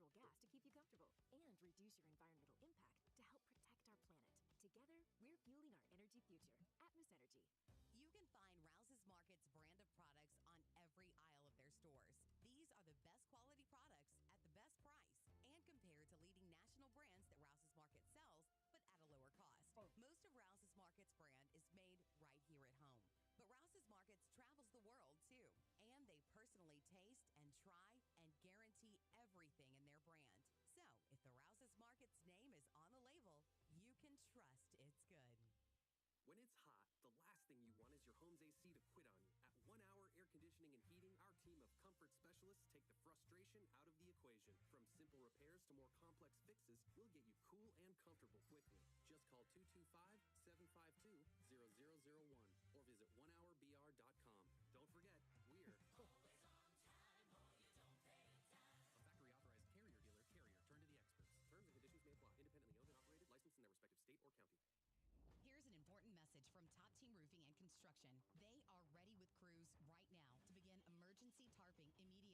natural gas to keep you comfortable and reduce your environmental impact to help protect our planet. Together, we're fueling our energy future. Atmos Energy. You can find Rouse's Market's brand of products on every aisle of their stores. These are the best quality products at the best price and compared to leading national brands that Rouse's Market sells, but at a lower cost. Most of Rouse's Market's brand is made right here at home. But Rouse's Markets travels the world, too. And they personally taste and try and guarantee everything in their brand. So, if the Rouse's Markets name is on the label, you can trust it's good. When it's hot, the last thing you want is your home's AC to quit on you. At 1 Hour Air Conditioning and Heating, our team of comfort specialists take the frustration out of the equation. From simple repairs to more complex fixes, we'll get you cool and comfortable quickly. Just call 225-752-0001 or visit onehourbr.com. Don't forget, we're always on time or you don't pay time. A factory authorized Carrier dealer. Carrier, turn to the experts. Terms and conditions may apply. Independently owned and operated, licensed in their respective state or county. Here's an important message from Top Team Roofing and Construction. They are ready with crews right now to begin emergency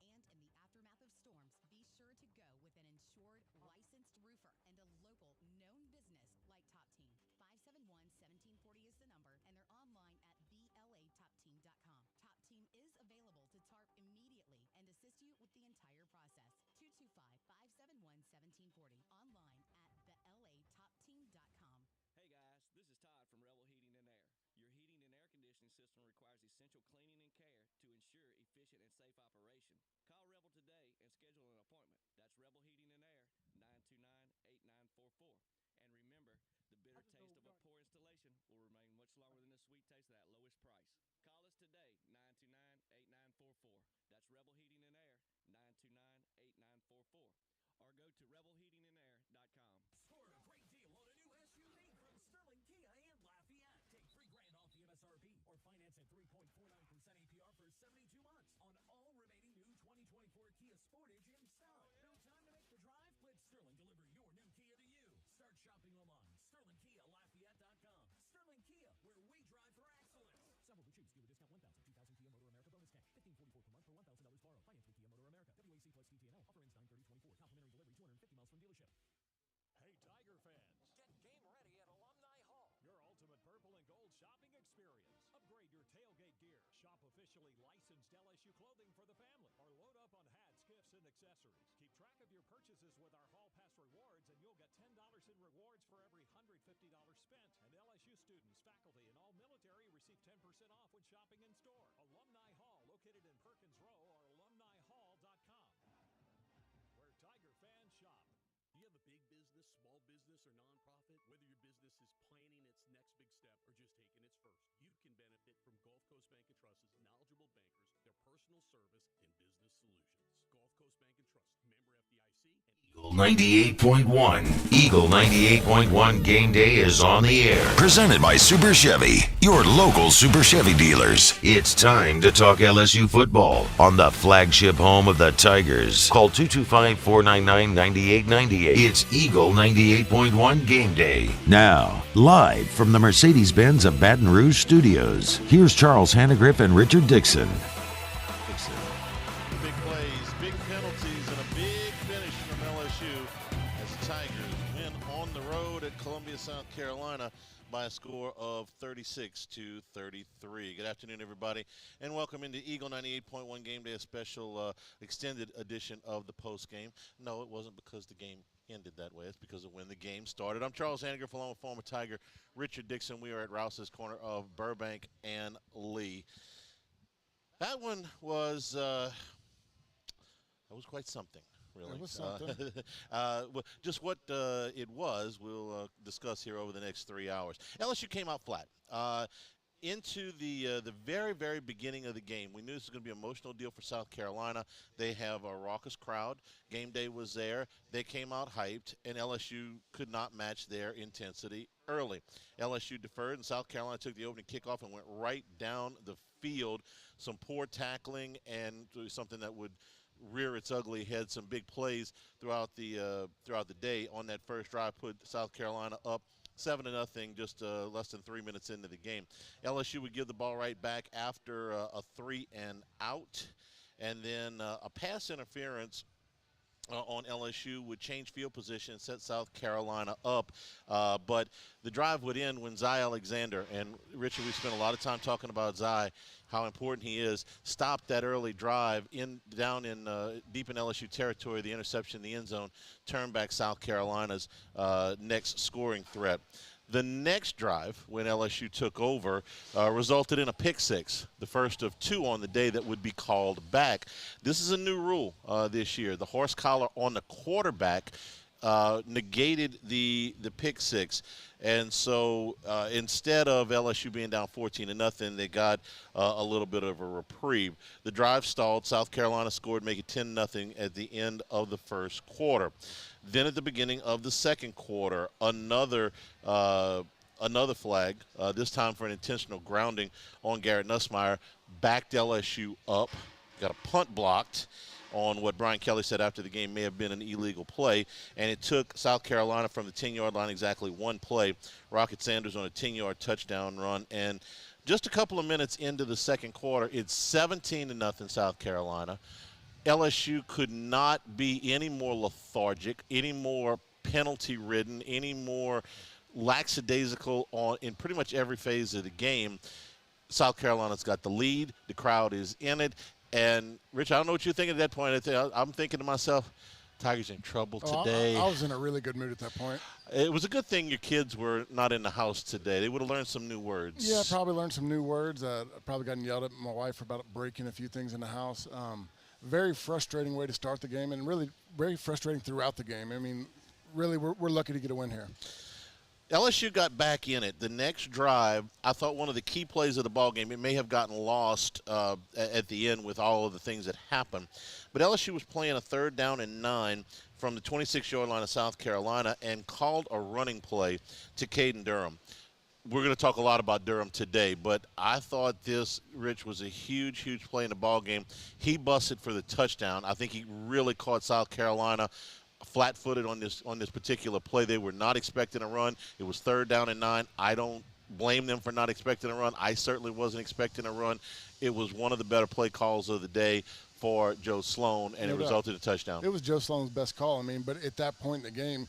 tarping immediately. And in the aftermath of storms, be sure to go with an insured, licensed roofer and a local, known business like Top Team. 571-1740 is the number, and they're online at BLATopTeam.com. Top Team is available to tarp immediately and assist you with the entire process. 225-571-1740. Online at BLATopTeam.com. Hey guys, this is Todd from Rebel Heating and Air. Your heating and air conditioning system requires essential cleaning and care to ensure efficient and safe operation. Call Rebel today and schedule an appointment. That's Rebel Heating and Air, 929-8944. And remember, the bitter taste of a poor installation will remain much longer than the sweet taste of that lowest price. Call us today, 929-8944. That's Rebel Heating and Air, 929-8944. Or go to rebelheatingandair.com. Score a great deal on a new SUV from Sterling Kia and Lafayette. Take $3,000 off the MSRP or finance at 3.49% APR for 72 months on all remaining new 2024 Kia Sportage in stock. No time to make the drive? Let Sterling deliver your new Kia to you. Start shopping online. SterlingKiaLafayette.com. Sterling Kia, where we drive for excellence. Several to choose. Dealer discount 1,000. 2,000 Kia Motor America bonus cash. $1,544 per month for $1,000 borrowed. Finance with Kia Motor America. WAC plus TTNL. Offer ends 9/30/24. Complimentary delivery 250 miles from dealership. Hey, Tiger fans. Get game ready at Alumni Hall. Your ultimate purple and gold shopping experience. Upgrade your tailgate gear. Shop officially licensed LSU clothing for the family. Or load up on hats, gifts, and accessories. Keep track of your purchases with our Hall Pass rewards, and you'll get $10 in rewards for every $150 spent. And LSU students, faculty, and all military receive 10% off when shopping in store. Alumni Hall, located in Perkins Row, or alumnihall.com. Where Tiger fans shop. Do you have a big business, small business, or nonprofit? Whether your business is planning its next big step or just taking its first, you can benefit from Gulf Coast Bank & Trust's knowledgeable bankers, their personal service, and business solutions. Gulf Coast Bank & Trust, member FDIC, and Eagle 98.1. Eagle 98.1 Game Day is on the air. Presented by Super Chevy, your local Super Chevy dealers. It's time to talk LSU football on the flagship home of the Tigers. Call 225-499-9898. It's Eagle 98.1 Game Day. Now, live from the Mercedes-Benz of Baton Rouge studios, here's Charles Hannegriff and Richard Dixon. Big plays, big penalties, and a big finish from LSU as the Tigers win on the road at Columbia, South Carolina by a score of 36-33. Good afternoon, everybody, and welcome into Eagle 98.1 Game Day, a special extended edition of the postgame. No, it wasn't because the game ended that way. It's because of when the game started. I'm Charles Hannegriff, along with former Tiger Richard Dixon. We are at Rouse's corner of Burbank and Lee. That one was quite something. Really. It was something. Just what it was, we'll discuss here over the next 3 hours. LSU came out flat. Into the very, very beginning of the game, we knew this was going to be an emotional deal for South Carolina. They have a raucous crowd. Gameday was there. They came out hyped, and LSU could not match their intensity early. LSU deferred, and South Carolina took the opening kickoff and went right down the field. Some poor tackling and something that would rear its ugly head. Some big plays throughout the day on that first drive put South Carolina up 7-0, just less than 3 minutes into the game. LSU would give the ball right back after a 3 and out, and then a pass interference on LSU would change field position, set South Carolina up. But the drive would end when Zy Alexander, and Richard, we spent a lot of time talking about Zy, how important he is, stopped that early drive down in deep in LSU territory, the interception in the end zone, turned back South Carolina's next scoring threat. The next drive, when LSU took over, resulted in a pick six, the first of two on the day that would be called back. This is a new rule this year. The horse collar on the quarterback negated the pick six. And so instead of LSU being down 14-0, they got a little bit of a reprieve. The drive stalled. South Carolina scored, making 10-0 at the end of the first quarter. Then at the beginning of the second quarter, another flag, this time for an intentional grounding on Garrett Nussmeier, backed LSU up, got a punt blocked on what Brian Kelly said after the game may have been an illegal play, and it took South Carolina from the 10-yard line exactly one play. Rocket Sanders on a 10-yard touchdown run, and just a couple of minutes into the second quarter, it's 17-0 South Carolina. LSU could not be any more lethargic, any more penalty-ridden, any more lackadaisical in pretty much every phase of the game. South Carolina's got the lead. The crowd is in it. And, Rich, I don't know what you're thinking at that point. I'm thinking to myself, Tigers in trouble today. I was in a really good mood at that point. It was a good thing your kids were not in the house today. They would have learned some new words. Yeah, probably learned some new words. Probably gotten yelled at by my wife about breaking a few things in the house. Very frustrating way to start the game, and really very frustrating throughout the game. I mean, really, we're lucky to get a win here. LSU got back in it. The next drive, I thought one of the key plays of the ballgame, it may have gotten lost at the end with all of the things that happened. But LSU was playing a 3rd down and 9 from the 26-yard line of South Carolina and called a running play to Caden Durham. We're going to talk a lot about Durham today, but I thought this, Rich, was a huge, huge play in the ballgame. He busted for the touchdown. I think he really caught South Carolina flat-footed on this particular play. They were not expecting a run. It was 3rd down and 9. I don't blame them for not expecting a run. I certainly wasn't expecting a run. It was one of the better play calls of the day for Joe Sloan, and it resulted in a touchdown. It was Joe Sloan's best call. I mean, but at that point in the game,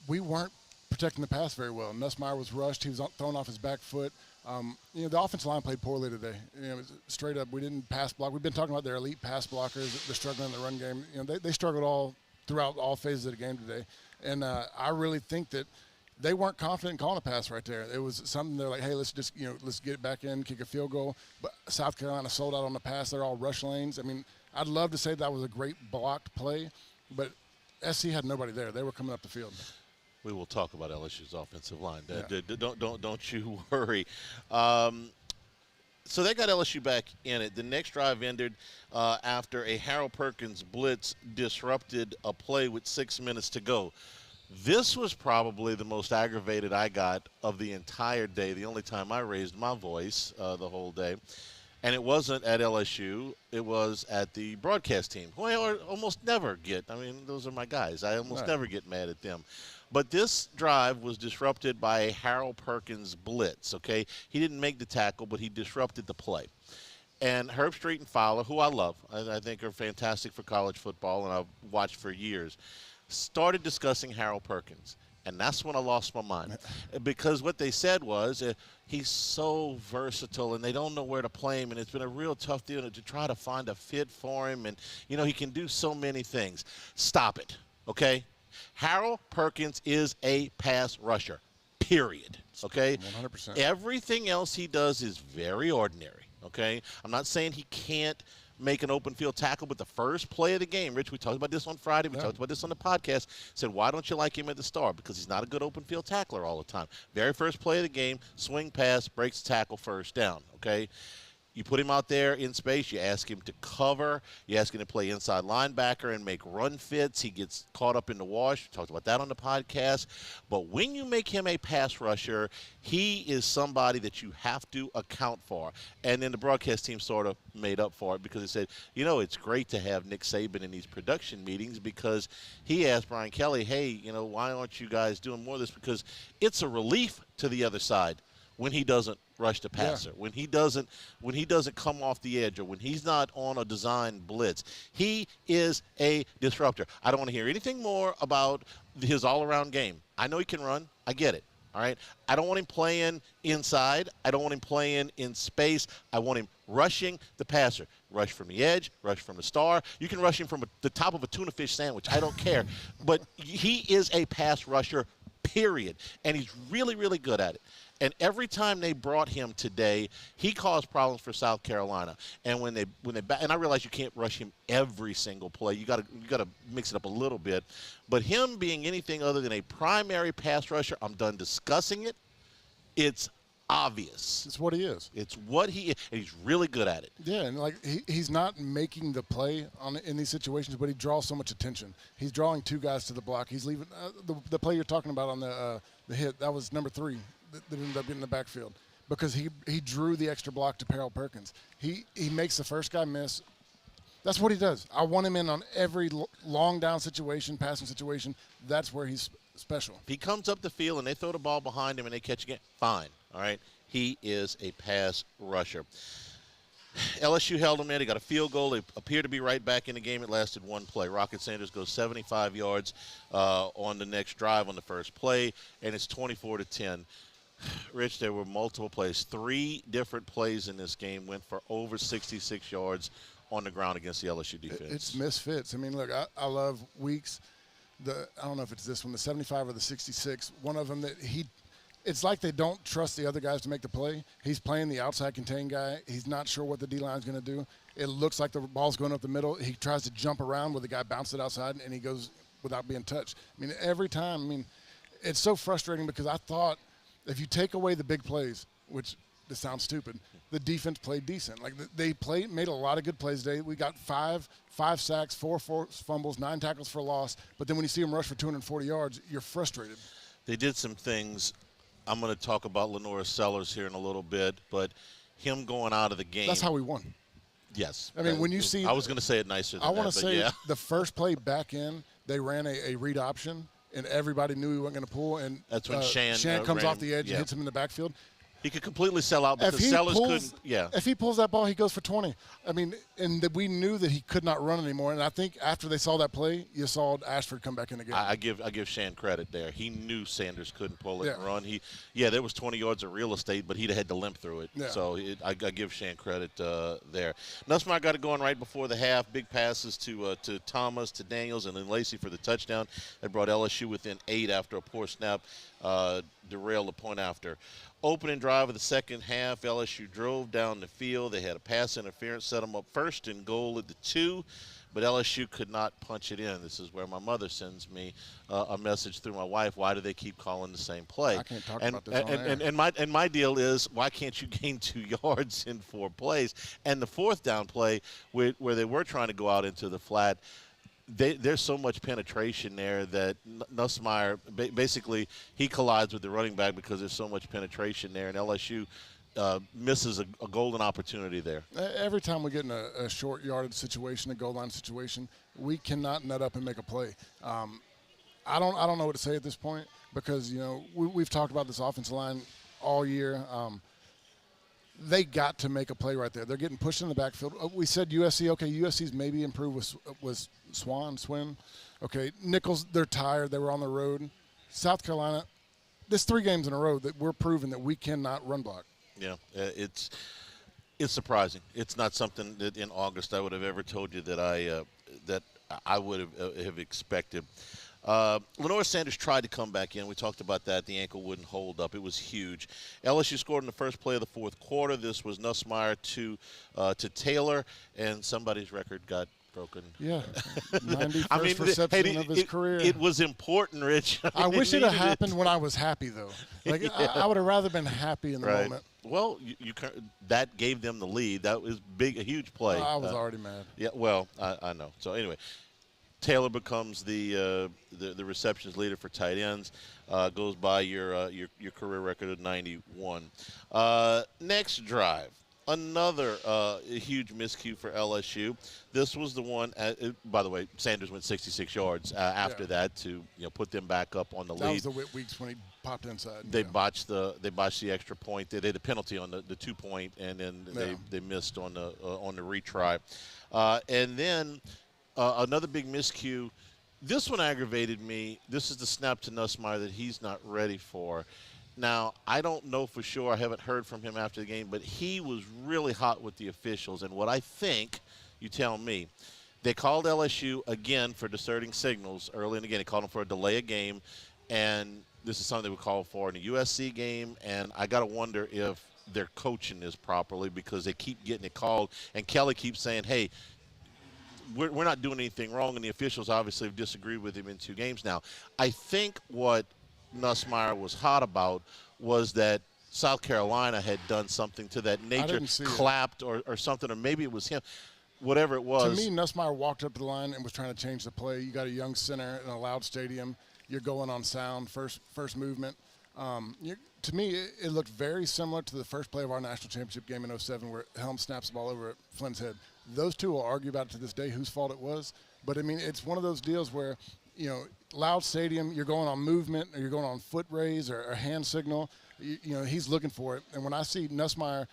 we weren't protecting the pass very well. Nussmeier was rushed. He was thrown off his back foot. The offensive line played poorly today. Straight up, we didn't pass block. We've been talking about their elite pass blockers. They're struggling in the run game. They struggled all throughout all phases of the game today. And I really think that they weren't confident in calling a pass right there. It was something they're like, hey, let's just, let's get it back in, kick a field goal. But South Carolina sold out on the pass. They're all rush lanes. I mean, I'd love to say that was a great blocked play, but SC had nobody there. They were coming up the field. We will talk about LSU's offensive line. Yeah. Don't you worry. So they got LSU back in it. The next drive ended after a Harold Perkins blitz disrupted a play with 6 minutes to go. This was probably the most aggravated I got of the entire day, the only time I raised my voice the whole day. And it wasn't at LSU. It was at the broadcast team, who I almost never get. I mean, those are my guys. I almost never get mad at them. But this drive was disrupted by a Harold Perkins blitz, okay? He didn't make the tackle, but he disrupted the play. And Herb Street and Fowler, who I love, I think are fantastic for college football, and I've watched for years, started discussing Harold Perkins. And that's when I lost my mind. Because what they said was he's so versatile, and they don't know where to play him, and it's been a real tough deal to try to find a fit for him. And, he can do so many things. Stop it, okay? Harold Perkins is a pass rusher, period, okay? 100%. Everything else he does is very ordinary, okay? I'm not saying he can't make an open field tackle, but the first play of the game, Rich, we talked about this on Friday, we talked about this on the podcast, said, why don't you like him at the start? Because he's not a good open field tackler all the time. Very first play of the game, swing pass, breaks the tackle, first down, okay? You put him out there in space. You ask him to cover. You ask him to play inside linebacker and make run fits. He gets caught up in the wash. We talked about that on the podcast. But when you make him a pass rusher, he is somebody that you have to account for. And then the broadcast team sort of made up for it because it said, it's great to have Nick Saban in these production meetings because he asked Brian Kelly, hey, why aren't you guys doing more of this? Because it's a relief to the other side when he doesn't rush the passer, when he doesn't come off the edge, or when he's not on a design blitz. He is a disruptor. I don't want to hear anything more about his all-around game. I know he can run. I get it. All right. I don't want him playing inside. I don't want him playing in space. I want him rushing the passer. Rush from the edge, rush from the star. You can rush him from the top of a tuna fish sandwich. I don't care. But he is a pass rusher, period. And he's really, really good at it. And every time they brought him today, he caused problems for South Carolina. And when they and I realize you can't rush him every single play. You got to mix it up a little bit. But him being anything other than a primary pass rusher, I'm done discussing it. It's obvious. It's what he is. It's what he is, and he's really good at it. Yeah, and like he's not making the play in these situations, but he draws so much attention. He's drawing two guys to the block. He's leaving the play you're talking about on the hit. That was number 3 that ended up getting in the backfield because he drew the extra block to Perkins. He makes the first guy miss. That's what he does. I want him in on every long down situation, passing situation. That's where he's special. If he comes up the field and they throw the ball behind him and they catch again, fine. All right. He is a pass rusher. LSU held him there. They got a field goal. They appear to be right back in the game. It lasted one play. Rocket Sanders goes 75 yards on the next drive on the first play, and it's 24-10. Rich, there were multiple plays. 3 different plays in this game went for over 66 yards on the ground against the LSU defense. It's misfits. I mean, look, I love Weeks. I don't know if it's this one, the 75 or the 66. One of them that it's like they don't trust the other guys to make the play. He's playing the outside contained guy. He's not sure what the D-line's going to do. It looks like the ball's going up the middle. He tries to jump around where the guy bounced it outside, and he goes without being touched. I mean, every time, it's so frustrating because I thought if you take away the big plays, which this sounds stupid, the defense played decent. Like they made a lot of good plays today. We got five sacks, 4 fumbles, 9 tackles for loss. But then when you see them rush for 240 yards, you're frustrated. They did some things. I'm going to talk about Lenora Sellers here in a little bit, but him going out of the game. That's how we won. Yes. I mean, when you see. I was going to say it nicer than that. I want to say yeah. The first play back in, they ran a read option, and everybody knew he wasn't going to pull. And that's when Shan comes off the edge and hits him in the backfield. He could completely sell out because Sellers couldn't. Yeah. If he pulls that ball, he goes for 20. I mean, and we knew that he could not run anymore. And I think after they saw that play, you saw Ashford come back in again. I give Shan credit there. He knew Sanders couldn't pull it and run. There was 20 yards of real estate, but he'd have had to limp through it. Yeah. So I give Shan credit there. Nussmeier got it going right before the half. Big passes to Thomas, to Daniels, and then Lacey for the touchdown. That brought LSU within 8 after a poor snap. Derailed the point after. Opening drive of the second half, LSU drove down the field. They had a pass interference, set them up first and goal at the 2, but LSU could not punch it in. This is where my mother sends me a message through my wife. Why do they keep calling the same play? I can't talk about this on air. And my deal is, why can't you gain 2 yards in 4 plays? And the fourth down play where they were trying to go out into the flat, there's so much penetration there that Nussmeier, basically, he collides with the running back because there's so much penetration there, and LSU misses a golden opportunity there. Every time we get in a short yardage situation, a goal line situation, we cannot nut up and make a play. I don't know what to say at this point because, we've talked about this offensive line all year. They got to make a play right there. They're getting pushed in the backfield. We said USC. Okay, USC's maybe improved with Swin. Okay, Nichols, they're tired. They were on the road. South Carolina, there's 3 games in a row that we're proving that we cannot run block. Yeah, it's surprising. It's not something that in August I would have ever told you that I would have expected. Lenora Sanders tried to come back in. We talked about that. The ankle wouldn't hold up. It was huge. LSU scored in the first play of the fourth quarter. This was Nussmeier to Taylor, and somebody's record got broken. Yeah, 91st reception of his career. It was important, Rich. I wish it had happened when I was happy, though. Like I would have rather been happy in the moment. Well, that gave them the lead. That was a huge play. I was already mad. Yeah, well, I know. So anyway. Taylor becomes the receptions leader for tight ends, goes by your career record of 91. Next drive, another huge miscue for LSU. This was the one. By the way, Sanders went 66 yards after that to put them back up on the lead. That was the Whit Weeks when he popped inside. They botched the extra point. They did a penalty on the 2-point, and then they missed on the retry. And then another big miscue. This one aggravated me. This is the snap to Nussmeier that he's not ready for. Now, I don't know for sure. I haven't heard from him after the game, but he was really hot with the officials. And what I think, you tell me, they called LSU again for deserting signals early in the game. They called them for a delay of game, and this is something they would call for in the USC game. And I got to wonder if they're coaching this properly because they keep getting it called. And Kelly keeps saying, hey, we're not doing anything wrong, and the officials obviously have disagreed with him in 2 games now. I think what Nussmeier was hot about was that South Carolina had done something to that nature, clapped or something, or maybe it was him. Whatever it was. To me, Nussmeier walked up to the line and was trying to change the play. You got a young center in a loud stadium. You're going on sound, first movement. To me, it looked very similar to the first play of our national championship game in 07 where Helm snaps the ball over at Flynn's head. Those two will argue about it to this day whose fault it was. But, I mean, it's one of those deals where, loud stadium, you're going on movement or you're going on foot raise or hand signal. He's looking for it. And when I see Nussmeier,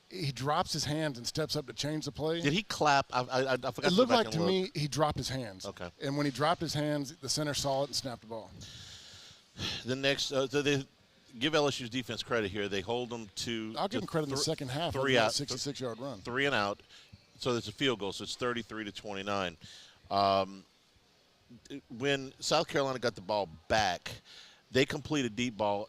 he drops his hands and steps up to change the play. Did he clap? I forgot. It looked like to me he dropped his hands. Okay. And when he dropped his hands, the center saw it and snapped the ball. The next, so they give LSU's defense credit here. They hold them to. I'll give them credit in the second half. 66-yard run. 3 and out. So it's a field goal. So it's 33-29. When South Carolina got the ball back, they complete a deep ball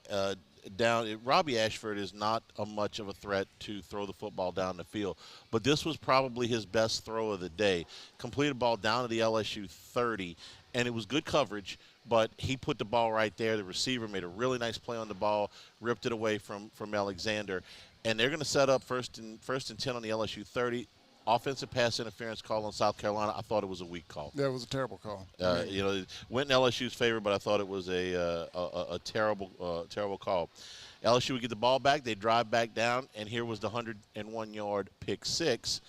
down. Robbie Ashford is not much of a threat to throw the football down the field, but this was probably his best throw of the day. Completed ball down to the LSU 30, and it was good coverage, but he put the ball right there. The receiver made a really nice play on the ball, ripped it away from Alexander, and they're going to set up first and 10 on the LSU 30. Offensive pass interference call on South Carolina. I thought it was a weak call. Yeah, it was a terrible call. It went in LSU's favor, but I thought it was a terrible call. LSU would get the ball back. They drive back down, and here was the 101-yard pick six.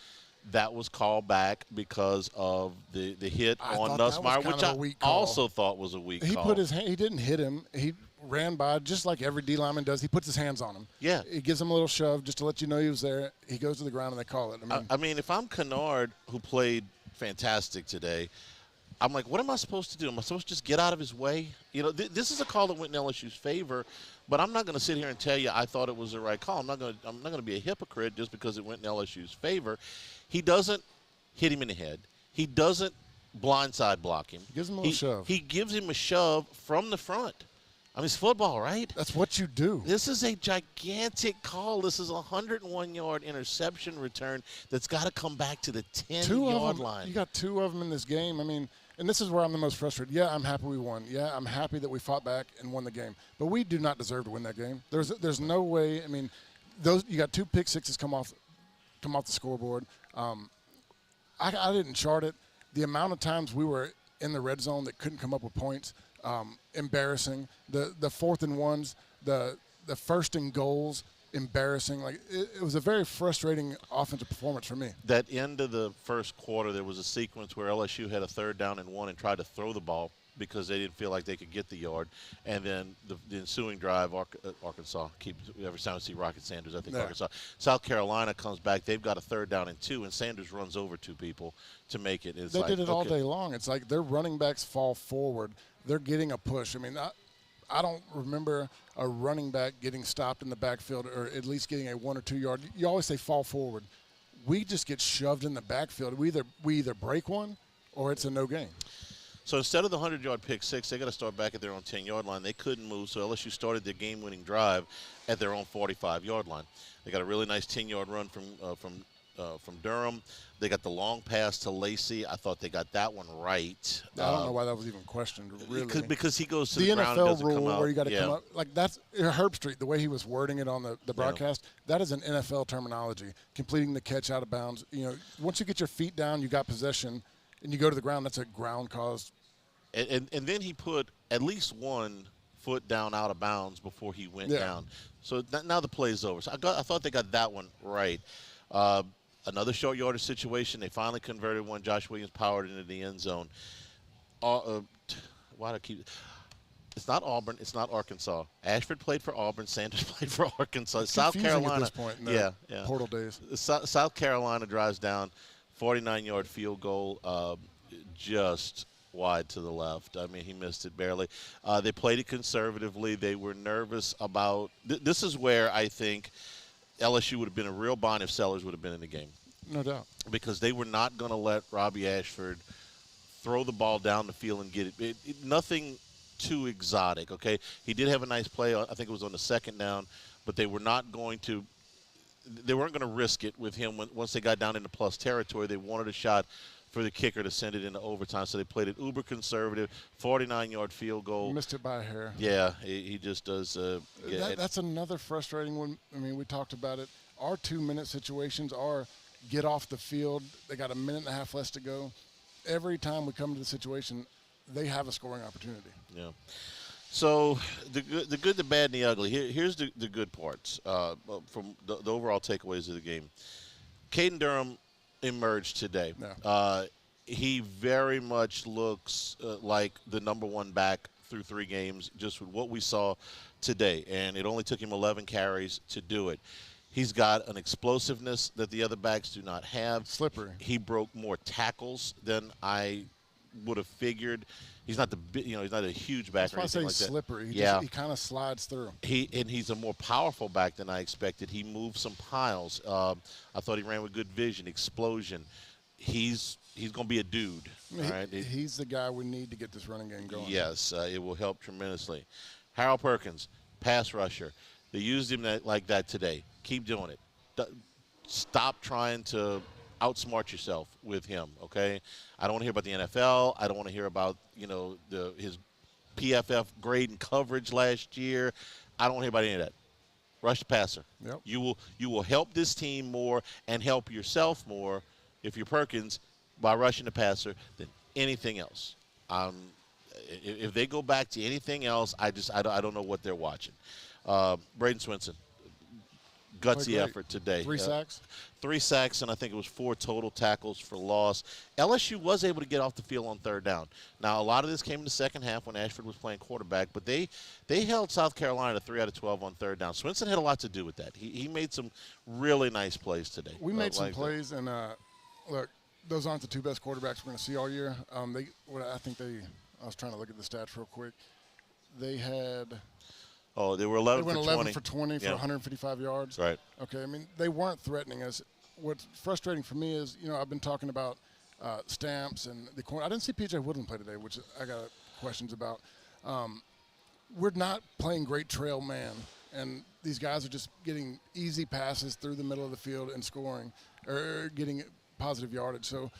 That was called back because of the hit on Nussmeier, which I also thought was a weak call. He didn't hit him. He ran by just like every D lineman does. He puts his hands on him. Yeah. He gives him a little shove just to let you know he was there. He goes to the ground and they call it. I mean, if I'm Kennard, who played fantastic today, I'm like, what am I supposed to do? Am I supposed to just get out of his way? This is a call that went in LSU's favor, but I'm not going to sit here and tell you I thought it was the right call. I'm not going to be a hypocrite just because it went in LSU's favor. He doesn't hit him in the head. He doesn't blindside block him. He gives him a little shove. He gives him a shove from the front. I mean, it's football, right? That's what you do. This is a gigantic call. This is a 101-yard interception return that's got to come back to the 10-yard line. You got 2 of them in this game. I mean, and this is where I'm the most frustrated. Yeah, I'm happy we won. Yeah, I'm happy that we fought back and won the game. But we do not deserve to win that game. There's no way. I mean, you got 2 pick sixes come off the scoreboard. I didn't chart it. The amount of times we were in the red zone that couldn't come up with points. Embarrassing. The 4th and 1s, the 1st and goals, embarrassing. Like it was a very frustrating offensive performance for me. That end of the first quarter, there was a sequence where LSU had a 3rd down and 1 and tried to throw the ball because they didn't feel like they could get the yard. And then the ensuing drive, Arkansas every time I see Rocket Sanders, I think Arkansas. South Carolina comes back. They've got a 3rd down and 2, and Sanders runs over 2 people to make it. They did it all day long. It's like their running backs fall forward. They're getting a push. I mean, I don't remember a running back getting stopped in the backfield or at least getting a 1 or 2 yard. You always say fall forward. We just get shoved in the backfield. We either break one or it's a no gain. So instead of the 100-yard pick six, they got to start back at their own 10-yard line. They couldn't move, so LSU started their game-winning drive at their own 45-yard line. They got a really nice 10-yard run from Durham. They got the long pass to Lacey. I thought they got that one right. I don't know why that was even questioned, really. Because he goes to the ground and doesn't come out. The NFL rule where you got to come up. Like that's Herb Street, the way he was wording it on the broadcast, that is an NFL terminology, completing the catch out of bounds. Once you get your feet down, you got possession, and you go to the ground, that's a ground cause. And then he put at least 1 foot down out of bounds before he went down. So now the play's over. So I thought they got that one right. Another short yardage situation. They finally converted one. Josh Williams powered into the end zone. Why do I keep? It's not Auburn. It's not Arkansas. Ashford played for Auburn. Sanders played for Arkansas. It's South confusing Carolina. at this point in the portal days. South Carolina drives down, 49-yard field goal, just wide to the left. I mean, he missed it barely. They played it conservatively. They were nervous about this is where I think LSU would have been a real bind if Sellers would have been in the game. No doubt. Because they were not going to let Robbie Ashford throw the ball down the field and get it. Nothing too exotic, okay? He did have a nice play. I think it was on the second down, but they were not going to – they weren't going to risk it with him. Once they got down into plus territory, they wanted a shot for the kicker to send it into overtime, so they played it uber conservative, 49-yard field goal. Missed it by a hair. Yeah, he just does. That's another frustrating one. I mean, we talked about it. Our 2-minute situations are get off the field. They got a minute and a half less to go. Every time we come to the situation, they have a scoring opportunity. Yeah. So the good, the bad, and the ugly. Here's the good parts from the overall takeaways of the game. Caden Durham emerged today. Yeah. He very much looks like the number one back through 3 games, just with what we saw today. And it only took him 11 carries to do it. He's got an explosiveness that the other backs do not have. Slippery. He broke more tackles than I would have figured. He's not he's not a huge back. That's why I say slippery. He kind of slides through. He's a more powerful back than I expected. He moved some piles. I thought he ran with good vision, explosion. He's going to be a dude. All right? He's the guy we need to get this running game going. Yes, it will help tremendously. Harold Perkins, pass rusher. They used him like that today. Keep doing it. Stop trying to outsmart yourself with him, okay? I don't want to hear about the NFL. I don't want to hear about, his PFF grade and coverage last year. I don't want to hear about any of that. Rush the passer. Yep. You will help this team more and help yourself more if you're Perkins by rushing the passer than anything else. If they go back to anything else, I don't know what they're watching. Braden Swinson, gutsy effort today. 3 sacks? 3 sacks, and I think it was 4 total tackles for loss. LSU was able to get off the field on third down. Now, a lot of this came in the second half when Ashford was playing quarterback, but they held South Carolina to 3 out of 12 on third down. Swinson had a lot to do with that. He made some really nice plays today. We made some plays, and look, those aren't the 2 best quarterbacks we're going to see all year. I was trying to look at the stats real quick. They had – Oh, they were 11 for 20. They went 11 for 20 for 155 yards. Right. Okay, I mean, they weren't threatening us. What's frustrating for me is, I've been talking about Stamps and the corner. I didn't see P.J. Woodland play today, which I got questions about. We're not playing great trail man, and these guys are just getting easy passes through the middle of the field and scoring or getting positive yardage. So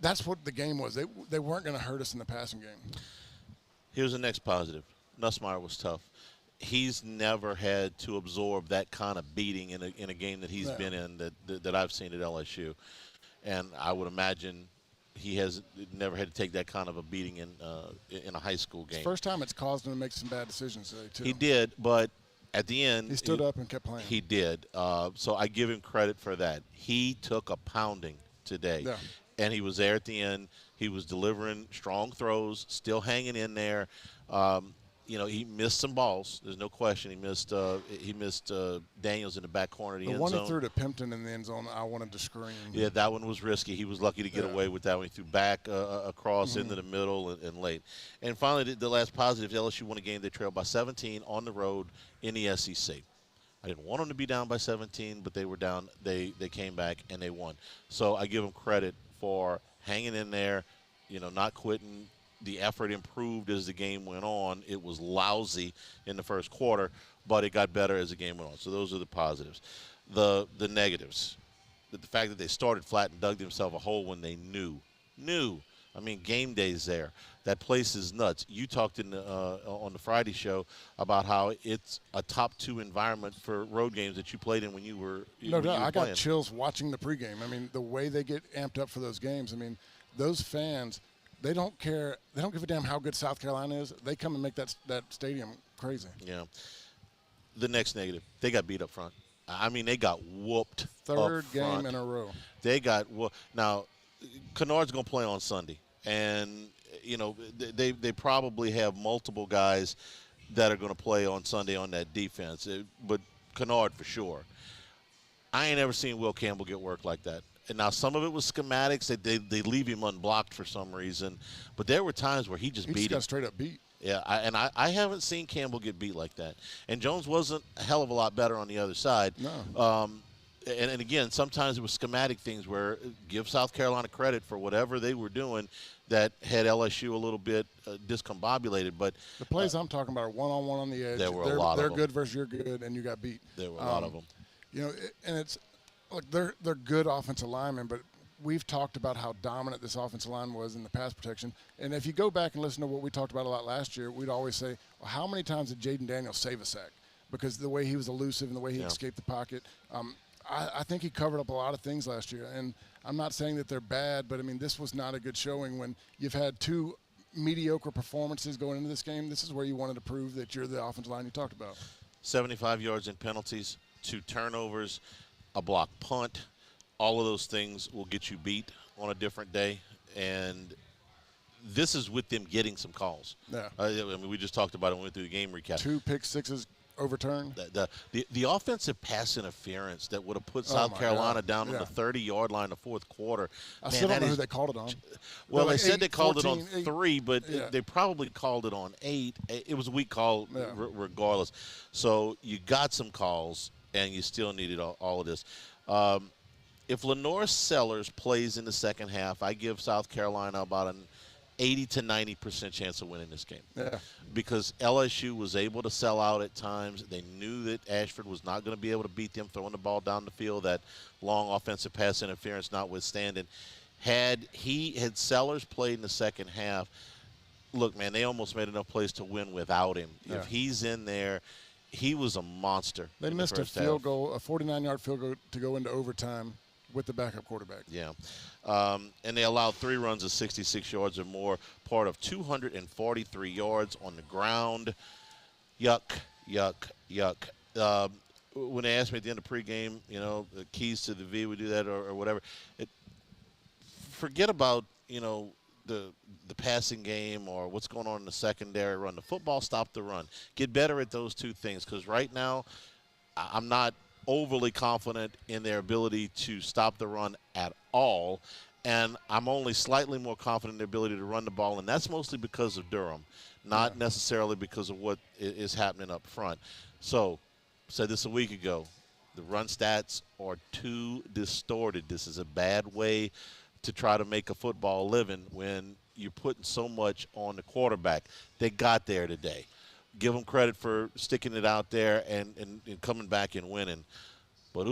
that's what the game was. They weren't going to hurt us in the passing game. Here's the next positive. Nussmeier was tough. He's never had to absorb that kind of beating in a game that he's been in that I've seen at LSU, and I would imagine he has never had to take that kind of a beating in a high school game. It's the first time it's caused him to make some bad decisions today, too. He did, but at the end he stood up and kept playing. He did, so I give him credit for that. He took a pounding today, and he was there at the end. He was delivering strong throws, still hanging in there. He missed some balls. There's no question. He missed Daniels in the back corner of the end zone. The one he threw to Pimpton in the end zone, I wanted to scream. Yeah, that one was risky. He was lucky to get away with that one. He threw back across into the middle and late. And finally, the last positive, LSU won a game. They trailed by 17 on the road in the SEC. I didn't want them to be down by 17, but they were down. They came back, and they won. So I give them credit for hanging in there, not quitting. The effort improved as the game went on. It was lousy in the first quarter, but it got better as the game went on. So those are the positives. The negatives, the fact that they started flat and dug themselves a hole when they knew. I mean, Gameday's there. That place is nuts. You talked on the Friday show about how it's a top 2 environment for road games that you played in when you were No doubt. I got chills watching the pregame. I mean, the way they get amped up for those games. I mean, those fans – they don't care. They don't give a damn how good South Carolina is. They come and make that stadium crazy. Yeah. The next negative, they got beat up front. I mean, they got whooped. Third game in a row. They got – now, Kennard's going to play on Sunday. And they probably have multiple guys that are going to play on Sunday on that defense. But Kennard for sure. I ain't ever seen Will Campbell get work like that. And now some of it was schematics. They leave him unblocked for some reason. But there were times where he just beat him. Got straight up beat. Yeah, I haven't seen Campbell get beat like that. And Jones wasn't a hell of a lot better on the other side. No. And again, sometimes it was schematic things where give South Carolina credit for whatever they were doing that had LSU a little bit discombobulated. But the plays I'm talking about are one-on-one on the edge. There were a lot of them. They're good versus you're good, and you got beat. There were a lot of them. And it's look, they're good offensive linemen, but we've talked about how dominant this offensive line was in the pass protection. And if you go back and listen to what we talked about a lot last year, we'd always say, well, how many times did Jaden Daniels save a sack? Because the way he was elusive and the way he escaped the pocket. I think he covered up a lot of things last year. And I'm not saying that they're bad, but, I mean, this was not a good showing when you've had two mediocre performances going into this game. This is where you wanted to prove that you're the offensive line you talked about. 75 yards in penalties, 2 turnovers, a blocked punt. All of those things will get you beat on a different day. And this is with them getting some calls. Yeah. I mean, we just talked about it when we went through the game recap. 2 pick sixes overturned. The offensive pass interference that would have put South Carolina down on the 30-yard line the fourth quarter. I still don't know who they called it on. Well, like they said 8, they called 14, it on 8. 3, but they probably called it on 8. It was a weak call regardless. So you got some calls, and you still needed all of this. If Lenore Sellers plays in the second half, I give South Carolina about an 80 to 90% chance of winning this game. Yeah. Because LSU was able to sell out at times. They knew that Ashford was not going to be able to beat them throwing the ball down the field, that long offensive pass interference notwithstanding. Had Sellers played in the second half, look, man, they almost made enough plays to win without him. Yeah. If he's in there, he was a monster. They missed a field goal, a 49-yard field goal to go into overtime with the backup quarterback. Yeah. And they allowed 3 runs of 66 yards or more, part of 243 yards on the ground. Yuck, yuck, yuck. When they asked me at the end of pregame, the keys to the V, we do that or whatever, forget about, the passing game or what's going on in the secondary run. The football stopped the run. Get better at those 2 things, because right now I'm not overly confident in their ability to stop the run at all, and I'm only slightly more confident in their ability to run the ball, and that's mostly because of Durham, not necessarily because of what is happening up front. So, said this a week ago, the run stats are too distorted. This is a bad way to try to make a football living when you're putting so much on the quarterback. They got there today. Give them credit for sticking it out there and coming back and winning. But,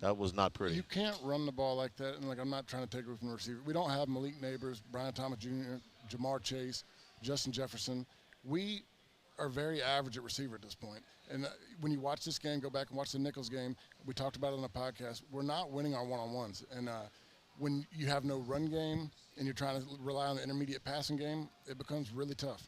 that was not pretty. You can't run the ball like that. And, I'm not trying to take away from the receiver. We don't have Malik Neighbors, Brian Thomas Jr., Jamar Chase, Justin Jefferson. We are very average at receiver at this point. And when you watch this game, go back and watch the Nichols game. We talked about it on the podcast. We're not winning our one-on-ones. And when you have no run game and you're trying to rely on the intermediate passing game, it becomes really tough.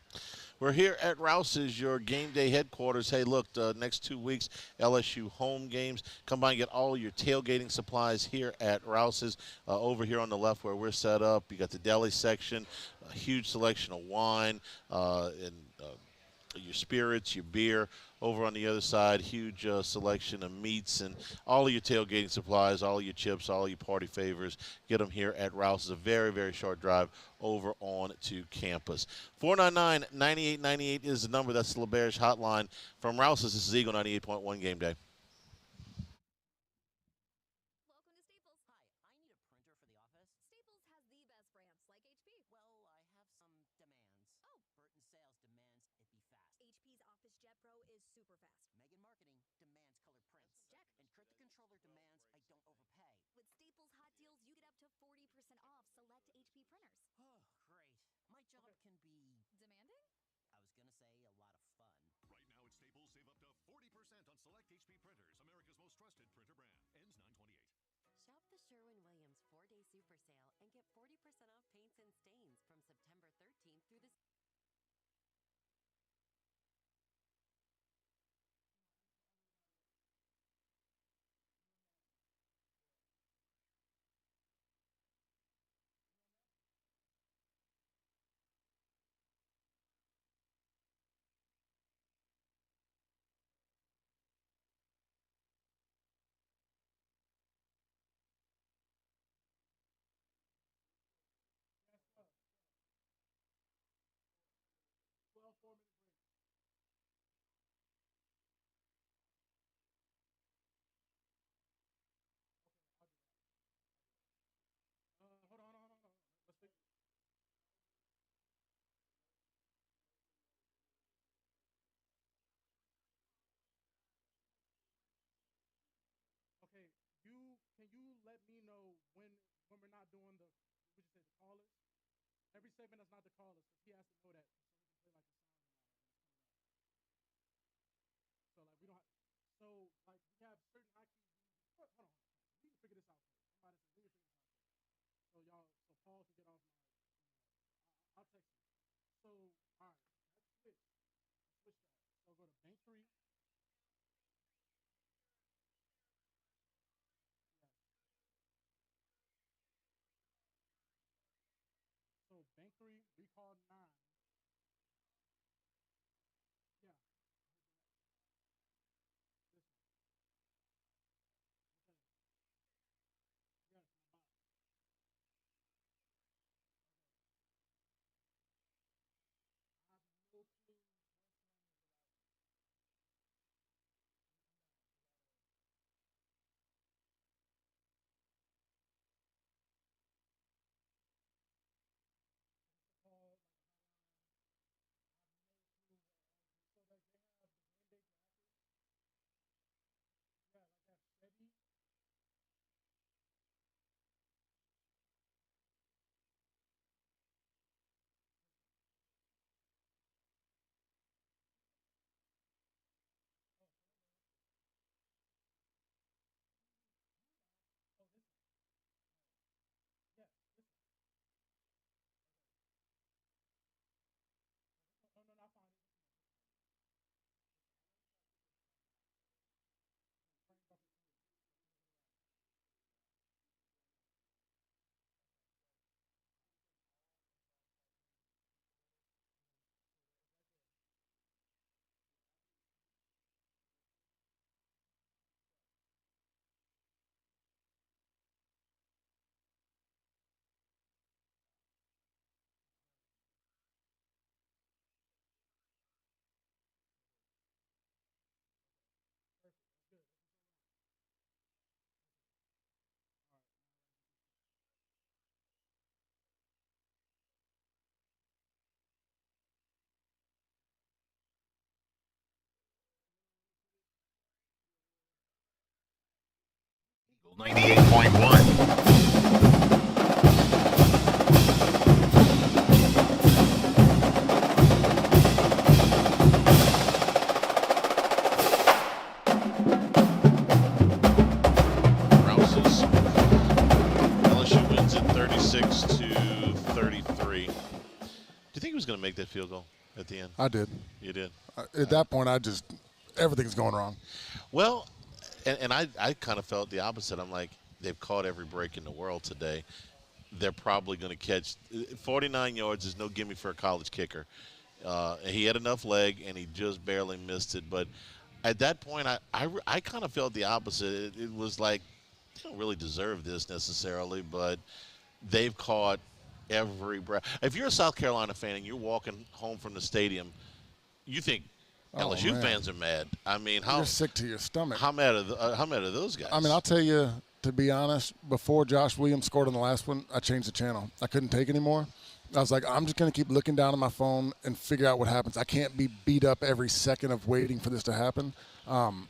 We're here at Rouse's, your game day headquarters. Hey, look, next 2 weeks, LSU home games. Come by and get all your tailgating supplies here at Rouse's. Over here on the left where we're set up, you got the deli section, a huge selection of wine and your spirits, your beer. Over on the other side, huge selection of meats and all of your tailgating supplies, all of your chips, all of your party favors. Get them here at Rouse's. A very, very short drive over on to campus. 499-9898 is the number. That's the LeBear's hotline. From Rouse's, this is Eagle 98.1 Game Day. can you let me know when we're not doing the, what you say, the callers? Every segment that's not the callers, because he has to know that so he can play like the sounds and all that when it's coming up. So like we don't have, so like we have certain hotkeys we use. Hold on. We can figure this out first. Somebody said we can figure this out first. So y'all, so Paul can get off my, I'll text you. So all right, let's switch. Let's switch that. So go to bank tree. Yes. So bank three, we call nine. Yeah. This one. Okay. Yes, my box. Okay. I have no clue which one is the right one. I'm down. Call like a hotline. I have no clue what all these. So like they have the Gameday graphics. Yeah, like that Chevy. Oh, so let me ask you. Oh, this one. No. Yes, this one. Okay. Oh, this one. No, no, no, I found it. Just a minute. Just a minute. Listen, I want to try to put this right now. So frame buffer three. So can I get it right? Yeah, yeah. Okay, so you said all, and so I'll start putting people in it, and then so there, it's right there. Yeah, after each beep, it'll say start. All right. Okay. Perfect. That's good. That's what's I want. Okay. All right. Now I gotta get this set. Eagle 98.1. Rouse's LSU wins it 36-33. Do you think he was going to make that field goal at the end? I did. You did? At that point, everything's going wrong. Well, and I kind of felt the opposite. I'm like, they've caught every break in the world today. They're probably going to catch 49 yards is no gimme for a college kicker. He had enough leg, and he just barely missed it. But at that point, I kind of felt the opposite. It was like, they don't really deserve this necessarily, but they've caught every breath. If you're a South Carolina fan and you're walking home from the stadium, you think LSU man. fans are mad. I mean, You're sick to your stomach. how mad are those guys? I mean, I'll tell you, to be honest, before Josh Williams scored on the last one, I changed the channel. I couldn't take anymore. I was like, I'm just going to keep looking down at my phone and figure out what happens. I can't be beat up every second of waiting for this to happen. And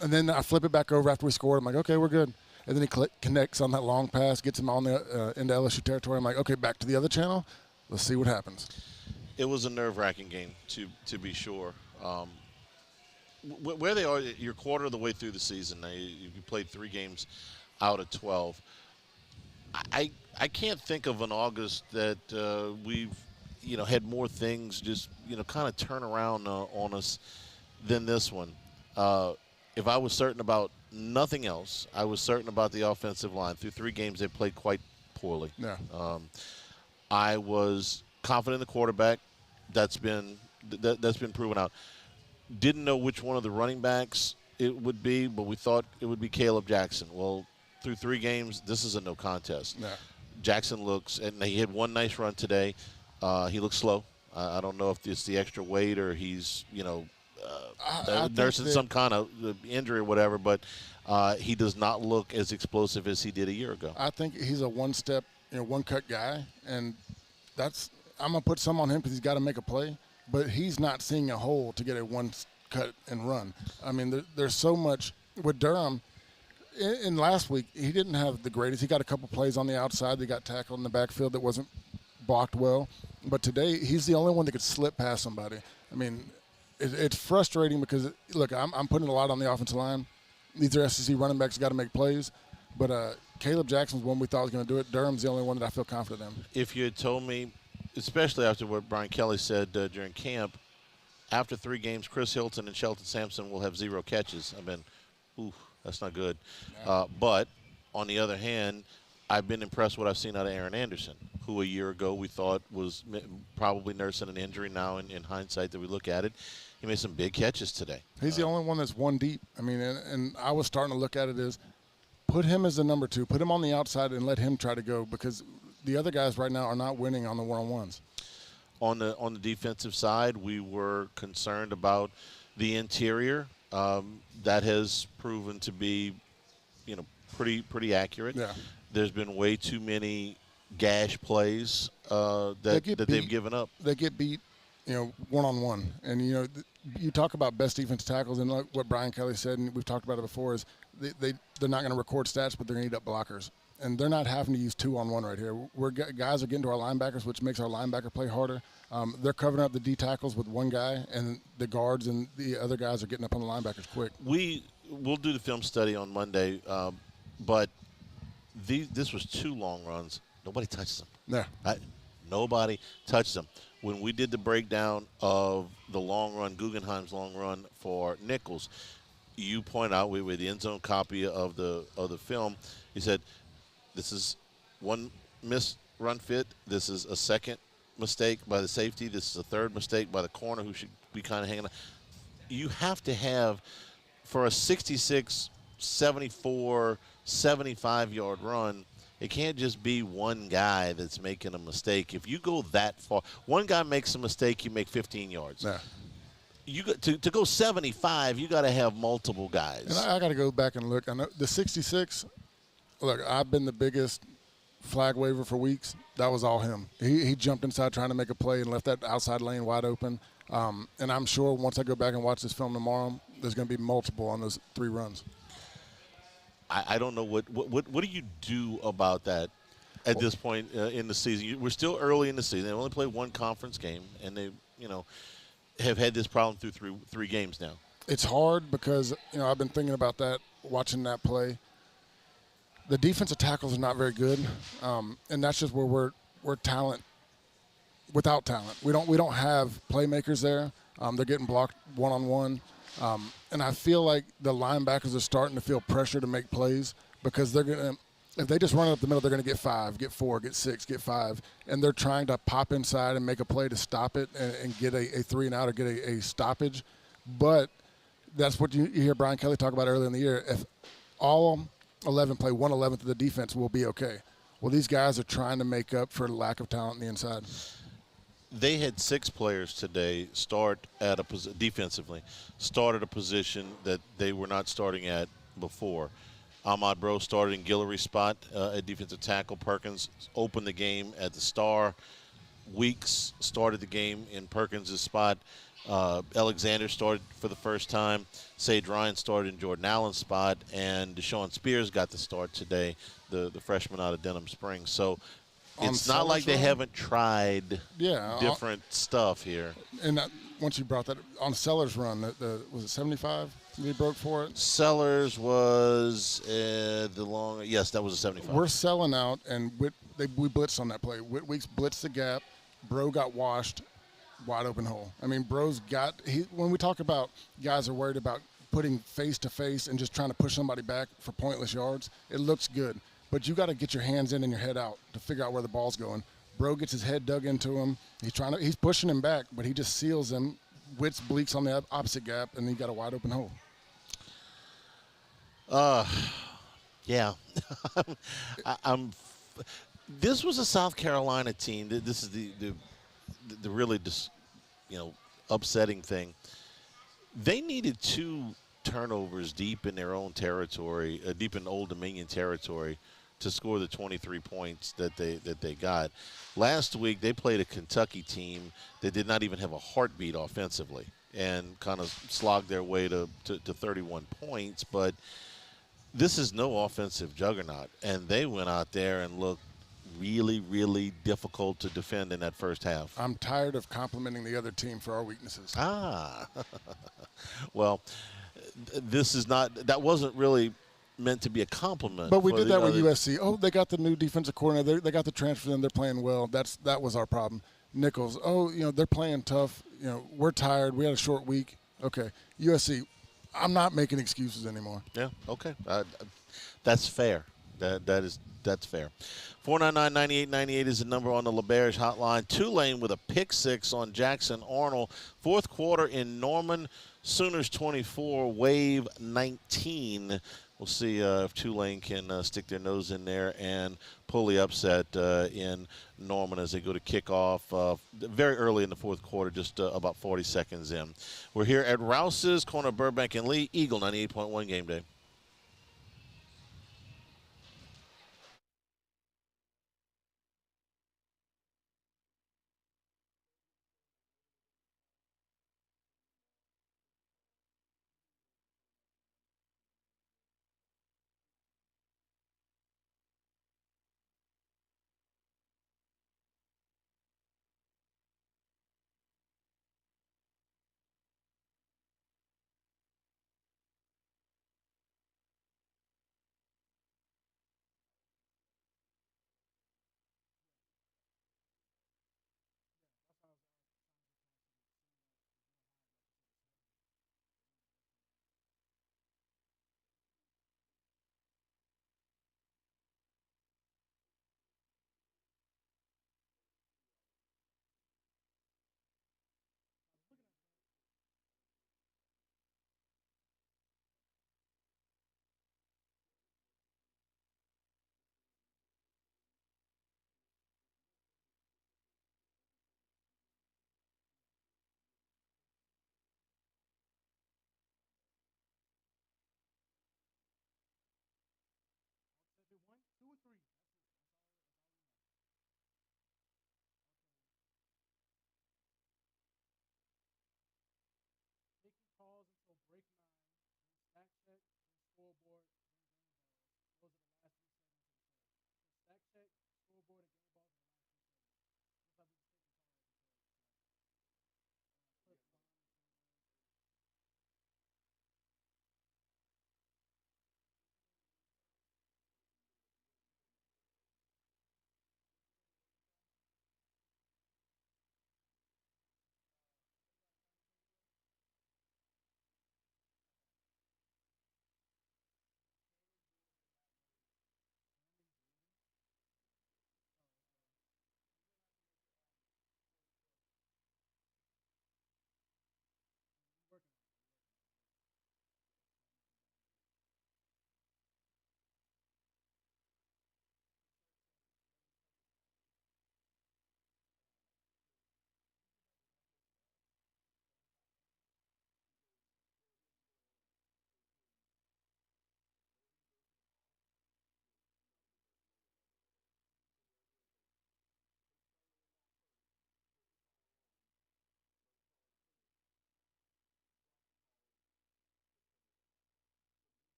then I flip it back over after we scored. I'm like, okay, we're good. And then he connects on that long pass, gets him on the into LSU territory. I'm like, okay, back to the other channel. Let's see what happens. It was a nerve-wracking game, to be sure. Where they are, you're a quarter of the way through the season. Now, you played 3 games out of 12. I can't think of an August that we've had more things just kind of turn around on us than this one. If I was certain about nothing else, I was certain about the offensive line. Through 3 games, they played quite poorly. Yeah. I was confident in the quarterback. That's been proven out. Didn't know which one of the running backs it would be, but we thought it would be Caleb Jackson. Well, through 3 games, this is a no contest. Yeah. Jackson looks, and he had one nice run today. He looks slow. I don't know if it's the extra weight or he's, nursing some kind of injury or whatever, but he does not look as explosive as he did a year ago. I think he's a one-step, one-cut guy, and I'm going to put some on him because he's got to make a play, but he's not seeing a hole to get a one-cut and run. I mean, there's so much with Durham. in last week, he didn't have the greatest. He got a couple plays on the outside. They got tackled in the backfield that wasn't blocked well. But today, he's the only one that could slip past somebody. I mean, it's frustrating because, look, I'm putting a lot on the offensive line. These are SEC running backs got to make plays. But Caleb Jackson's one we thought was going to do it. Durham's the only one that I feel confident in. If you had told me, especially after what Brian Kelly said during camp, after 3 games, Chris Hilton and Shelton Sampson will have 0 catches. I've been, ooh, that's not good. Yeah. But on the other hand, I've been impressed with what I've seen out of Aaron Anderson, who a year ago we thought was probably nursing an injury. Now, in hindsight, that we look at it, he made some big catches today. He's the only one that's one deep. I mean, and I was starting to look at it as put him as the number 2, put him on the outside and let him try to go because the other guys right now are not winning on the one-on-ones. On the defensive side, we were concerned about the interior. That has proven to be, pretty accurate. Yeah. There's been way too many gash plays that they've given up. They get beat, one-on-one. And, you talk about best defensive tackles, and like what Brian Kelly said, and we've talked about it before, is they're not going to record stats, but they're going to eat up blockers. And they're not having to use 2-on-1 right here. Guys are getting to our linebackers, which makes our linebacker play harder. They're covering up the D tackles with one guy, and the guards and the other guys are getting up on the linebackers quick. We'll do the film study on Monday, but this was 2 long runs. Nobody touched them. Yeah. Nobody touched them. When we did the breakdown of the long run, Guggenheim's long run for Nichols, you point out with the end zone copy of the film, you said, this is one missed run fit. This is a second mistake by the safety. This is a third mistake by the corner who should be kind of hanging on. You have to have, for a 66, 74, 75-yard run, it can't just be one guy that's making a mistake. If you go that far, one guy makes a mistake, you make 15 yards. Yeah. You got to go 75, you got to have multiple guys. And I got to go back and look. I know the 66. Look, I've been the biggest flag waver for weeks. That was all him. He jumped inside trying to make a play and left that outside lane wide open. And I'm sure once I go back and watch this film tomorrow, there's going to be multiple on those 3 runs. I don't know what do you do about that at this point in the season? We're still early in the season. They only played 1 conference game, and they have had this problem through 3 games now. It's hard because I've been thinking about that, watching that play. The defensive tackles are not very good, and that's just where we're talent without talent. We don't have playmakers there. They're getting blocked one-on-one, and I feel like the linebackers are starting to feel pressure to make plays because they're gonna. If they just run it up the middle, they're going to get 5, get 4, get 6, get 5, and they're trying to pop inside and make a play to stop it and get a 3 and out or get a stoppage. But that's what you hear Brian Kelly talk about earlier in the year. If all 11 play 1/11 of the defense, will be okay. Well, these guys are trying to make up for lack of talent on the inside. They had 6 players today start at defensively, start at a position that they were not starting at before. Ahmad Bro started in Guillory's spot at defensive tackle. Perkins opened the game at the star. Weeks started the game in Perkins' spot. Alexander started for the first time. Sage Ryan started in Jordan Allen's spot. And Deshaun Spears got the start today, the freshman out of Denham Springs. So it's not like they haven't tried different stuff here. And once you brought that, on Sellers' run, was it 75? He broke for it. Sellers was yes, that was a 75. We're selling out, and we blitzed on that play. Weeks blitzed the gap. Bro got washed, wide open hole. I mean, Bro's got when we talk about guys are worried about putting face to face and just trying to push somebody back for pointless yards, it looks good. But you got to get your hands in and your head out to figure out where the ball's going. Bro gets his head dug into him. He's pushing him back, but he just seals him. Witz bleaks on the opposite gap, and then you got a wide open hole. Yeah. This was a South Carolina team. This is the really upsetting thing. They needed 2 turnovers deep in their own territory, deep in Old Dominion territory, to score the 23 points that they got. Last week they played a Kentucky team that did not even have a heartbeat offensively and kind of slogged their way to 31 points. But this is no offensive juggernaut, and they went out there and looked really, really difficult to defend in that first half. I'm tired of complimenting the other team for our weaknesses. Ah, well, this is not. That wasn't really meant to be a compliment. But we for did the that with other- USC. Oh, they got the new defensive coordinator. They got the transfer in. They're playing well. That was our problem. Nichols. Oh, they're playing tough. We're tired. We had a short week. Okay. USC. I'm not making excuses anymore. Yeah. Okay. That's fair. That's fair. 499-9898 is the number on the LeBarish hotline. Tulane with a pick six on Jackson Arnold. Fourth quarter in Norman. Sooners 24, Wave 19. We'll see if Tulane can stick their nose in there and pull the upset in Norman as they go to kickoff very early in the fourth quarter, just about 40 seconds in. We're here at Rouse's, corner of Burbank and Lee, Eagle 98.1 Game Day.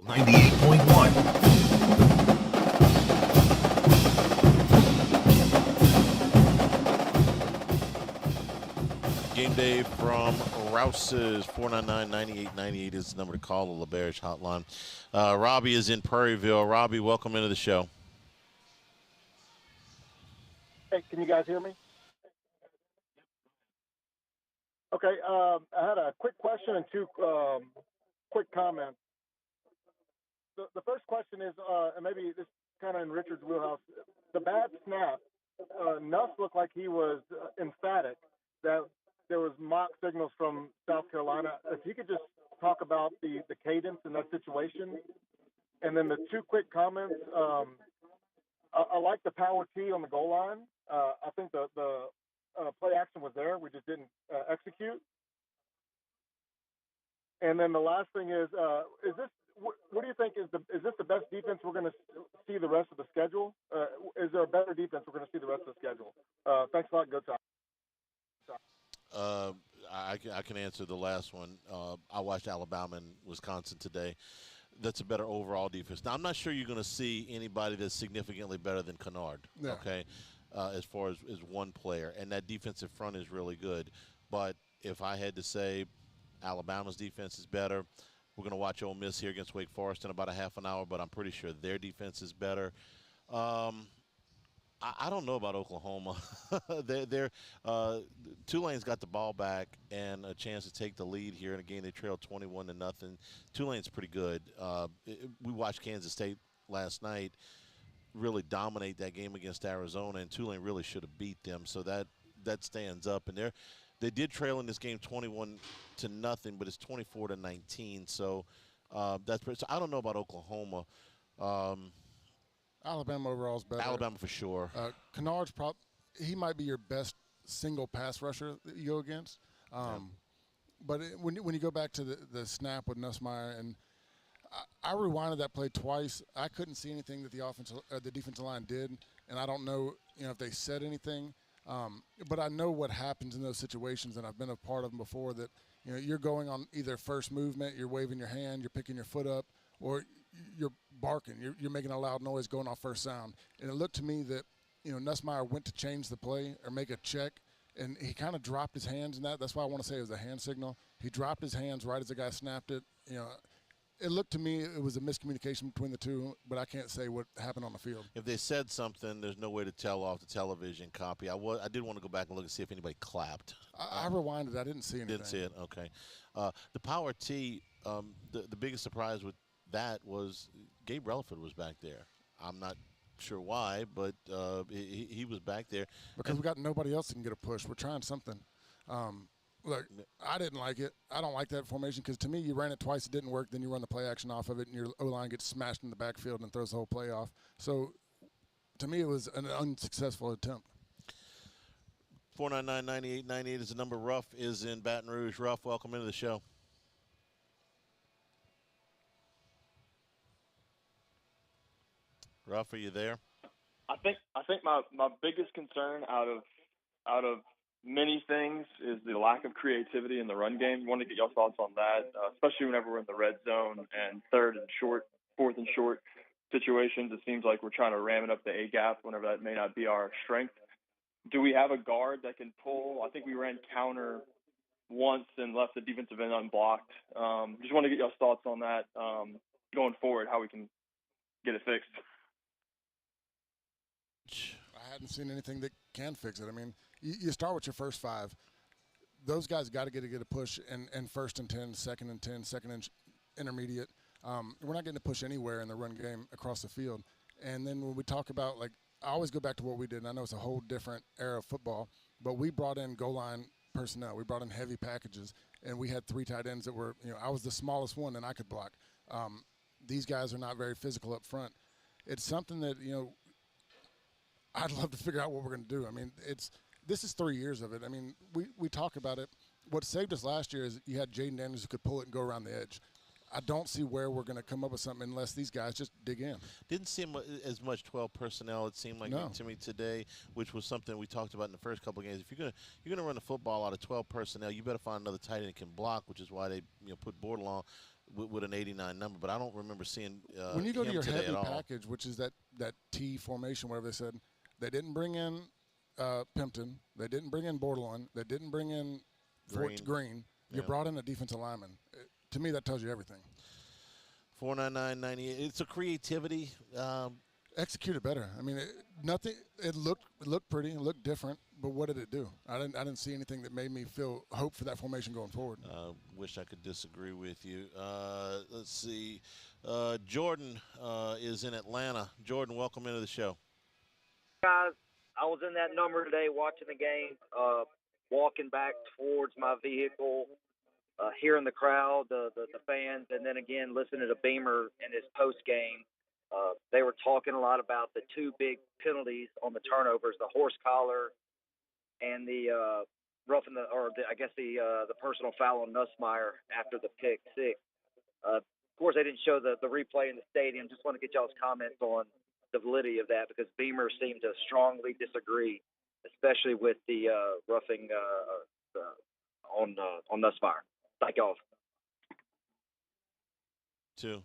98.1. Game day from Rouse's. 499-9898 is the number to call, the LaBerge hotline. Robbie is in Prairieville. Robbie, welcome into the show. Hey, can you guys hear me? Okay, I had a quick question and two quick comments. The first question is, and maybe this kind of in Richard's wheelhouse, the bad snap, Nuss looked like he was emphatic that there was mock signals from South Carolina. If you could just talk about the cadence in that situation. And then the two quick comments, I like the power T on the goal line. I think the play action was there. We just didn't execute. And then the last thing is this? What do you think is this the best defense we're going to see the rest of the schedule? Is there a better defense we're going to see the rest of the schedule? Thanks a lot. Go Tide. I can answer the last one. I watched Alabama and Wisconsin today. That's a better overall defense. Now, I'm not sure you're going to see anybody that's significantly better than Kennard, okay, as far as one player. And that defensive front is really good. But if I had to say Alabama's defense is better, we're going to watch Ole Miss here against Wake Forest in about a half an hour, but I'm pretty sure their defense is better. I don't know about Oklahoma. Tulane's got the ball back and a chance to take the lead here in a game they trailed 21-0. Tulane's pretty good. We watched Kansas State last night really dominate that game against Arizona, and Tulane really should have beat them. So that stands up. And they did trail in this game 21-0, but it's 24-19. So that's pretty. So I don't know about Oklahoma. Alabama overall is better. Alabama for sure. Kennard's he might be your best single pass rusher that you go against. But when you go back to the snap with Nussmeier, and I rewinded that play twice. I couldn't see anything that the defensive line did, and I don't know if they said anything. But I know what happens in those situations, and I've been a part of them before. That you're going on either first movement, you're waving your hand, you're picking your foot up, or you're barking. You're making a loud noise going off first sound. And it looked to me that Nussmeier went to change the play or make a check, and he kind of dropped his hands in that. That's why I want to say it was a hand signal. He dropped his hands right as the guy snapped it. It looked to me it was a miscommunication between the two, but I can't say what happened on the field. If they said something, there's no way to tell off the television copy. I did want to go back and look and see if anybody clapped. I rewinded. I didn't see anything. Didn't see it. Okay. The power T. The biggest surprise with that was Gabe Relaford was back there. I'm not sure why, but he was back there. Because we got nobody else that can get a push. We're trying something. Look, I didn't like it. I don't like that formation because, to me, you ran it twice, it didn't work, then you run the play action off of it, and your O-line gets smashed in the backfield and throws the whole play off. So, to me, it was an unsuccessful attempt. 499-9898 is the number. Ruff is in Baton Rouge. Ruff, welcome into the show. Ruff, are you there? I think my biggest concern out of many things is the lack of creativity in the run game. I want to get your thoughts on that, especially whenever we're in the red zone and fourth and short situations. It seems like we're trying to ram it up the A gap whenever that may not be our strength. Do we have a guard that can pull? I think we ran counter once and left the defensive end unblocked. Just want to get your thoughts on that going forward, how we can get it fixed. I hadn't seen anything that can fix it. I mean, you start with your first five. Those guys got to get a push and first and 10, second and 10, second and intermediate. We're not getting a push anywhere in the run game across the field. And then when we talk about, I always go back to what we did, and I know it's a whole different era of football, but we brought in goal line personnel. We brought in heavy packages, and we had 3 tight ends that were, I was the smallest one and I could block. These guys are not very physical up front. It's something that, I'd love to figure out what we're going to do. I mean, this is 3 years of it. I mean, we talk about it. What saved us last year is you had Jaden Daniels who could pull it and go around the edge. I don't see where we're going to come up with something unless these guys just dig in. Didn't seem as much 12 personnel. It seemed like to me today, which was something we talked about in the first couple of games. If you're gonna run the football out of 12 personnel, you better find another tight end that can block, which is why they put Bordelon on with an 89 number. But I don't remember seeing when you go to your heavy at all. package, which is that T formation, whatever they said, they didn't bring in Pimpton, they didn't bring in Bordelon, they didn't bring in Green. You brought in a defensive lineman. To me, that tells you everything. 499.98. It's a creativity. Executed better. I mean, It looked pretty. It looked different. But what did it do? I didn't see anything that made me feel hope for that formation going forward. Wish I could disagree with you. Let's see. Jordan is in Atlanta. Jordan, welcome into the show. Guys, I was in that number today watching the game, walking back towards my vehicle, hearing the crowd, the fans, and then again listening to Beamer in his post game. They were talking a lot about the two big penalties on the turnovers: the horse collar and the the personal foul on Nussmeier after the pick six. Of course, they didn't show the replay in the stadium. Just want to get y'all's comments on the validity of that, because Beamer seemed to strongly disagree, especially with the roughing on Nussmeier. Thank y'all.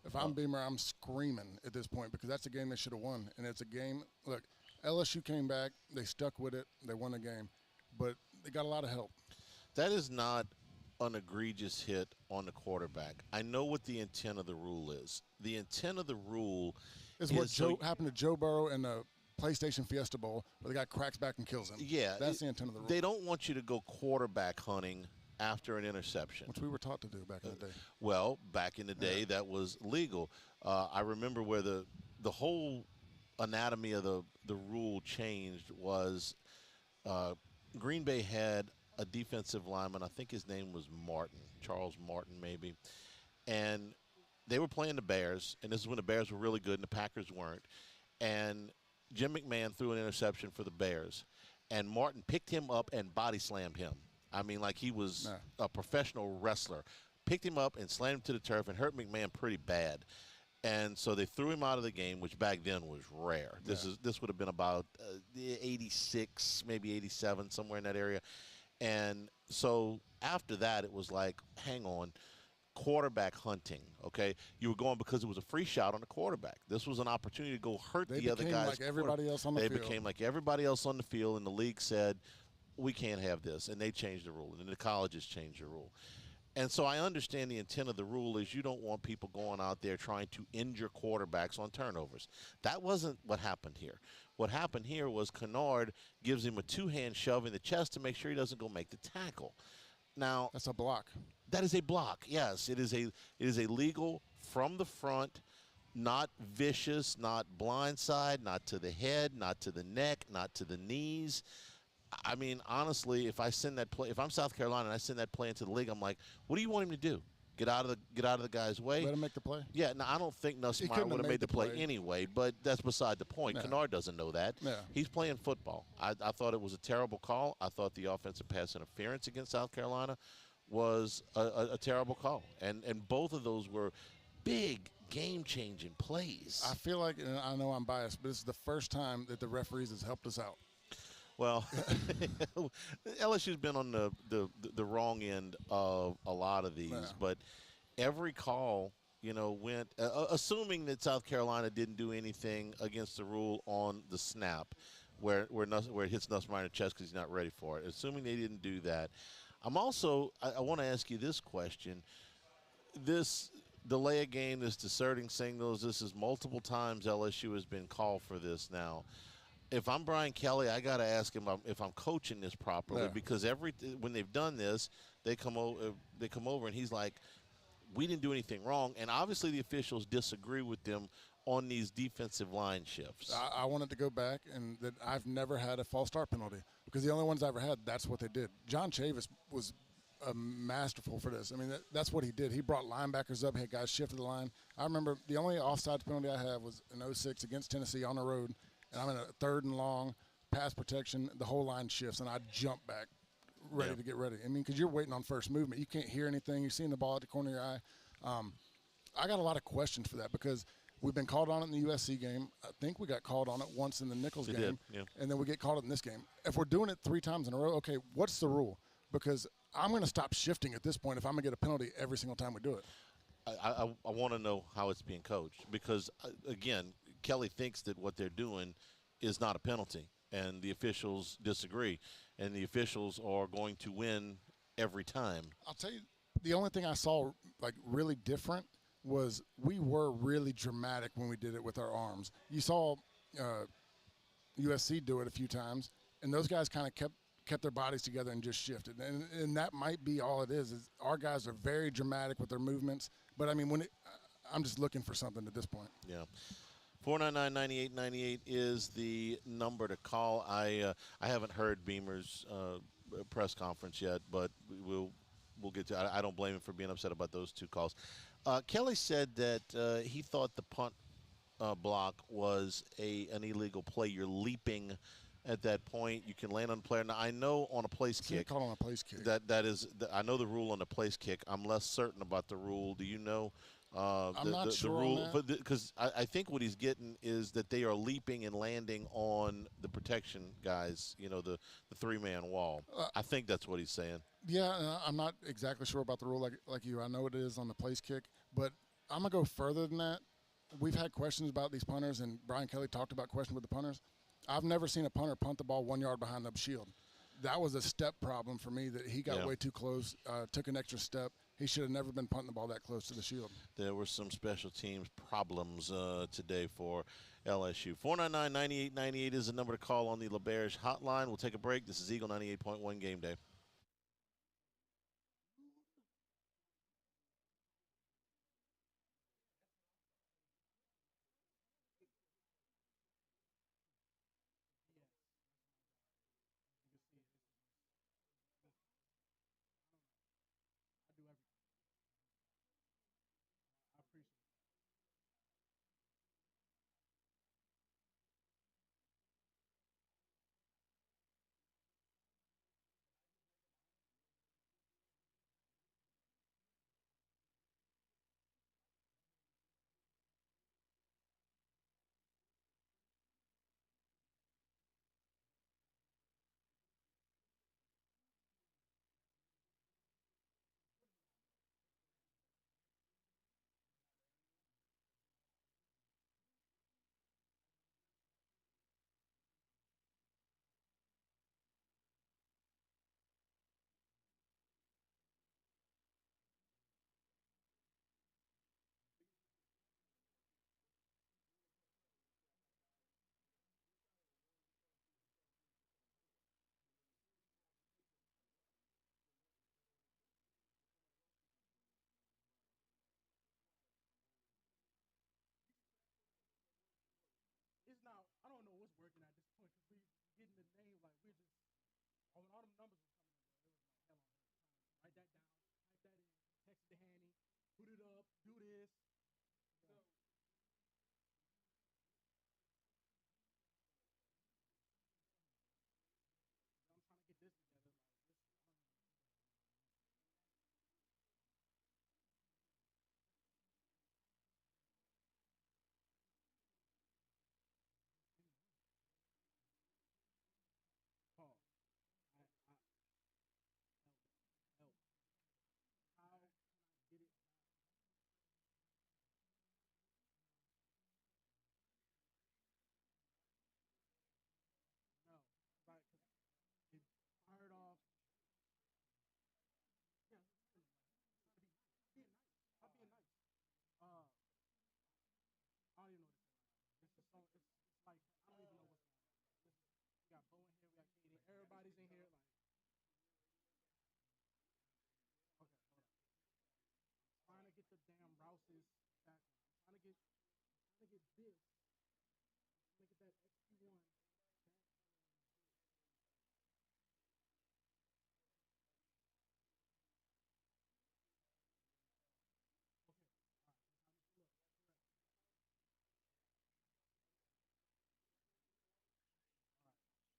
If I'm Beamer, I'm screaming at this point, because that's a game they should have won. And it's a game, look, LSU came back, they stuck with it, they won the game, but they got a lot of help. That is not an egregious hit on the quarterback. I know what the intent of the rule is. The intent of the rule is what happened to Joe Burrow in the PlayStation Fiesta Bowl, where the guy cracks back and kills him. Yeah. That's the intent of the rule. They don't want you to go quarterback hunting after an interception, which we were taught to do back in the day. Well, back in the day, that was legal. I remember where the whole anatomy of the rule changed was Green Bay had a defensive lineman. I think his name was Martin, Charles Martin maybe, and they were playing the Bears, and this is when the Bears were really good and the Packers weren't, and Jim McMahon threw an interception for the Bears, and Martin picked him up and body slammed him. I mean, like he was a professional wrestler. Picked him up and slammed him to the turf and hurt McMahon pretty bad. And so they threw him out of the game, which back then was rare. This would have been about 86, maybe 87, somewhere in that area. And so after that, it was like, hang on, quarterback hunting, okay? You were going because it was a free shot on the quarterback. This was an opportunity to go hurt the other guys. They became like everybody else on the field. They became like everybody else on the field, and the league said, we can't have this, and they changed the rule, and the colleges changed the rule. And so I understand the intent of the rule is you don't want people going out there trying to injure quarterbacks on turnovers. That wasn't what happened here. What happened here was Kennard gives him a two-hand shove in the chest to make sure he doesn't go make the tackle. Now that's a block. That is a block. Yes, it is a legal from the front, not vicious, not blindside, not to the head, not to the neck, not to the knees. I mean, honestly, if I send that play, if I'm South Carolina and I send that play into the league, I'm like, what do you want him to do? Get out of the guy's way? Let him make the play? Yeah, no, I don't think Nussmeier would have made the play anyway, but that's beside the point. No. Kennard doesn't know that. No. He's playing football. I thought it was a terrible call. I thought the offensive pass interference against South Carolina was a terrible call. And both of those were big, game-changing plays. I feel like, and I know I'm biased, but this is the first time that the referees has helped us out. Well, LSU's been on the wrong end of a lot of these, but every call, went assuming that South Carolina didn't do anything against the rule on the snap, where it hits Nussmeier in the chest because he's not ready for it. Assuming they didn't do that, I want to ask you this question: this delay a game, this deserting signals, this is multiple times LSU has been called for this now. If I'm Brian Kelly, I got to ask him if I'm coaching this properly, because when they've done this, they come over and he's like, we didn't do anything wrong, and obviously the officials disagree with them on these defensive line shifts. I wanted to go back, and that I've never had a false start penalty, because the only ones I ever had, that's what they did. John Chavis was masterful for this. I mean, that's what he did. He brought linebackers up, had guys shift to the line. I remember the only offsides penalty I had was in 06 against Tennessee on the road. And I'm in a 3rd and long, pass protection, the whole line shifts, and I jump back ready to get ready. I mean, because you're waiting on first movement. You can't hear anything. You're seeing the ball at the corner of your eye. I got a lot of questions for that because we've been called on it in the USC game. I think we got called on it once in the Nichols game, and then we get called on it in this game. If we're doing it 3 times in a row, okay, what's the rule? Because I'm going to stop shifting at this point if I'm going to get a penalty every single time we do it. I want to know how it's being coached because, again, Kelly thinks that what they're doing is not a penalty, and the officials disagree, and the officials are going to win every time. I'll tell you, the only thing I saw like really different was we were really dramatic when we did it with our arms. You saw USC do it a few times, and those guys kind of kept their bodies together and just shifted. And that might be all it is our guys are very dramatic with their movements. But, I mean, I'm just looking for something at this point. Yeah. 499-9898 is the number to call. I haven't heard Beamer's press conference yet, but we'll get to it. I don't blame him for being upset about those 2 calls. Kelly said that he thought the punt block was an illegal play. You're leaping at that point. You can land on a player. Now, I know on a place kick. Call on a place kick. That is, I know the rule on a place kick. I'm less certain about the rule. Do you know I'm not sure the rule? on that. Because I think what he's getting is that they are leaping and landing on the protection guys, the 3-man wall. I think that's what he's saying. Yeah, I'm not exactly sure about the rule like you. I know it is on the place kick, but I'm going to go further than that. We've had questions about these punters, and Brian Kelly talked about questions with the punters. I've never seen a punter punt the ball 1 yard behind the shield. That was a step problem for me that he got way too close, took an extra step. He should have never been punting the ball that close to the shield. There were some special teams problems today for LSU. 499-9898 is the number to call on the LaBerge hotline. We'll take a break. This is Eagle 98.1 Game Day. It's now, I don't know what's working at this point because we getting the name like we're just all them numbers were coming in, bro. It was like hell on earth. Write that down, type that in, text the Hanny, put it up, do this. So I'm trying to get this together. Like this, I don't even know. Paul, help. How can I get it? No, right? Because it fired off. Yeah, listen, like, trying to be nice. I'm being nice. I'm being nice. I don't even know what to say right now. This is so. It's like I don't even know what's going on. This is, we got Bo in here. We got Katie. Everybody's in here. Like, okay, hold on. I'm trying to get the damn Rouse's background. I'm trying to get this. I'm trying to get that XP1 back color on this. Okay. All right. That's how this look. Correct. All right. Commercials. How can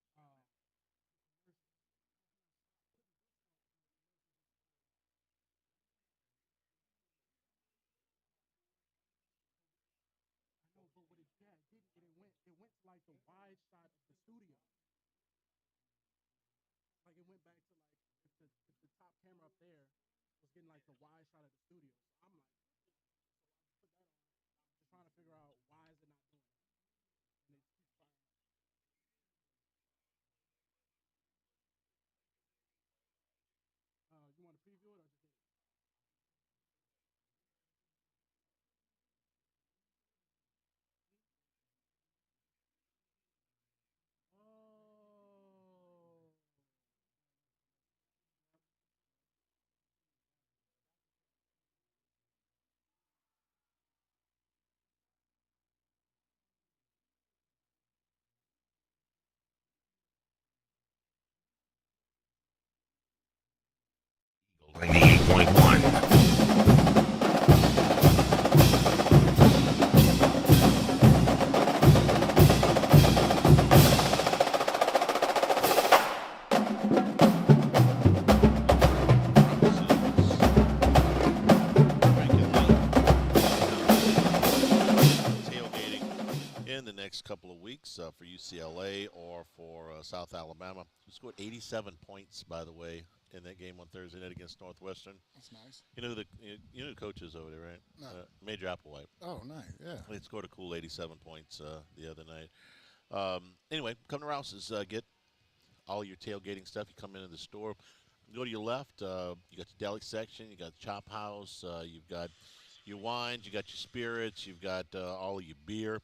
I stop putting discounts on commercials on the sideline? went to like the wide shot of the studio. Like it went back to like if the top camera up there was getting like the wide shot of the studio. So I'm like, so I just put that on. I'm just trying to figure out why is it not doing that. And it keeps firing up. You want to preview it or just hit it? Oh. Eagle 98.1. Tailgating in the next couple of weeks for UCLA or for South Alabama. We scored 87 points, by the way, in that game on Thursday night against Northwestern. That's nice. You know who the coach is over there, right? No. Major Applewhite. Oh, nice. Yeah. They scored a cool 87 points the other night. Anyway, come to Rouse's. Get all your tailgating stuff. You come into the store. Go to your left. You got the deli section. You got the chop house. You've got your wines. You got your spirits. You've got all of your beer.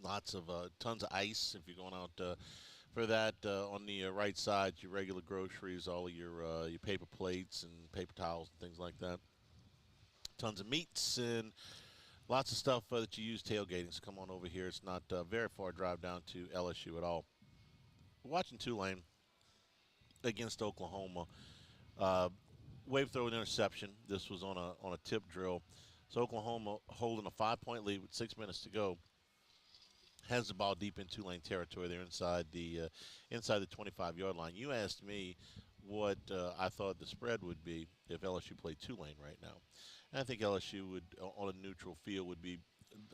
Lots of tons of ice if you're going out for that. On the right side, your regular groceries, all of your paper plates and paper towels and things like that. Tons of meats and lots of stuff that you use tailgating. So come on over here. It's not very far drive down to LSU at all. We're watching Tulane against Oklahoma. Wave throw an interception. This was on a tip drill. So Oklahoma holding a 5-point lead with 6 minutes to go. Has the ball deep in Tulane territory. They're inside the 25-yard line. You asked me what I thought the spread would be if LSU played Tulane right now. And I think LSU would, on a neutral field, would be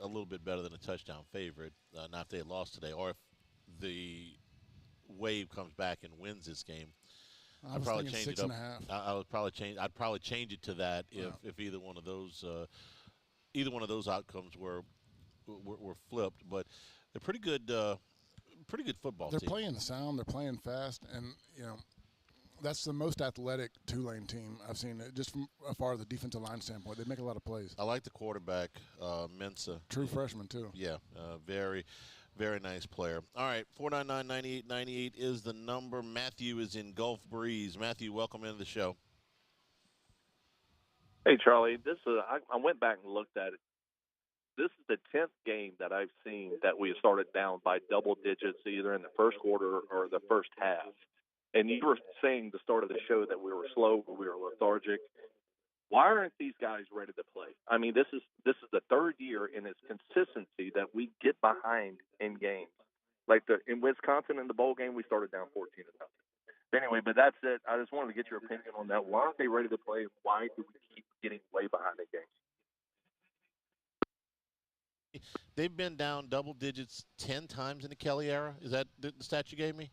a little bit better than a touchdown favorite. Not if they had lost today, or if the Wave comes back and wins this game. I'd probably change it up. 6.5. I'd probably change it to that if either one of those outcomes were flipped. But they're pretty good football team. They're playing sound. They're playing fast, and that's the most athletic Tulane team I've seen. Just from as far as the defensive line standpoint, they make a lot of plays. I like the quarterback, Mensa. True freshman too. Yeah, very, very nice player. All right, 499-9898 is the number. Matthew is in Gulf Breeze. Matthew, welcome into the show. Hey, Charlie. I went back and looked at it. This is the 10th game that I've seen that we started down by double digits, either in the first quarter or the first half. And you were saying the start of the show that we were slow, we were lethargic. Why aren't these guys ready to play? I mean, this is the third year in its consistency that we get behind in games. Like in Wisconsin in the bowl game, we started down 14-0. Anyway, but that's it. I just wanted to get your opinion on that. Why aren't they ready to play? Why do we keep getting way behind in games? They've been down double digits 10 times in the Kelly era. Is that the stat you gave me?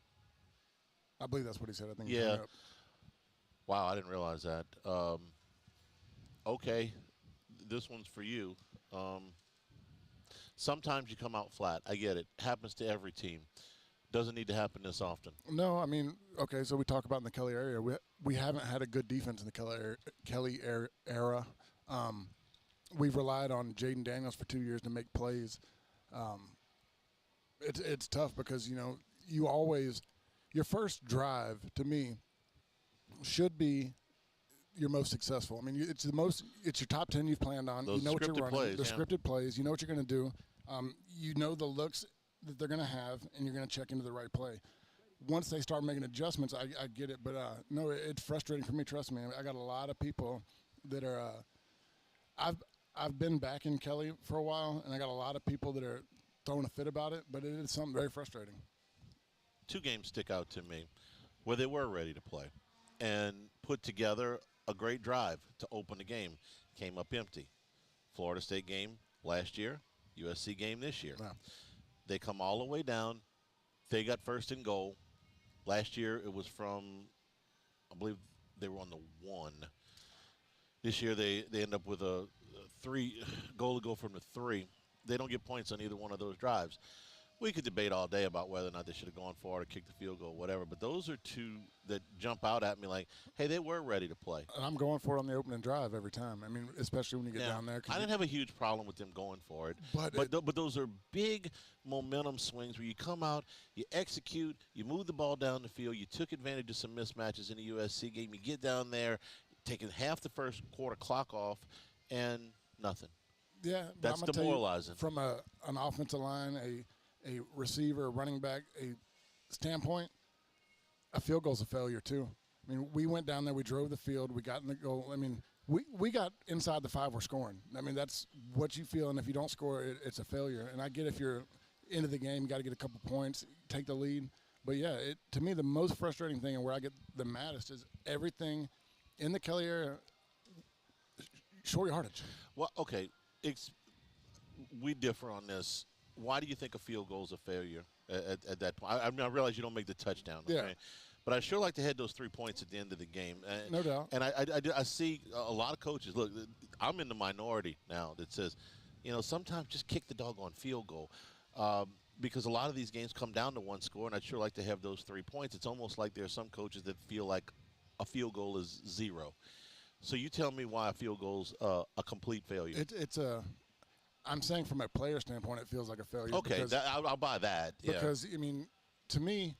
I believe that's what he said. I think. Yeah. Wow, I didn't realize that. Okay, this one's for you. Sometimes you come out flat. I get it. Happens to every team. Doesn't need to happen this often. No, I mean, okay, so we talk about in the Kelly area. We haven't had a good defense in the Kelly era. We've relied on Jaden Daniels for 2 years to make plays. It's tough because, you always – your first drive, to me, should be your most successful. I mean, it's your top 10 you've planned on. Those you know what you're running. plays, the scripted plays. You know what you're going to do. You know the looks that they're going to have, and you're going to check into the right play. Once they start making adjustments, I get it. But, no, it's frustrating for me. Trust me. I got a lot of people that are I've been back in Kelly for a while, and I got a lot of people that are throwing a fit about it, but it is something very frustrating. 2 games stick out to me where they were ready to play and put together a great drive to open the game. Came up empty. Florida State game last year, USC game this year. Yeah. They come all the way down. They got first and goal. Last year it was from, I believe they were on the 1. This year they end up with a 3 goal to go from the 3. They don't get points on either one of those drives. We could debate all day about whether or not they should have gone for it or kicked the field goal, whatever. But those are two that jump out at me like, hey, they were ready to play. And I'm going for it on the opening drive every time. I mean, especially when you get down there. I didn't have a huge problem with them going for it. But those are big momentum swings where you come out, you execute, you move the ball down the field. You took advantage of some mismatches in the USC game. You get down there, taking half the first quarter clock off, and nothing. Yeah, that's demoralizing. From an offensive line, a receiver, a running back, a standpoint, a field goal's a failure too. I mean, we went down there, we drove the field, we got in the goal. I mean, we got inside the 5, we're scoring. I mean, that's what you feel, and if you don't score, it's a failure. And I get if you're into the game, you got to get a couple points, take the lead. But, yeah, to me, the most frustrating thing and where I get the maddest is everything in the Kelly area, short yardage. Well, okay, we differ on this. Why do you think a field goal is a failure at that point? I mean, I realize you don't make the touchdown, okay? Yeah. But I sure like to have those 3 points at the end of the game. No doubt. And I see a lot of coaches. Look, I'm in the minority now that says, sometimes just kick the doggone field goal. Because a lot of these games come down to one score, and I'd sure like to have those 3 points. It's almost like there are some coaches that feel like a field goal is 0. So you tell me why a field goal's a complete failure. I'm saying from a player standpoint, it feels like a failure. Okay, I'll buy that. Because, I mean, to me,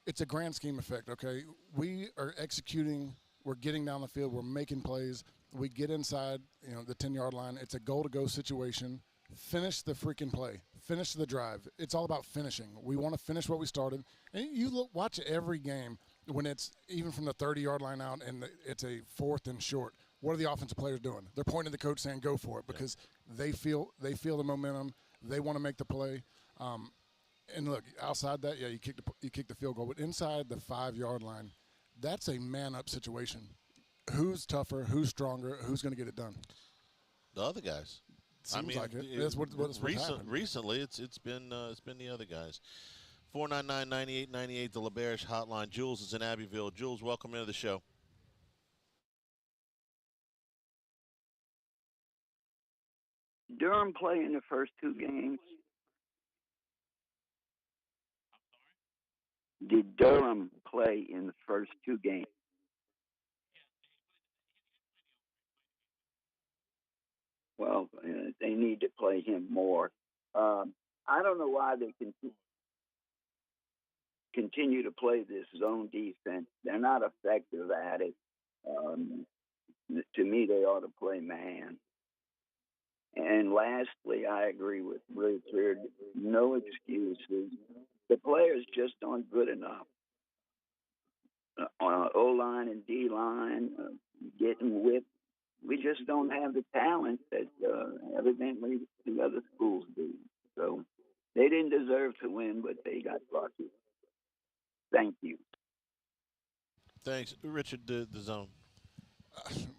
it's a grand scheme effect, okay? We are executing. We're getting down the field. We're making plays. We get inside, the 10-yard line. It's a goal-to-go situation. Finish the freaking play. Finish the drive. It's all about finishing. We want to finish what we started. And you watch every game when it's even from the 30-yard line out and it's a 4th and short. What are the offensive players doing? They're pointing to the coach saying, go for it, because they feel the momentum. They want to make the play. And look, outside that, you kick the field goal. But inside the 5-yard line, that's a man-up situation. Who's tougher? Who's stronger? Who's going to get it done? The other guys. Seems like it. That's what's happened. Recently, it's been the other guys. 499-9898, the LeBarish hotline. Jules is in Abbeville. Jules, welcome into the show. Durham play in the first 2 games? Did Durham play in the first 2 games? Well, they need to play him more. I don't know why they continue to play this zone defense. They're not effective at it. To me, they ought to play man. And lastly, I agree with Richard. No excuses. The players just aren't good enough. On O-line and D-line, getting whipped. We just don't have the talent that evidently the other schools do. So they didn't deserve to win, but they got lucky. Thank you. Thanks. Richard, the zone.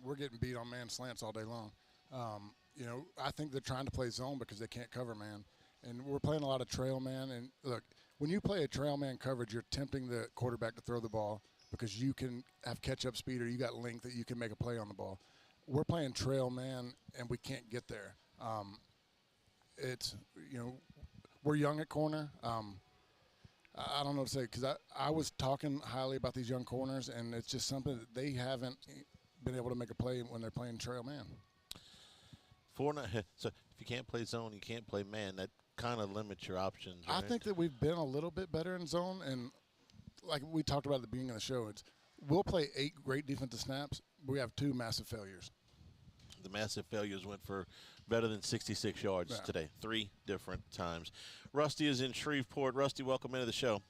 We're getting beat on man slants all day long. I think they're trying to play zone because they can't cover man. And we're playing a lot of trail man. And, look, when you play a trail man coverage, you're tempting the quarterback to throw the ball because you can have catch-up speed or you got length that you can make a play on the ball. We're playing trail man, and we can't get there. We're young at corner. I don't know what to say because I was talking highly about these young corners, and it's just something that they haven't been able to make a play when they're playing trail man. So if you can't play zone, you can't play man. That kind of limits your options. Right? I think that we've been a little bit better in zone, and like we talked about at the beginning of the show, we'll play 8 great defensive snaps. But we have 2 massive failures. The massive failures went for better than 66 yards today, 3 different times. Rusty is in Shreveport. Rusty, welcome into the show.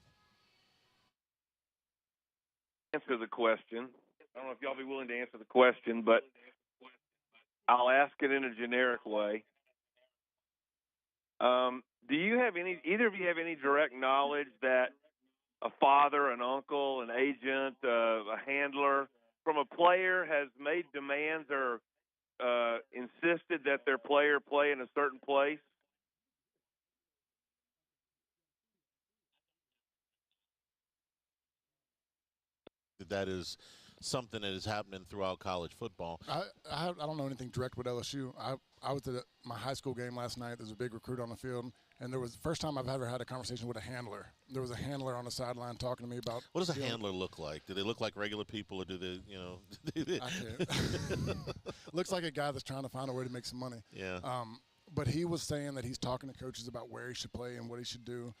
Answer the question. I don't know if y'all be willing to answer the question, but I'll ask it in a generic way. Do you have either of you have any direct knowledge that a father, an uncle, an agent, a handler from a player has made demands or insisted that their player play in a certain place? that is something that is happening throughout college football. I don't know anything direct with LSU. I was at my high school game last night. There's a big recruit on the field, and there was the first time I've ever had a conversation with a handler. There was a handler on the sideline talking to me about. What does a handler look like? Do they look like regular people, or do they, I can't. Looks like a guy that's trying to find a way to make some money. Yeah. But he was saying that he's talking to coaches about where he should play and what he should do,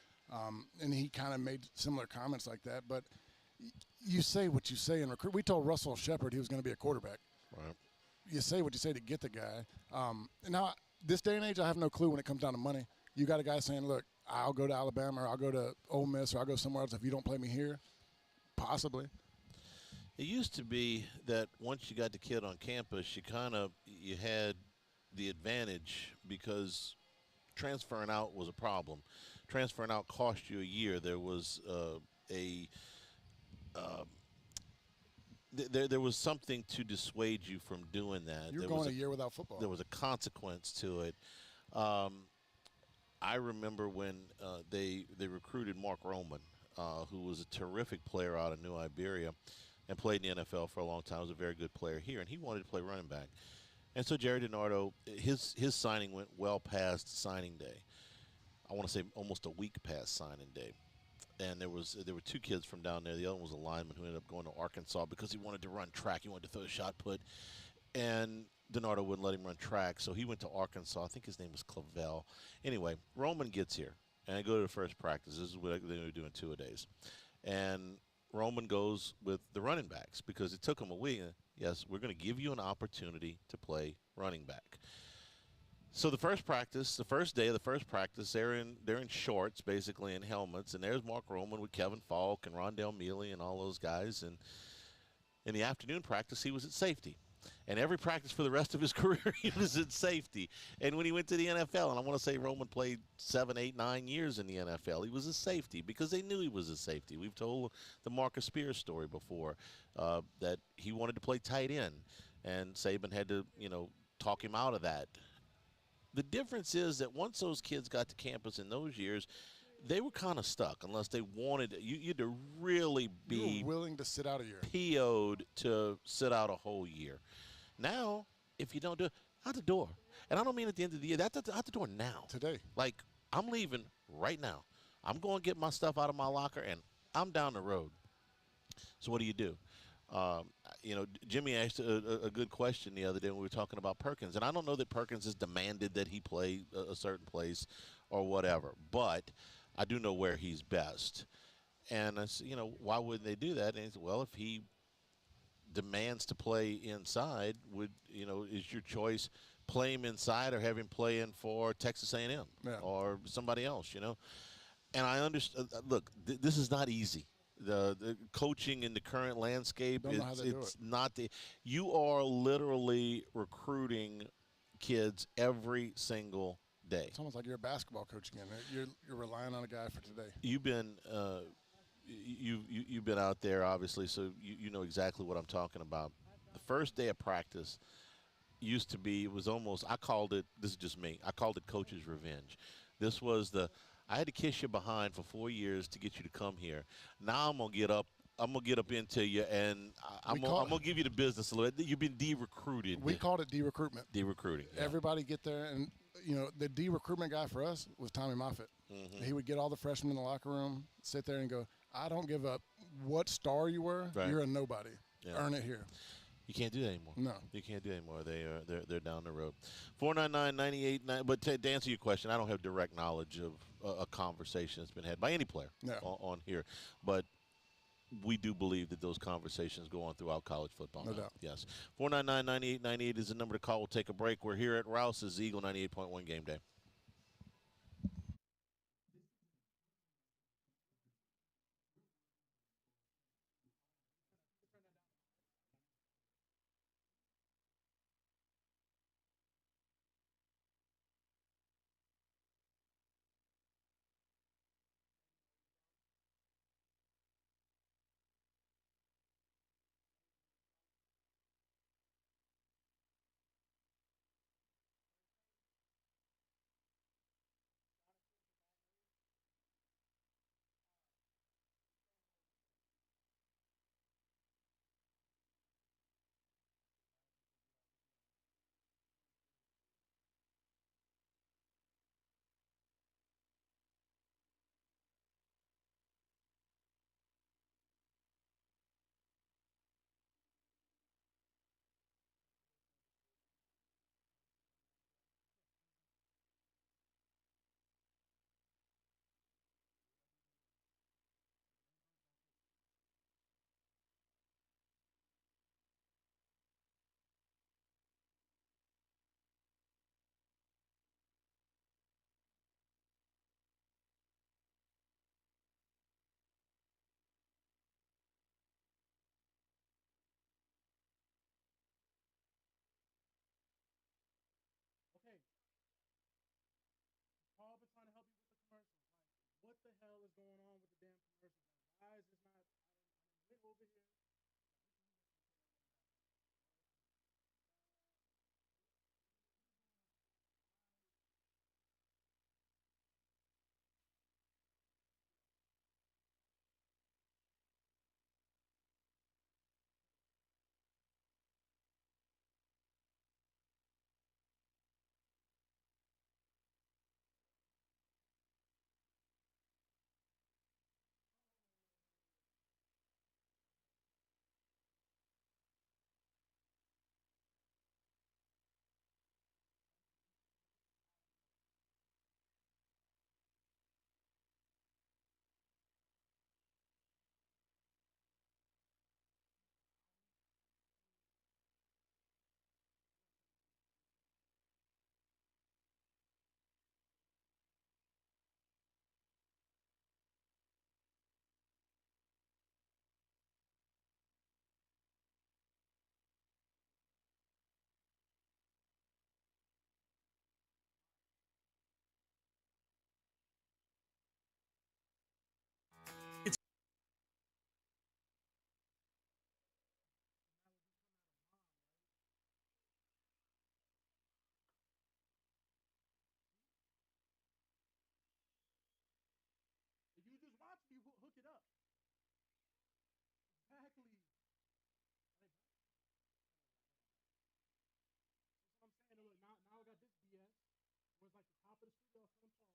and he kind of made similar comments like that. But you say what you say in recruit. We told Russell Shepard he was going to be a quarterback. Right. You say what you say to get the guy. Now, this day and age, I have no clue when it comes down to money. You got a guy saying, look, I'll go to Alabama or I'll go to Ole Miss or I'll go somewhere else if you don't play me here. Possibly. It used to be that once you got the kid on campus, you had the advantage because transferring out was a problem. Transferring out cost you a year. There was there was something to dissuade you from doing that. You're going a year without football. There was a consequence to it. I remember when they recruited Mark Roman, who was a terrific player out of New Iberia and played in the NFL for a long time. He was a very good player here, and he wanted to play running back. And so Jerry DiNardo, his signing went well past signing day. I want to say almost a week past signing day. And there were two kids from down there. The other one was a lineman who ended up going to Arkansas because he wanted to run track. He wanted to throw a shot put. And DiNardo wouldn't let him run track, so he went to Arkansas. I think his name was Clavel. Anyway, Roman gets here, and I go to the first practice. This is what they were doing 2-a-days. And Roman goes with the running backs because it took him a week. Yes, we're going to give you an opportunity to play running back. So the first day of the first practice, they're in shorts, basically, and helmets, and there's Mark Roman with Kevin Falk and Rondell Mealy and all those guys. And in the afternoon practice, he was at safety. And every practice for the rest of his career, he was at safety. And when he went to the NFL, and I want to say Roman played 7, 8, 9 years in the NFL, he was a safety because they knew he was a safety. We've told the Marcus Spears story before that he wanted to play tight end, and Saban had to, talk him out of that. The difference is that once those kids got to campus in those years, they were kind of stuck unless they wanted – you had to really be – you were willing to sit out a year. PO'd to sit out a whole year. Now, if you don't do it, out the door. And I don't mean at the end of the year. That's out the door now. Today. Like, I'm leaving right now. I'm going to get my stuff out of my locker, and I'm down the road. So what do you do? Jimmy asked a good question the other day when we were talking about Perkins. And I don't know that Perkins has demanded that he play a certain place or whatever. But I do know where he's best. And I said, why wouldn't they do that? And he said, well, if he demands to play inside, is your choice play him inside or have him play in for Texas A&M or somebody else, And I understand. Look, this is not easy. The coaching in the current landscape, it's not the. You are literally recruiting kids every single day. It's almost like you're a basketball coach again. You're relying on a guy for today. You've been you've been out there, obviously, so you know exactly what I'm talking about. The first day of practice used to be, it was almost, I called it, this is just me, I called it coach's revenge. This was I had to kiss you behind for 4 years to get you to come here. Now I'm going to get up into you, and I'm going to give you the business a little bit. You've been de-recruited. We called it de-recruitment. De-recruiting. Yeah. Everybody get there, and, the de-recruitment guy for us was Tommy Moffitt. Mm-hmm. He would get all the freshmen in the locker room, sit there and go, I don't give up what star you were. Right. You're a nobody. Yeah. Earn it here. You can't do that anymore. No. You can't do it anymore. They're down the road. 499-98. But to answer your question, I don't have direct knowledge of a conversation that's been had by any player on here. But we do believe that those conversations go on throughout college football. No doubt. Yes. 499-9898 is the number to call. We'll take a break. We're here at Rouse's Eagle 98.1 Game Day. hell is going on with the damn commercials? Why is this not? I went over here. You just watch me hook it up. Exactly. That's what I'm saying. Look, now I got this BS. Where it's like the top of the studio from Paul.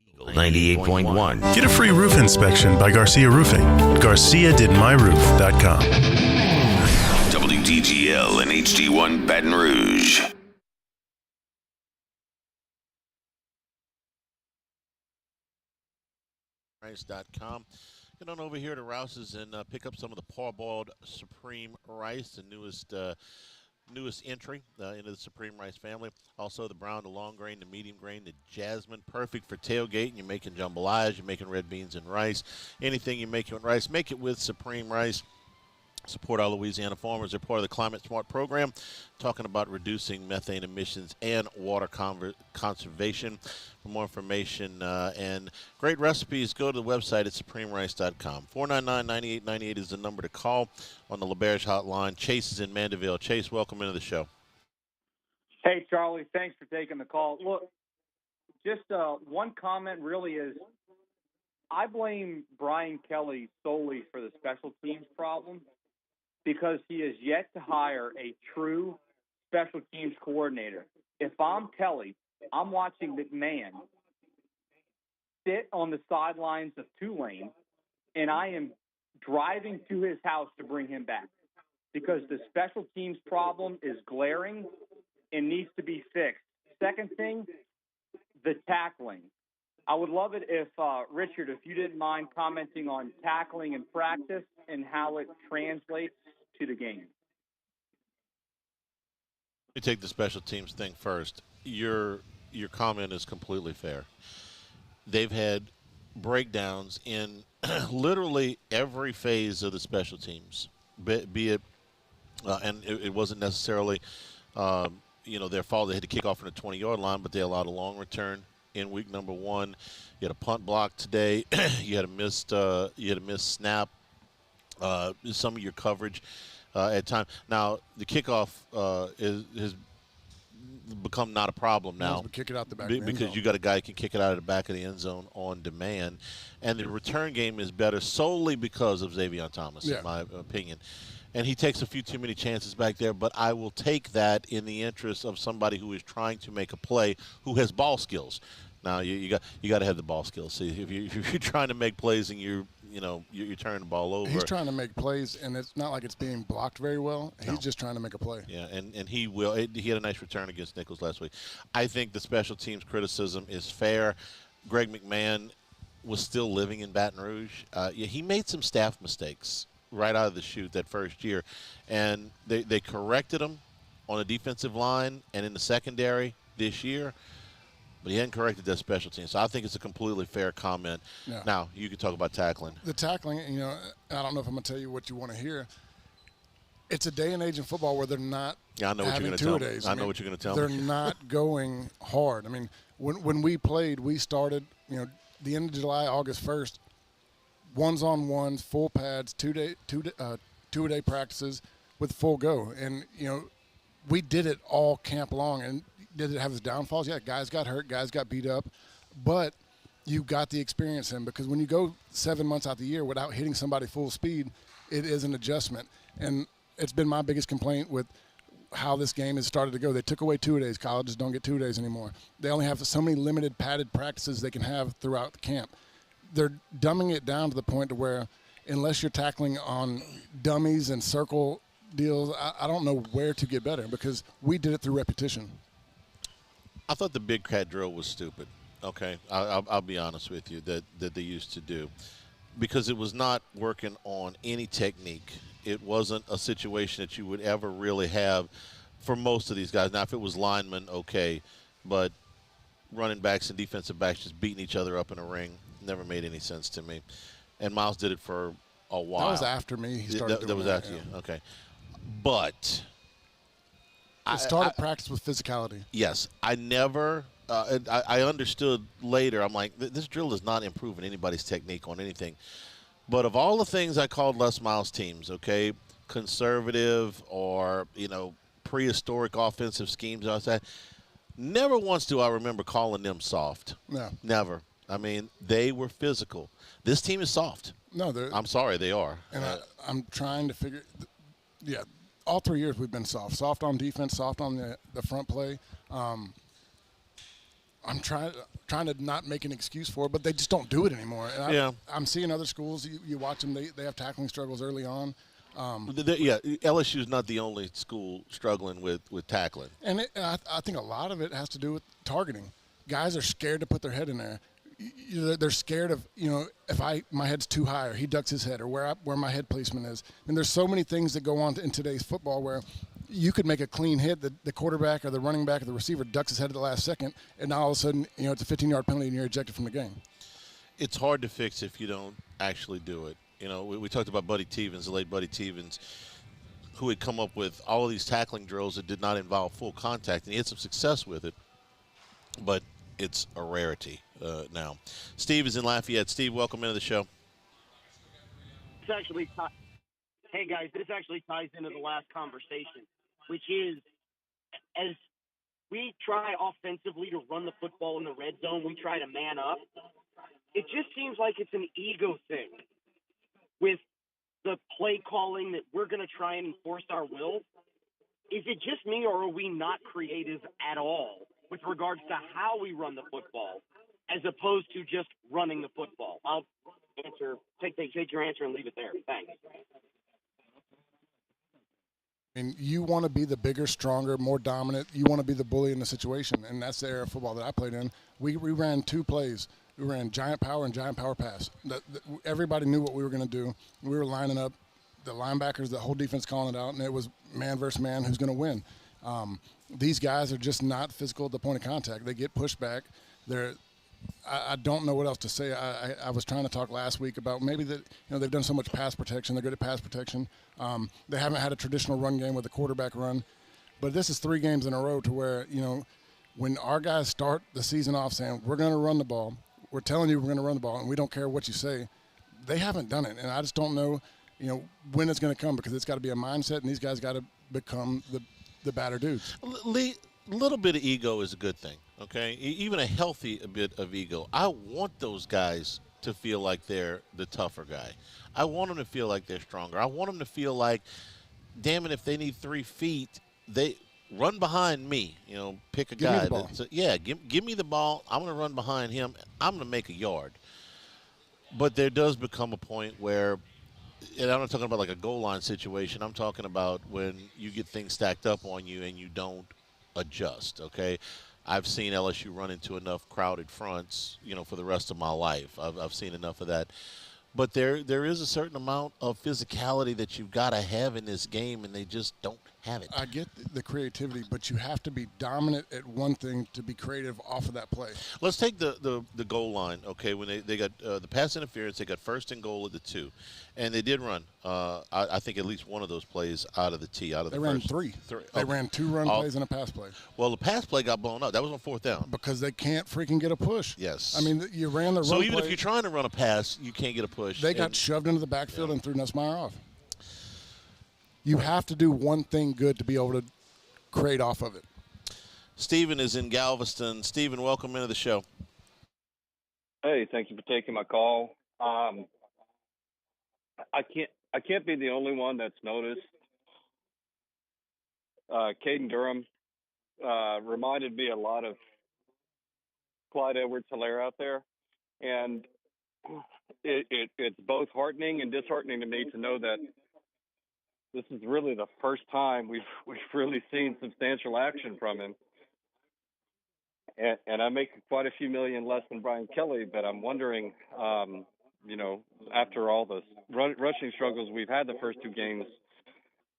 Eagle 98.1. Get a free roof inspection by Garcia Roofing. GarciaDidMyRoof.com. WDGL and HD1 Baton Rouge. Rice.com. Get on over here to Rouse's and pick up some of the parboiled Supreme Rice, the newest entry into the Supreme Rice family. Also the brown, the long grain, the medium grain, the jasmine, perfect for tailgating. You're making jambalayas, you're making red beans and rice. Anything you make with rice, make it with Supreme Rice. Support our Louisiana farmers. They're part of the Climate Smart program, talking about reducing methane emissions and water conservation. For more information and great recipes, go to the website at supremerice.com. 499-9898 is the number to call on the LaBerge hotline. Chase is in Mandeville. Chase, welcome into the show. Hey, Charlie. Thanks for taking the call. Look, just one comment really is I blame Brian Kelly solely for the special teams problem, because he has yet to hire a true special teams coordinator. If I'm Kelly, I'm watching McMahon sit on the sidelines of Tulane, and I am driving to his house to bring him back, because the special teams problem is glaring and needs to be fixed. Second thing, the tackling. I would love it if, Richard, if you didn't mind commenting on tackling in practice and how it translates to the game. Let me take the special teams thing first. Your comment is completely fair. They've had breakdowns in literally every phase of the special teams, be it, and it wasn't necessarily, their fault. They had to kick off from the 20-yard line, but they allowed a long return in week number one. You had a punt block today. You had a missed snap. Some of your coverage at times. Now the kickoff has become not a problem now. Kick it out the back of the end because zone. you got a guy who can kick it out of the back of the end zone on demand, and the return game is better solely because of Xavier Thomas, in my opinion. And he takes a few too many chances back there, but I will take that in the interest of somebody who is trying to make a play, who has ball skills. Now you got to have the ball skills. See, if you're trying to make plays and you're turning the ball over. He's trying to make plays, and it's not like it's being blocked very well. No. He's just trying to make a play. Yeah, and he will. He had a nice return against Nichols last week. I think the special teams criticism is fair. Greg McMahon was still living in Baton Rouge. He made some staff mistakes right out of the chute that first year, and they corrected him on the defensive line and in the secondary this year. But he hadn't corrected that special team. So I think it's a completely fair comment. Yeah. Now, you can talk about tackling. The tackling, I don't know if I'm going to tell you what you want to hear. It's a day and age in football where they're not I know what you're going to tell me. I know what you're going to tell me. me. They're not going hard. I mean, when we played, we started, the end of July, August 1st, ones-on-ones, full pads, two-a-day practices with full go. And, we did it all camp long. And did it have its downfalls? Yeah, guys got hurt, guys got beat up. But you got the experience in, because when you go 7 months out the year without hitting somebody full speed, it is an adjustment. And it's been my biggest complaint with how this game has started to go. They took away 2-a-days. Colleges don't get 2-a-days anymore. They only have so many limited padded practices they can have throughout the camp. They're dumbing it down to the point to where unless you're tackling on dummies and circle deals, I don't know where to get better, because we did it through repetition. I thought the big cat drill was stupid. Okay, I'll be honest with you, that they used to do, because it was not working on any technique. It wasn't a situation that you would ever really have for most of these guys. Now, if it was linemen, okay, but running backs and defensive backs just beating each other up in a ring never made any sense to me. And Miles did it for a while. That was after me. He started that was after you. Okay, but it started practice with physicality. Yes, I never. I understood later. I'm like, this drill is not improving anybody's technique on anything. But of all the things I called Les Miles teams, okay, conservative or prehistoric offensive schemes, I said, never once do I remember calling them soft. No, never. I mean, they were physical. This team is soft. No, I'm sorry, they are. And I'm trying to figure. Yeah, all 3 years we've been soft. Soft on defense, soft on the front play. I'm trying to not make an excuse for it, but they just don't do it anymore. And I'm seeing other schools. You watch them; they have tackling struggles early on. LSU is not the only school struggling with tackling. And I think a lot of it has to do with targeting. Guys are scared to put their head in there. They're scared of, if my head's too high, or he ducks his head, or where my head placement is. And there's so many things that go on in today's football where you could make a clean hit, the quarterback or the running back or the receiver ducks his head at the last second, and now all of a sudden, it's a 15-yard penalty and you're ejected from the game. It's hard to fix if you don't actually do it. We talked about Buddy Tevens, the late Buddy Tevens, who had come up with all of these tackling drills that did not involve full contact, and he had some success with it, but it's a rarity now. Steve is in Lafayette. Steve, welcome into the show. Hey, guys, this actually ties into the last conversation, which is as we try offensively to run the football in the red zone, we try to man up. It just seems like it's an ego thing with the play calling that we're going to try and enforce our will. Is it just me, or are we not creative at all with regards to how we run the football as opposed to just running the football? I'll take your answer and leave it there. Thanks. I mean, you want to be the bigger, stronger, more dominant. You want to be the bully in the situation, and that's the era of football that I played in. We ran two plays. We ran giant power and giant power pass. Everybody knew what we were going to do. We were lining up the linebackers, the whole defense calling it out, and it was man versus man who's going to win. These guys are just not physical at the point of contact. They get pushed back. I don't know what else to say. I was trying to talk last week about maybe that they've done so much pass protection. They're good at pass protection. They haven't had a traditional run game with a quarterback run. But this is 3 games in a row to where, when our guys start the season off saying, we're going to run the ball, we're telling you we're going to run the ball, and we don't care what you say, they haven't done it. And I just don't know, when it's going to come, because it's got to be a mindset, and these guys got to become the batter dudes. Lee, a little bit of ego is a good thing, okay? Even a healthy bit of ego. I want those guys to feel like they're the tougher guy. I want them to feel like they're stronger. I want them to feel like, damn it, if they need 3 feet, run behind me. Pick a Give me guy. the ball. Give me the ball. I'm going to run behind him. I'm going to make a yard. But there does become a point where, and I'm not talking about like a goal line situation. I'm talking about when you get things stacked up on you and you don't adjust. Okay, I've seen LSU run into enough crowded fronts, for the rest of my life. I've seen enough of that. But there is a certain amount of physicality that you've got to have in this game, and they just don't have it. I get the creativity, but you have to be dominant at one thing to be creative off of that play. Let's take the goal line, okay? When they got the pass interference, they got first and goal at the 2. And they did run, I think, at least one of those plays out of the tee. They ran three. They ran 2 run plays and a pass play. Well, the pass play got blown up. That was on 4th down. Because they can't freaking get a push. Yes. I mean, you ran the run So even play. if you're trying to run a pass, you can't get a push. They got shoved into the backfield and threw Nussmeier off. You have to do one thing good to be able to create off of it. Steven is in Galveston. Steven, welcome into the show. Hey, thank you for taking my call. I can't be the only one that's noticed. Caden Durham reminded me a lot of Clyde Edwards-Helaire out there, and it's both heartening and disheartening to me to know that this is really the first time we've really seen substantial action from him. And I make quite a few million less than Brian Kelly, but I'm wondering, after all the rushing struggles we've had the first 2 games,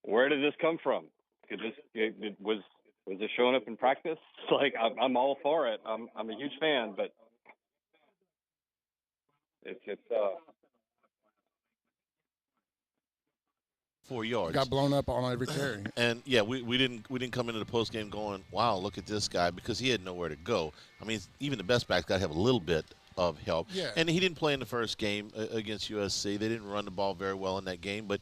where did this come from? Was it showing up in practice? Like, I'm all for it. I'm a huge fan, but it's 4 yards. Got blown up on every carry. And yeah, we didn't come into the post game going, wow, look at this guy, because he had nowhere to go. I mean, even the best backs got to have a little bit of help. Yeah. And he didn't play in the first game against USC. They didn't run the ball very well in that game, but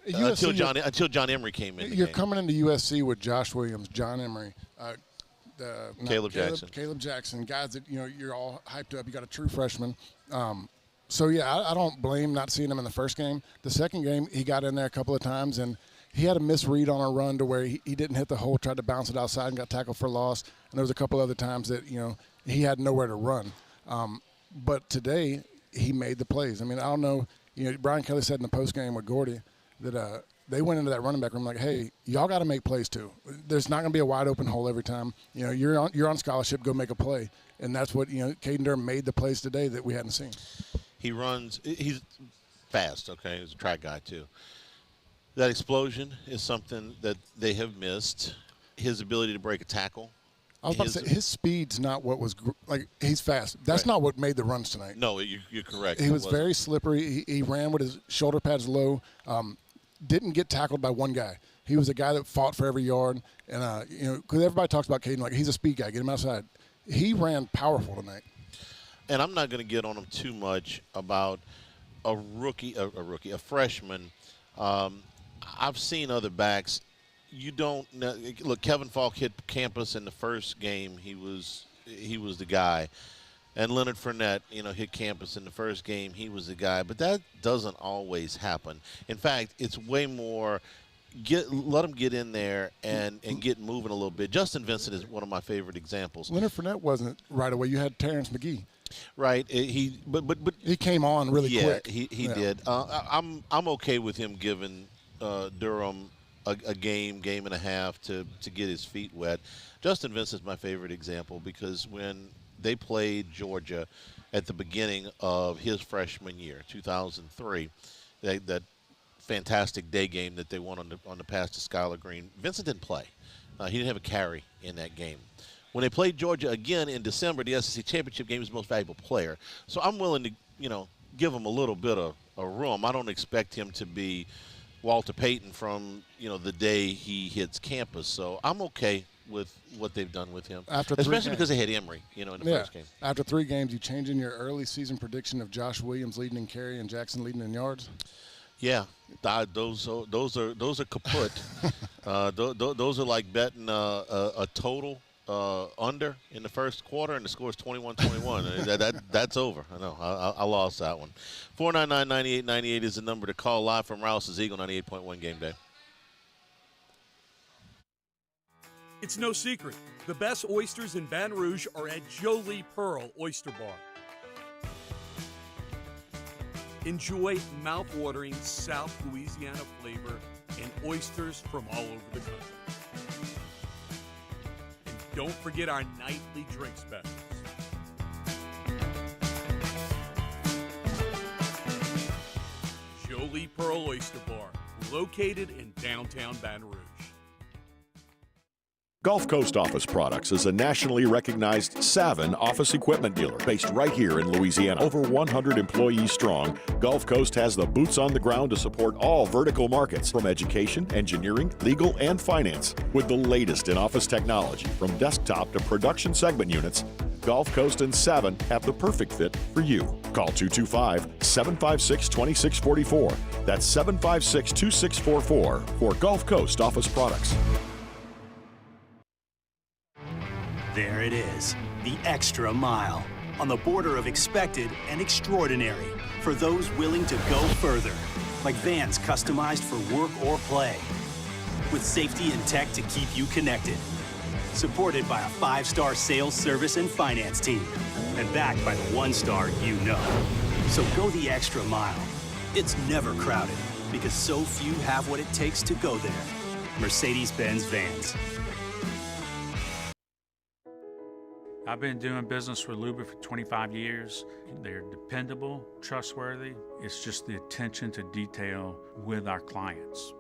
until John Emery came in. You're coming into USC with Josh Williams, John Emery, Caleb Jackson, guys that you're all hyped up. You got a true freshman. So, yeah, I don't blame not seeing him in the first game. The second game, he got in there a couple of times, and he had a misread on a run to where he didn't hit the hole, tried to bounce it outside and got tackled for loss. And there was a couple other times that, he had nowhere to run. But today, he made the plays. I mean, I don't know. Brian Kelly said in the postgame with Gordy that they went into that running back room like, hey, y'all got to make plays too. There's not going to be a wide open hole every time. You're on scholarship, go make a play. And that's what, Caden Durham made the plays today that we hadn't seen. He runs. He's fast, okay? He's a track guy, too. That explosion is something that they have missed. His ability to break a tackle. I was about to say, his speed's not what was he's fast. That's not what made the runs tonight. No, you're correct. He was very slippery. He ran with his shoulder pads low. Didn't get tackled by one guy. He was a guy that fought for every yard. And, because everybody talks about Caden like he's a speed guy. Get him outside. He ran powerful tonight. And I'm not going to get on him too much about a freshman. I've seen other backs. You don't look. Kevin Falk hit campus in the first game. He was the guy, and Leonard Fournette, hit campus in the first game. He was the guy. But that doesn't always happen. In fact, it's way more. Let him get in there and get moving a little bit. Justin Vincent is one of my favorite examples. Leonard Fournette wasn't right away. You had Terrence McGee. Right, but he came on really quick. He did. I'm okay with him giving Durham a game and a half to get his feet wet. Justin Vincent's my favorite example because when they played Georgia at the beginning of his freshman year, 2003, that fantastic day game that they won on the pass to Skylar Green, Vincent didn't play. He didn't have a carry in that game. When they played Georgia again in December, the SEC championship game, was the most valuable player. So I'm willing to, give him a little bit of room. I don't expect him to be Walter Payton from, the day he hits campus. So I'm okay with what they've done with him, especially because they had Emery, in the first game. After 3 games, you changing your early season prediction of Josh Williams leading in carry and Jackson leading in yards? Yeah, those are kaput. Those are like betting a total under in the first quarter, and the score is 21-21. That's over. I know. I lost that one. 499-9898 is the number to call live from Rouse's Eagle 98.1 Game Day. It's no secret. The best oysters in Baton Rouge are at Jolie Pearl Oyster Bar. Enjoy mouth-watering South Louisiana flavor and oysters from all over the country. And don't forget our nightly drink specials. Jolie Pearl Oyster Bar, located in downtown Baton Rouge. Gulf Coast Office Products is a nationally recognized Savin office equipment dealer based right here in Louisiana. Over 100 employees strong, Gulf Coast has the boots on the ground to support all vertical markets from education, engineering, legal, and finance. With the latest in office technology from desktop to production segment units, Gulf Coast and Savin have the perfect fit for you. Call 225-756-2644. That's 756-2644 for Gulf Coast Office Products. There it is, the extra mile, on the border of expected and extraordinary for those willing to go further, like vans customized for work or play, with safety and tech to keep you connected, supported by a 5-star sales, service, and finance team, and backed by the 1-star you know. So go the extra mile. It's never crowded, because so few have what it takes to go there. Mercedes-Benz Vans. I've been doing business with Luba for 25 years. They're dependable, trustworthy. It's just the attention to detail with our clients.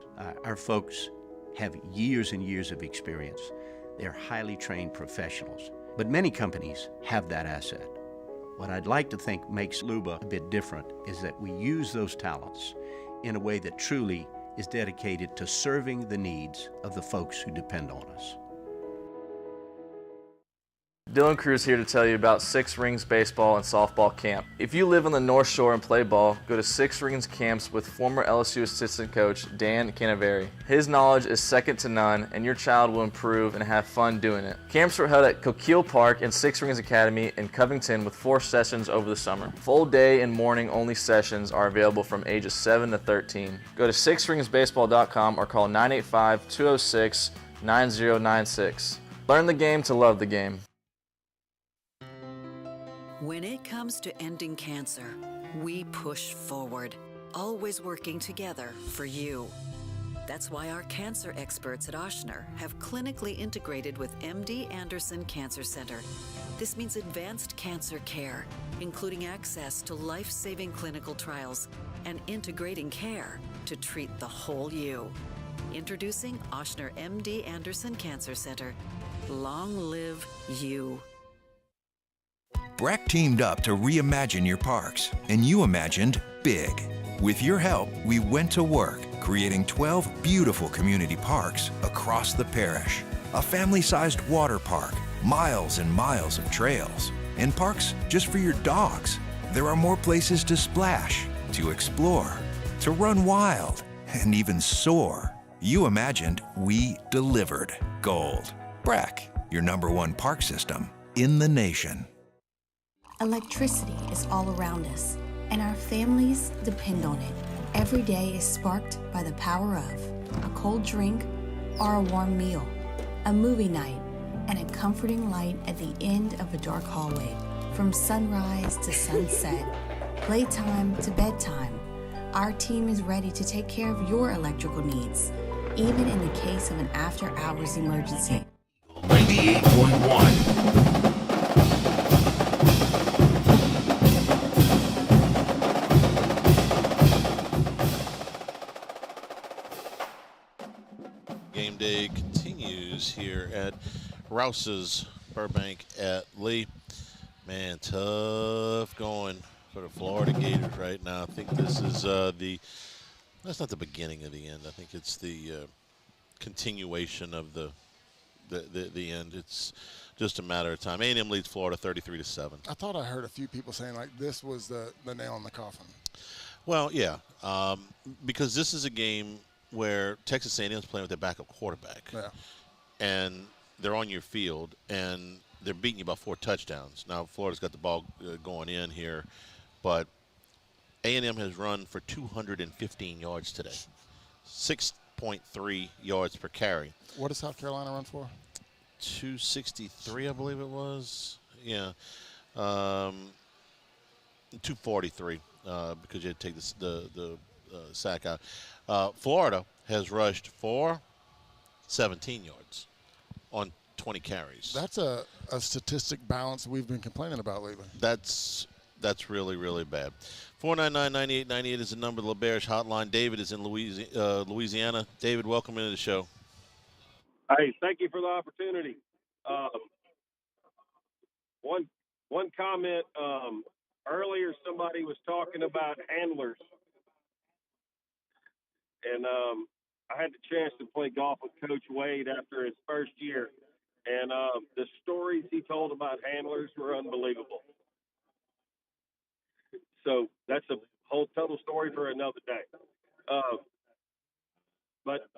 Our folks have years and years of experience. They're highly trained professionals. But many companies have that asset. What I'd like to think makes Luba a bit different is that we use those talents in a way that truly is dedicated to serving the needs of the folks who depend on us. Dylan Cruz here to tell you about Six Rings Baseball and Softball Camp. If you live on the North Shore and play ball, go to Six Rings Camps with former LSU assistant coach Dan Canaveri. His knowledge is second to none, and your child will improve and have fun doing it. Camps were held at Coquille Park and Six Rings Academy in Covington with 4 sessions over the summer. Full day and morning only sessions are available from ages 7 to 13. Go to sixringsbaseball.com or call 985-206-9096. Learn the game to love the game. When it comes to ending cancer, we push forward, always working together for you. That's why our cancer experts at Ochsner have clinically integrated with MD Anderson Cancer Center. This means advanced cancer care, including access to life-saving clinical trials and integrating care to treat the whole you. Introducing Ochsner MD Anderson Cancer Center. Long live you. BRAC teamed up to reimagine your parks, and you imagined big. With your help, we went to work, creating 12 beautiful community parks across the parish. A family-sized water park, miles and miles of trails, and parks just for your dogs. There are more places to splash, to explore, to run wild, and even soar. You imagined, we delivered. Gold. BRAC, your #1 park system in the nation. Electricity is all around us, and our families depend on it. Every day is sparked by the power of a cold drink or a warm meal, a movie night, and a comforting light at the end of a dark hallway. From sunrise to sunset, playtime to bedtime, our team is ready to take care of your electrical needs, even in the case of an after-hours emergency. 98.1. Game day continues here at Rouse's Burbank at Lee. Man, tough going for the Florida Gators right now. I think this is that's not the beginning of the end. I think it's the continuation of the end. It's just a matter of time. A&M leads Florida 33-7. I thought I heard a few people saying like this was the nail in the coffin. Well, yeah, because this is a game where Texas A&M is playing with their backup quarterback. Yeah. And they're on your field, and they're beating you by 4 touchdowns. Now, Florida's got the ball going in here, but A&M has run for 215 yards today, 6.3 yards per carry. What does South Carolina run for? 263, I believe it was. Yeah. 243 because you had to take the sack out. Florida has rushed for 17 yards on 20 carries. That's a statistic balance we've been complaining about lately. That's really, really bad. 499-9898 is the number of the LaBerge hotline. David is in Louisiana. David, welcome into the show. Hey, thank you for the opportunity. One comment. Earlier, somebody was talking about handlers, and I had the chance to play golf with Coach Wade after his first year, and the stories he told about handlers were unbelievable. So that's a whole total story for another day. But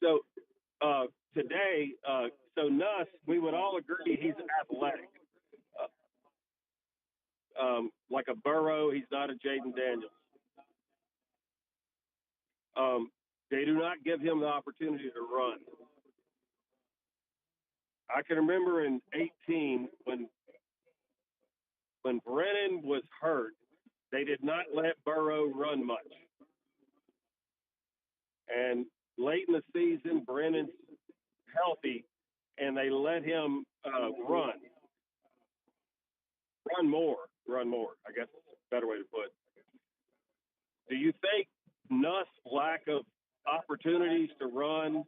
so today, so Nuss, we would all agree he's athletic. Like a Burrow, he's not a Jaden Daniels. They do not give him the opportunity to run. I can remember in 18 when Brennan was hurt, they did not let Burrow run much. And late in the season, Brennan's healthy, and they let him run more. I guess that's a better way to put it. Do you think Nuss' lack of opportunities to run,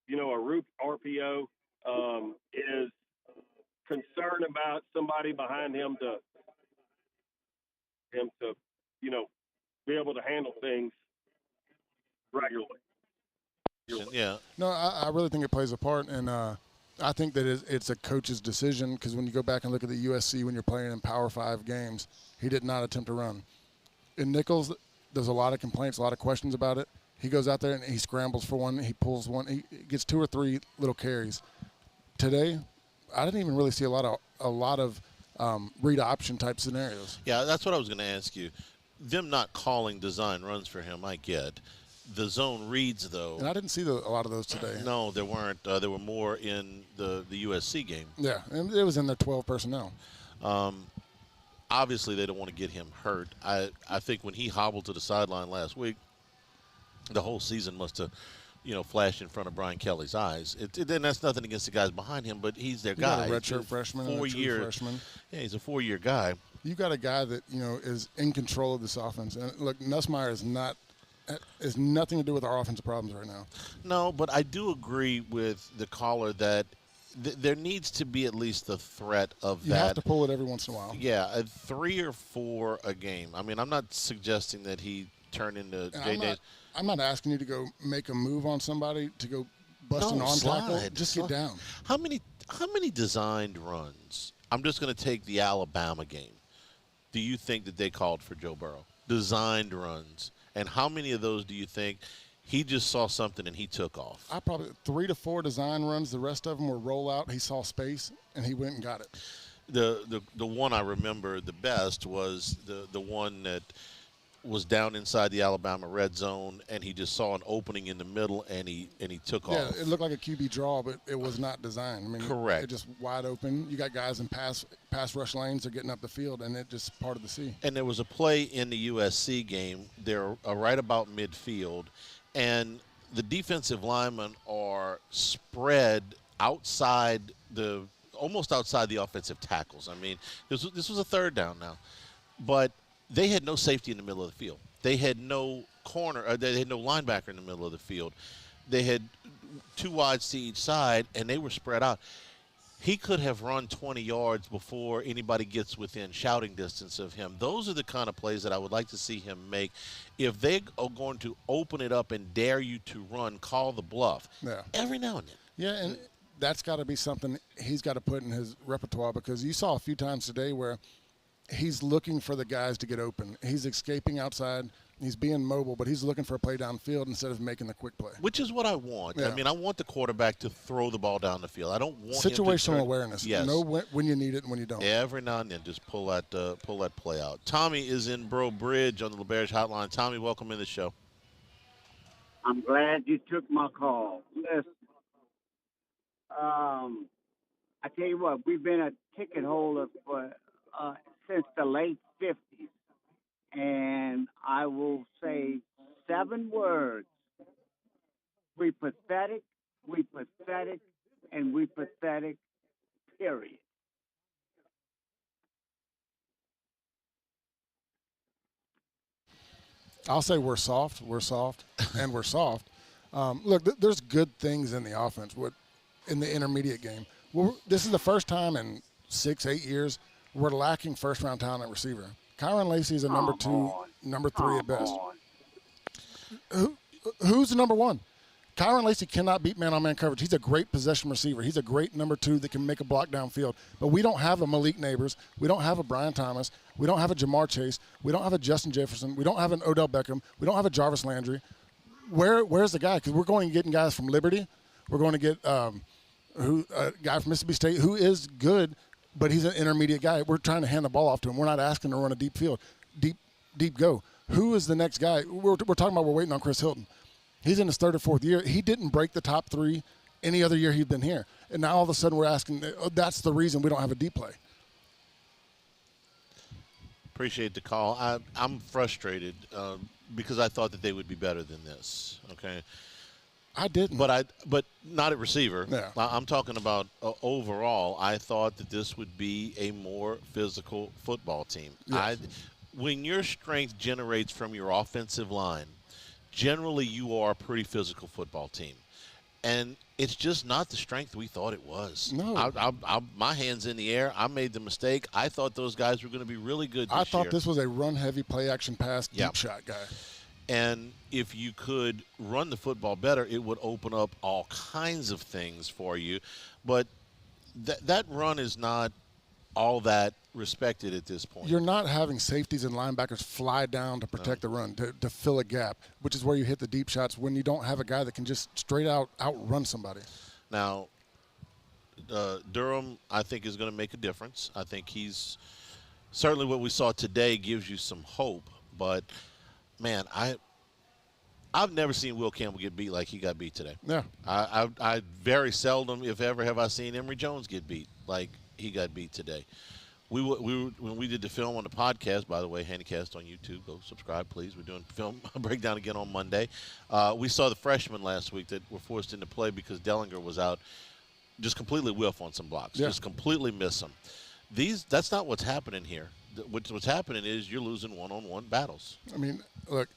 a root RPO, is concerned about somebody behind him to be able to handle things regularly? Yeah. No, I really think it plays a part, and I think that it's a coach's decision because when you go back and look at the USC when you're playing in Power 5 games, he did not attempt to run. In Nichols, there's a lot of complaints, a lot of questions about it. He goes out there and he scrambles for one, he pulls one, he gets 2 or 3 little carries. Today, I didn't even really see a lot of read option type scenarios. Yeah, that's what I was going to ask you. Them not calling design runs for him, I get. The zone reads, though. And I didn't see a lot of those today. No, there weren't. There were more in the USC game. Yeah, and it was in their 12 personnel. Obviously, they don't want to get him hurt. I think when he hobbled to the sideline last week, the whole season must have, flashed in front of Brian Kelly's eyes. Then that's nothing against the guys behind him, but he's their guy. You got a redshirt freshman, 4-year freshman. Yeah, he's a 4-year guy. You got a guy that is in control of this offense, and look, Nussmeier is nothing to do with our offensive problems right now. No, but I do agree with the caller that there needs to be at least the threat of that. You have to pull it every once in a while. Yeah, 3 or 4 a game. I mean, I'm not suggesting that he turn into J-Day. I'm not asking you to go make a move on somebody to go bust an arm tackle. Just get down. How many designed runs? I'm just going to take the Alabama game. Do you think that they called for Joe Burrow? Designed runs. And how many of those do you think he just saw something and he took off? I probably 3 to 4 design runs. The rest of them were roll out. He saw space and he went and got it. The one I remember the best was the one that was down inside the Alabama red zone, and he just saw an opening in the middle, and he took off. Yeah, it looked like a QB draw, but it was not designed. I mean, correct. It just wide open. You got guys in pass rush lanes. They're getting up the field, and it just part of the C. And there was a play in the USC game. They're right about midfield, and the defensive linemen are spread almost outside the offensive tackles. I mean, this was a third down now, but they had no safety in the middle of the field. They had no they had no linebacker in the middle of the field. They had 2 wides to each side, and they were spread out. He could have run 20 yards before anybody gets within shouting distance of him. Those are the kind of plays that I would like to see him make. If they are going to open it up and dare you to run, call the bluff. Yeah. Every now and then. Yeah, and that's got to be something he's got to put in his repertoire, because you saw a few times today where he's looking for the guys to get open. He's escaping outside. He's being mobile, but he's looking for a play downfield instead of making the quick play. Which is what I want. Yeah. I mean, I want the quarterback to throw the ball down the field. I don't want situational awareness. Yes. Know when you need it and when you don't. Every now and then, just pull that play out. Tommy is in Bro Bridge on the LaBerge Hotline. Tommy, welcome in the show. I'm glad you took my call. Listen, I tell you what, we've been a ticket holder for since the late 50s. And I will say 7 words. We pathetic, and we pathetic, period. I'll say we're soft, and we're soft. Look, there's good things in the offense. In the intermediate game, this is the first time in 6-8 years we're lacking first-round talent at receiver. Kyron Lacy is a number 2, number 3 at best. Who's the number 1? Kyron Lacy cannot beat man-on-man coverage. He's a great possession receiver. He's a great number 2 that can make a block downfield. But we don't have a Malik Neighbors. We don't have a Brian Thomas. We don't have a Jamar Chase. We don't have a Justin Jefferson. We don't have an Odell Beckham. We don't have a Jarvis Landry. Where's the guy? Because we're going and getting guys from Liberty. We're going to get a guy from Mississippi State who is good, but he's an intermediate guy. We're trying to hand the ball off to him. We're not asking to run a deep field, deep go. Who is the next guy? We're talking about we're waiting on Chris Hilton. He's in his 3rd or 4th year. He didn't break the top 3 any other year he'd been here. And now all of a sudden we're asking, that's the reason we don't have a deep play. Appreciate the call. I'm frustrated because I thought that they would be better than this. Okay. I didn't. But not at receiver. Yeah. I'm talking about overall. I thought that this would be a more physical football team. Yes. When your strength generates from your offensive line, generally you are a pretty physical football team. And it's just not the strength we thought it was. No. My hand's in the air. I made the mistake. I thought those guys were going to be really good this year. I thought this was a run-heavy, play-action pass, deep shot guy. And if you could run the football better, it would open up all kinds of things for you. But that run is not all that respected at this point. You're not having safeties and linebackers fly down to protect the run, to fill a gap, which is where you hit the deep shots when you don't have a guy that can just straight out outrun somebody. Now, Durham, I think, is going to make a difference. I think he's certainly what we saw today gives you some hope. But, man, I've never seen Will Campbell get beat like he got beat today. Yeah. I very seldom, if ever, have I seen Emory Jones get beat like he got beat today. When we did the film on the podcast, by the way, Handycast on YouTube, go subscribe, please. We're doing film breakdown again on Monday. We saw the freshmen last week that were forced into play because Dellinger was out, just completely whiff on some blocks, just completely miss them. That's not what's happening here. What's happening is you're losing one-on-one battles. I mean, look,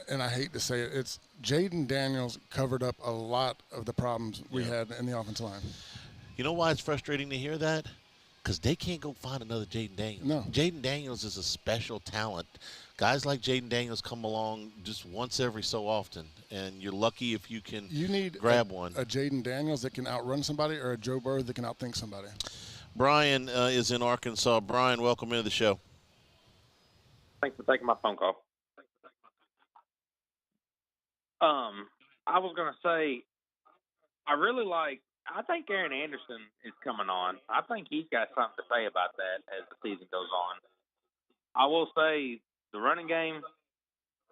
and I hate to say it, it's Jaden Daniels covered up a lot of the problems we had in the offensive line. You know why it's frustrating to hear that? Because they can't go find another Jaden Daniels. No. Jaden Daniels is a special talent. Guys like Jaden Daniels come along just once every so often, and you're lucky if you can grab one. A Jaden Daniels that can outrun somebody or a Joe Burrow that can outthink somebody. Brian is in Arkansas. Brian, welcome into the show. Thanks for taking my phone call. I was going to say, I think Aaron Anderson is coming on. I think he's got something to say about that as the season goes on. I will say the running game,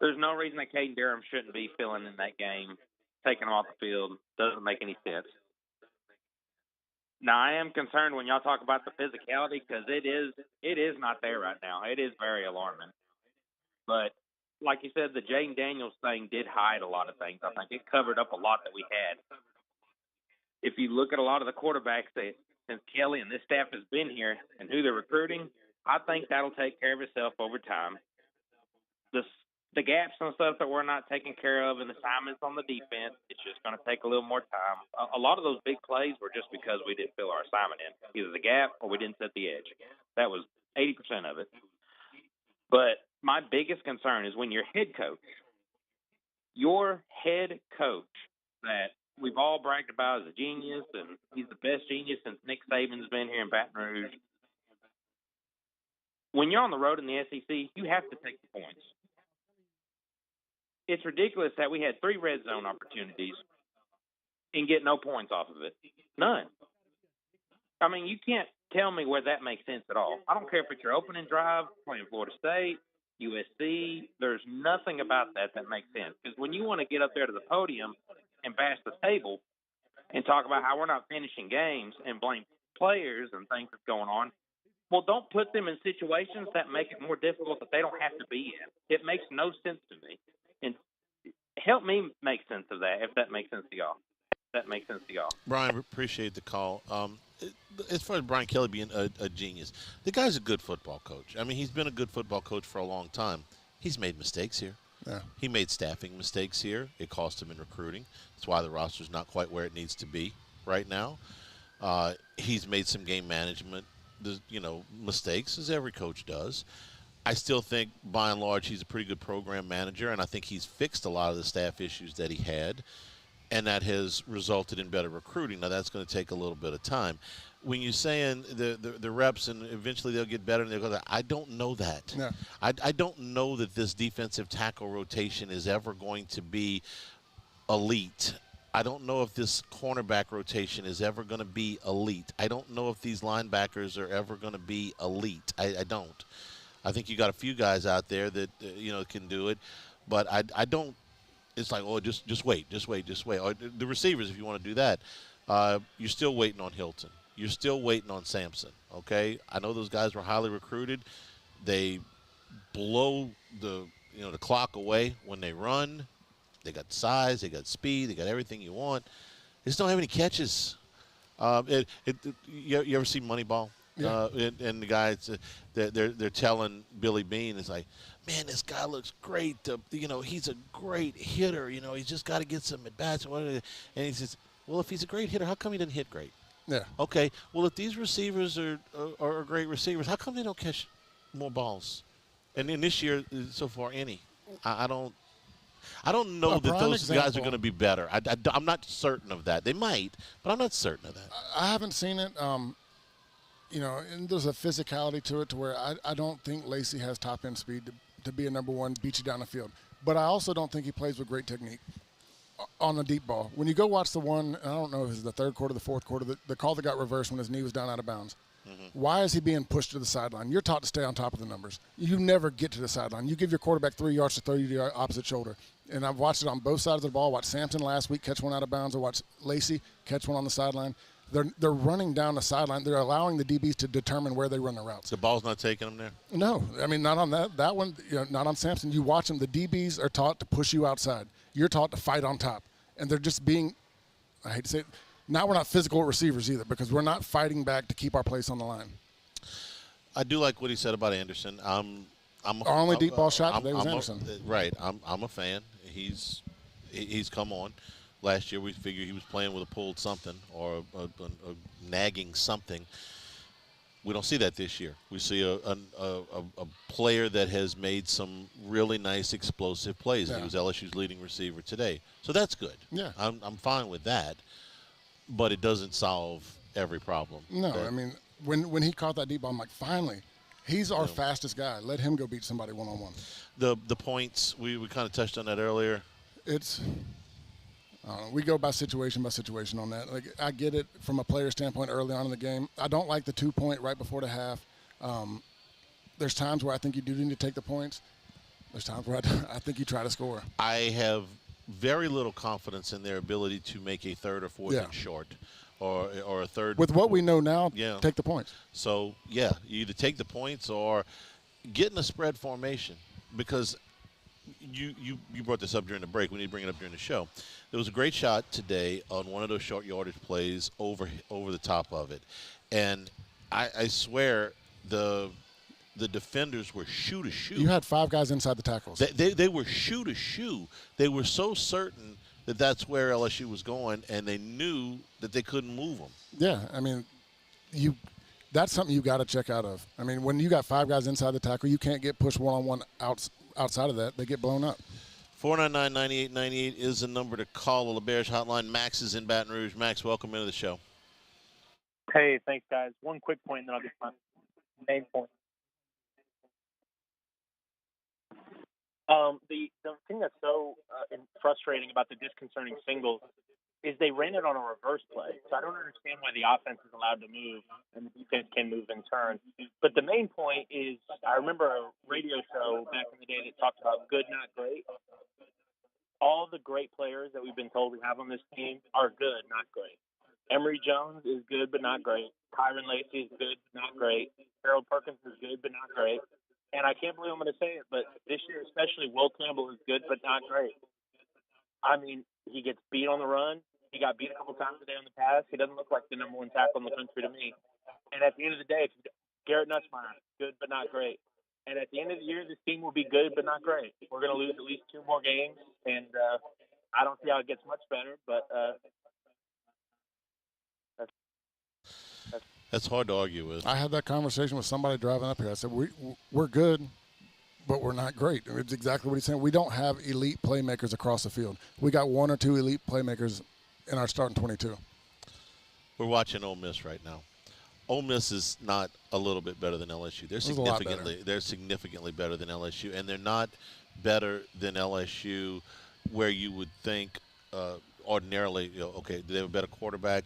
there's no reason that Caden Durham shouldn't be filling in that game. Taking him off the field doesn't make any sense. Now, I am concerned when y'all talk about the physicality because it is not there right now. It is very alarming. But like you said, the Jaden Daniels thing did hide a lot of things. I think it covered up a lot that we had. If you look at a lot of the quarterbacks that since Kelly and this staff has been here and who they're recruiting, I think that'll take care of itself over time. The gaps and stuff that we're not taking care of and the assignments on the defense, it's just going to take a little more time. A lot of those big plays were just because we didn't fill our assignment in, either the gap or we didn't set the edge. That was 80% of it. But my biggest concern is when your head coach that we've all bragged about as a genius, and he's the best genius since Nick Saban's been here in Baton Rouge. When you're on the road in the SEC, you have to take the points. It's ridiculous that we had 3 red zone opportunities and get no points off of it. None. I mean, you can't tell me where that makes sense at all. I don't care if it's your opening drive, playing Florida State, USC. There's nothing about that makes sense. Because when you want to get up there to the podium and bash the table and talk about how we're not finishing games and blame players and things that's going on, well, don't put them in situations that make it more difficult that they don't have to be in. It makes no sense to me. And help me make sense of that, if that makes sense to y'all. Brian, appreciate the call. As far as Brian Kelly being a genius, the guy's a good football coach. I mean, he's been a good football coach for a long time. He's made mistakes here. Yeah. He made staffing mistakes here. It cost him in recruiting. That's why the roster's not quite where it needs to be right now. He's made some game management, mistakes, as every coach does. I still think, by and large, he's a pretty good program manager, and I think he's fixed a lot of the staff issues that he had, and that has resulted in better recruiting. Now, that's going to take a little bit of time. When you're saying the reps and eventually they'll get better and they'll go, I don't know that. No. I don't know that this defensive tackle rotation is ever going to be elite. I don't know if this cornerback rotation is ever going to be elite. I don't know if these linebackers are ever going to be elite. I don't. I think you got a few guys out there that can do it, but I don't. It's like, oh, just wait. Or the receivers, if you want to do that, you're still waiting on Hilton. You're still waiting on Sampson. Okay, I know those guys were highly recruited. They blow the clock away when they run. They got size, they got speed, they got everything you want. They just don't have any catches. You ever see Moneyball? Yeah. And the guys, they're telling Billy Bean, it's like, man, this guy looks great. He's a great hitter. He's just got to get some at bats. And he says, well, if he's a great hitter, how come he doesn't hit great? Yeah. Okay. Well, if these receivers are great receivers, how come they don't catch more balls? And in this year, so far, any. I don't know that those guys are going to be better. I'm not certain of that. They might, but I'm not certain of that. I haven't seen it. And there's a physicality to it to where I don't think Lacey has top-end speed to be a number one, beat you down the field. But I also don't think he plays with great technique on the deep ball. When you go watch the one, I don't know if it was the third quarter, the fourth quarter, the call that got reversed when his knee was down out of bounds. Mm-hmm. Why is he being pushed to the sideline? You're taught to stay on top of the numbers. You never get to the sideline. You give your quarterback 3 yards to throw you to your opposite shoulder. And I've watched it on both sides of the ball. I watched Sampson last week catch one out of bounds. I watched Lacey catch one on the sideline. They're running down the sideline. They're allowing the DBs to determine where they run their routes. The ball's not taking them there? No. I mean, not on that one, not on Sampson. You watch them. The DBs are taught to push you outside. You're taught to fight on top. And they're just being, I hate to say it, now we're not physical receivers either because we're not fighting back to keep our place on the line. I do like what he said about Anderson. Our only deep ball shot today was Anderson. Right. I'm a fan. He's come on. Last year we figured he was playing with a pulled something or a nagging something. We don't see that this year. We see a player that has made some really nice explosive plays. Yeah. He was LSU's leading receiver today. So that's good. Yeah. I'm fine with that. But it doesn't solve every problem. No, I mean, when he caught that deep ball, I'm like, finally, he's our fastest guy. Let him go beat somebody one-on-one. The points, we kind of touched on that earlier. We go by situation on that. Like, I get it from a player standpoint early on in the game. I don't like the 2-point right before the half. There's times where I think you do need to take the points. There's times where I think you try to score. I have very little confidence in their ability to make a third or fourth and short or a third. With what we know now, take the points. So, you either take the points or get in a spread formation because you brought this up during the break. We need to bring it up during the show. There was a great shot today on one of those short yardage plays over the top of it. And I swear the defenders were shoe to shoe. You had 5 guys inside the tackles. They were shoe to shoe. They were so certain that that's where LSU was going, and they knew that they couldn't move them. Yeah, I mean, that's something you got to check out of. I mean, when you got 5 guys inside the tackle, you can't get pushed one-on-one outside of that. They get blown up. 499-9898 is the number to call the LaBerge hotline. Max is in Baton Rouge. Max, welcome into the show. Hey, thanks, guys. One quick point, and then I'll get my main point. The thing that's so frustrating about the disconcerting singles is they ran it on a reverse play. So I don't understand why the offense is allowed to move and the defense can move in turn. But the main point is, I remember a radio show back in the day that talked about good, not great. All the great players that we've been told we have on this team are good, not great. Emory Jones is good, but not great. Kyron Lacey is good, but not great. Harold Perkins is good, but not great. And I can't believe I'm going to say it, but this year especially, Will Campbell is good, but not great. I mean, he gets beat on the run. He got beat a couple times today on the pass. He doesn't look like the number one tackle in the country to me. And at the end of the day, Garrett Nussmeier, good but not great. And at the end of the year, this team will be good but not great. We're going to lose at least 2 more games, and I don't see how it gets much better. But that's hard to argue with. I had that conversation with somebody driving up here. I said, we're good, but we're not great. It's exactly what he's saying. We don't have elite playmakers across the field. We got 1 or 2 elite playmakers in our starting 22. We're watching Ole Miss right now. Ole Miss is not a little bit better than LSU. They're significantly better than LSU, and they're not better than LSU where you would think ordinarily, okay, do they have a better quarterback?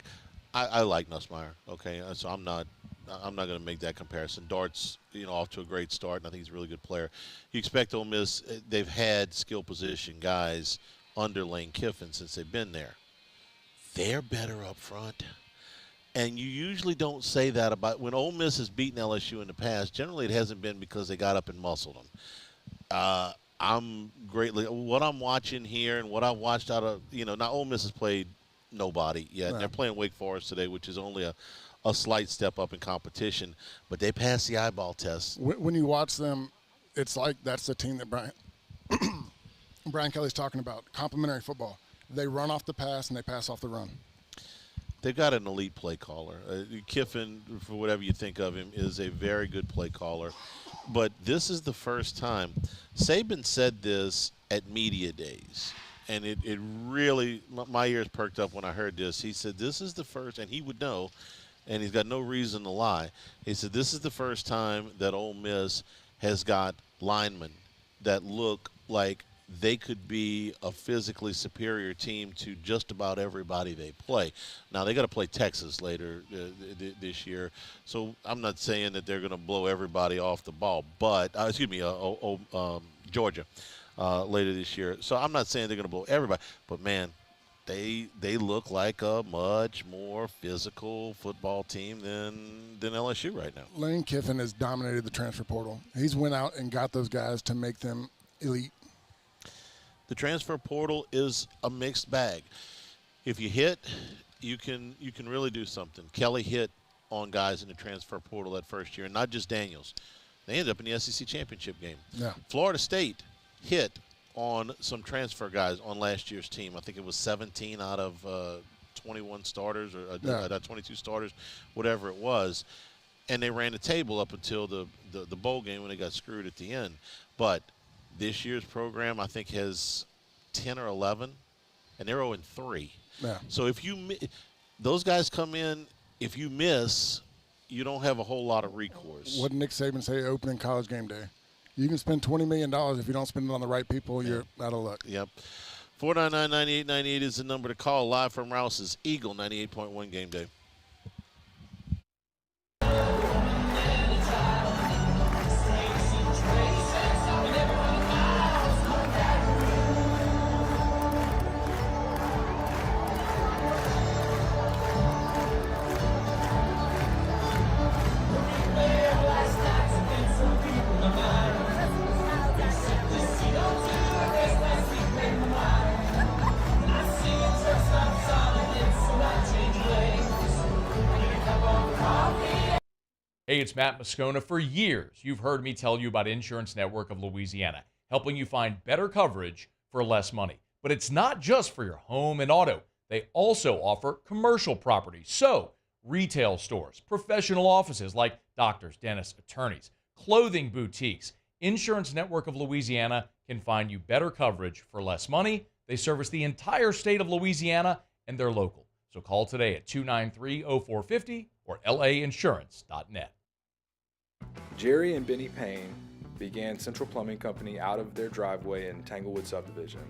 I like Nussmeier, okay, so I'm not going to make that comparison. Dart's, off to a great start, and I think he's a really good player. You expect Ole Miss, they've had skill position guys under Lane Kiffin since they've been there. They're better up front. And you usually don't say that about when Ole Miss has beaten LSU in the past. Generally, it hasn't been because they got up and muscled them. What I'm watching here and what I watched out of, now Ole Miss has played nobody yet. Right. They're playing Wake Forest today, which is only a slight step up in competition, but they passed the eyeball test. When you watch them, it's like that's the team that Brian Kelly's talking about, complementary football. They run off the pass and they pass off the run. They've got an elite play caller. Kiffin, for whatever you think of him, is a very good play caller. But this is the first time. Saban said this at media days, and it really, my ears perked up when I heard this. He said this is the first, and he would know, and he's got no reason to lie. He said this is the first time that Ole Miss has got linemen that look like they could be a physically superior team to just about everybody they play. Now, they got to play Texas later this year, so I'm not saying that they're going to blow everybody off the ball, but Georgia later this year. So I'm not saying they're going to blow everybody, but, man, they look like a much more physical football team than LSU right now. Lane Kiffin has dominated the transfer portal. He's went out and got those guys to make them elite. The transfer portal is a mixed bag. If you hit, you can really do something. Kelly hit on guys in the transfer portal that first year, and not just Daniels. They ended up in the SEC championship game. Yeah. Florida State hit on some transfer guys on last year's team. I think it was 17 out of 21 starters or 22 starters, whatever it was. And they ran the table up until the bowl game when they got screwed at the end. But this year's program, I think, has 10 or 11, and they're 0-3. Yeah. So those guys come in, if you miss, you don't have a whole lot of recourse. What did Nick Saban say opening college game day? You can spend $20 million. If you don't spend it on the right people, you're out of luck. Yep. 499-9898 is the number to call. Live from Rouse's Eagle 98.1 Game Day. Hey, it's Matt Moscona. For years, you've heard me tell you about Insurance Network of Louisiana, helping you find better coverage for less money. But it's not just for your home and auto. They also offer commercial property. So, retail stores, professional offices like doctors, dentists, attorneys, clothing boutiques. Insurance Network of Louisiana can find you better coverage for less money. They service the entire state of Louisiana, and they're local. So call today at 293-0450 or lainsurance.net. Jerry and Benny Payne began Central Plumbing Company out of their driveway in Tanglewood Subdivision.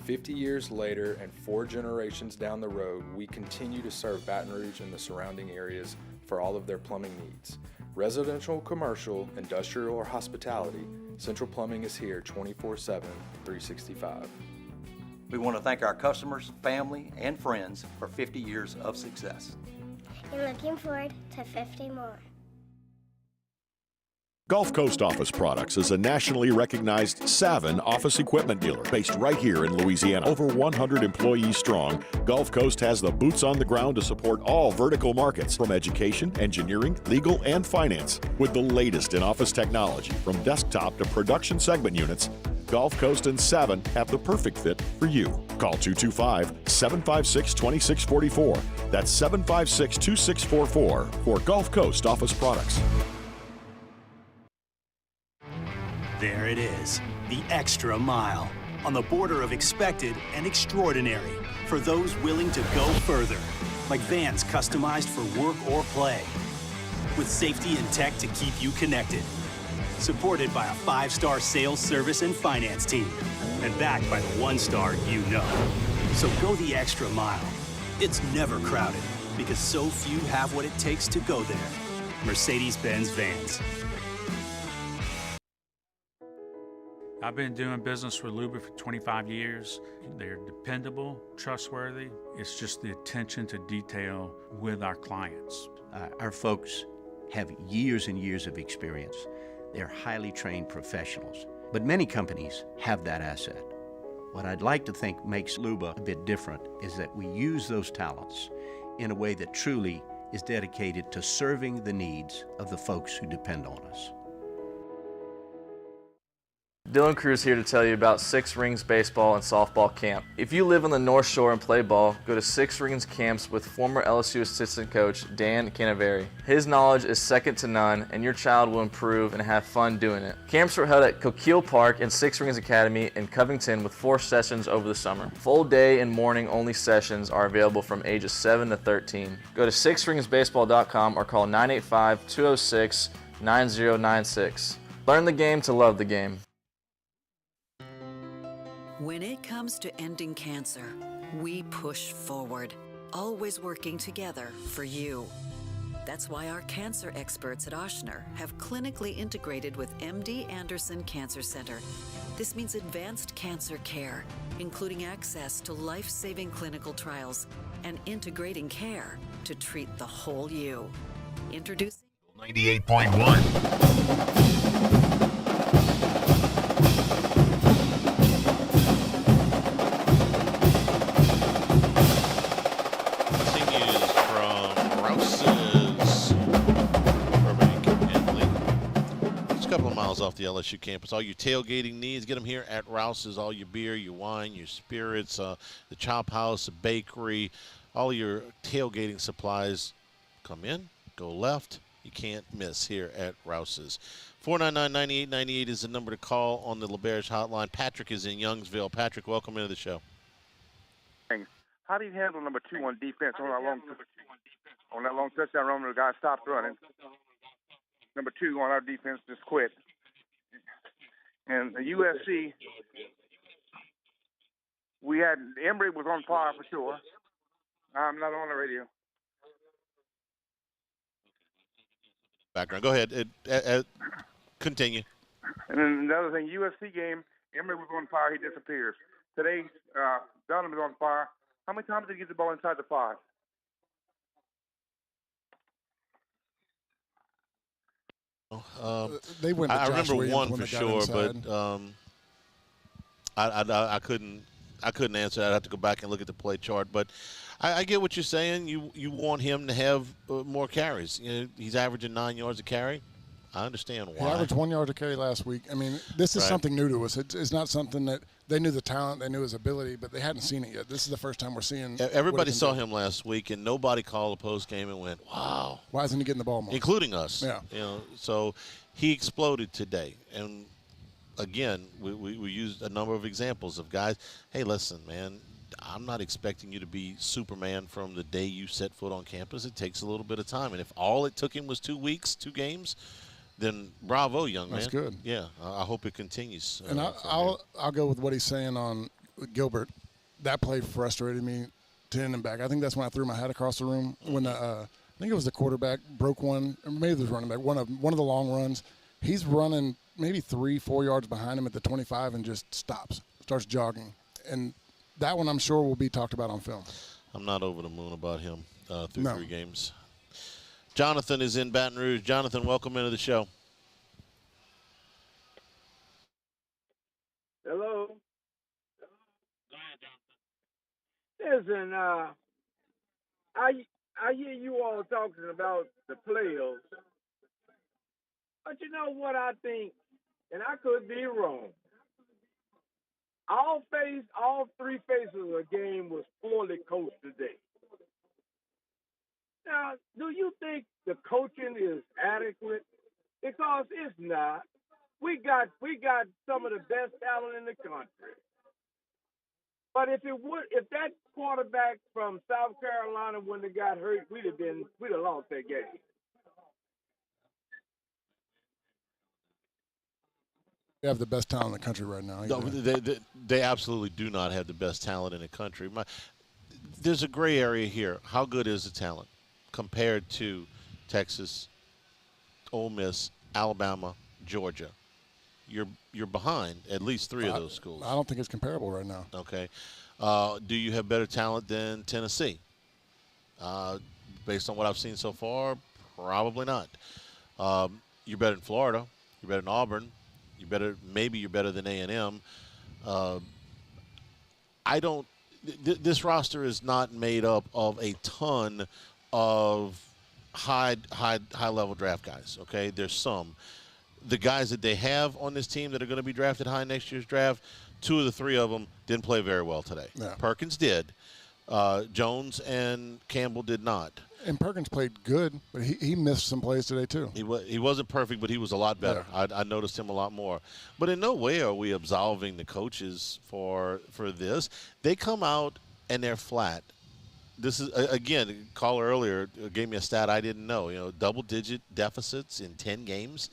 50 years later and 4 generations down the road, we continue to serve Baton Rouge and the surrounding areas for all of their plumbing needs. Residential, commercial, industrial, or hospitality, Central Plumbing is here 24/7, 365. We want to thank our customers, family, and friends for 50 years of success. And looking forward to 50 more. Gulf Coast Office Products is a nationally recognized Savin office equipment dealer based right here in Louisiana. Over 100 employees strong, Gulf Coast has the boots on the ground to support all vertical markets, from education, engineering, legal, and finance. With the latest in office technology, from desktop to production segment units, Gulf Coast and Savin have the perfect fit for you. Call 225-756-2644. That's 756-2644 for Gulf Coast Office Products. There it is, the extra mile, on the border of expected and extraordinary, for those willing to go further, like vans customized for work or play, with safety and tech to keep you connected, supported by a 5-star sales, service, and finance team, and backed by the 1-star you know. So go the extra mile. It's never crowded, because so few have what it takes to go there. Mercedes-Benz Vans. I've been doing business with Luba for 25 years. They're dependable, trustworthy. It's just the attention to detail with our clients. Our folks have years and years of experience. They're highly trained professionals. But many companies have that asset. What I'd like to think makes Luba a bit different is that we use those talents in a way that truly is dedicated to serving the needs of the folks who depend on us. Dylan Cruz here to tell you about Six Rings Baseball and Softball Camp. If you live on the North Shore and play ball, go to Six Rings Camps with former LSU assistant coach Dan Canaveri. His knowledge is second to none, and your child will improve and have fun doing it. Camps were held at Coquille Park and Six Rings Academy in Covington with 4 sessions over the summer. Full day and morning only sessions are available from ages 7 to 13. Go to sixringsbaseball.com or call 985-206-9096. Learn the game to love the game. When it comes to ending cancer, we push forward, always working together for you. That's why our cancer experts at Ochsner have clinically integrated with MD Anderson Cancer Center. This means advanced cancer care, including access to life-saving clinical trials and integrating care to treat the whole you. Introducing 98.1. Off the LSU campus. All your tailgating needs, get them here at Rouse's. All your beer, your wine, your spirits, the chop house, the bakery, all your tailgating supplies. Come in, go left. You can't miss here at Rouse's. 499-9898 is the number to call on the LaBerge hotline. Patrick is in Youngsville. Patrick, welcome into the show. How do you handle number 2 on defense on that long touchdown run where the guy stopped running? Number 2 on our defense just quit. And the USC, we had Emory was on fire for sure. I'm not on the radio. Background. Go ahead. Continue. And then another thing, USC game, Emory was on fire. He disappears. Today, Dunham is on fire. How many times did he get the ball inside the 5? They went. I remember one for sure, but I couldn't answer that. I have to go back and look at the play chart. But I get what you're saying. You want him to have more carries. You know, he's averaging 9 yards a carry. I understand why. He averaged 1 yard a carry last week. I mean, this is something new to us. It's not something that they knew the talent, they knew his ability, but they hadn't seen it yet. This is the first time we're seeing. Everybody saw him last week, and nobody called a post game and went, "Wow, why isn't he getting the ball more?" Including us. Yeah. You know, so he exploded today, and again, we used a number of examples of guys. Hey, listen, man. I'm not expecting you to be Superman from the day you set foot on campus. It takes a little bit of time, and if all it took him was 2 weeks, 2 games. Then bravo, young man. That's good. Yeah, I hope it continues. And I'll go with what he's saying on Gilbert, that play frustrated me to end and back. I think that's when I threw my hat across the room when I think it was the quarterback broke one, or maybe it was running back, one of the long runs. He's running maybe 3-4 yards behind him at the 25 and just stops, starts jogging. And that one I'm sure will be talked about on film. I'm not over the moon about him through 3 games. Jonathan is in Baton Rouge. Jonathan, welcome into the show. Hello. Listen, I hear you all talking about the players, but you know what I think, and I could be wrong. All 3 phases of the game was poorly coached today. Now, do you think the coaching is adequate? Because it's not. We got some of the best talent in the country. But if that quarterback from South Carolina wouldn't have got hurt, we'd have lost that game. They have the best talent in the country right now. No, they absolutely do not have the best talent in the country. There's a gray area here. How good is the talent compared to Texas, Ole Miss, Alabama, Georgia? You're behind at least 3 of those schools. I don't think it's comparable right now. Okay. Do you have better talent than Tennessee? Based on what I've seen so far, probably not. You're better than Florida. You're better than Auburn. Maybe you're better than A&M. This roster is not made up of a ton of high level draft guys. Okay, there's some. The guys that they have on this team that are going to be drafted high next year's draft, 2 of the 3 of them didn't play very well today. Yeah. Perkins did. Jones and Campbell did not. And Perkins played good, but he missed some plays today too. He wasn't perfect, but he was a lot better. Yeah. I noticed him a lot more. But in no way are we absolving the coaches for this. They come out and they're flat. This is, again, a caller earlier gave me a stat I didn't know. Double-digit deficits in 10 games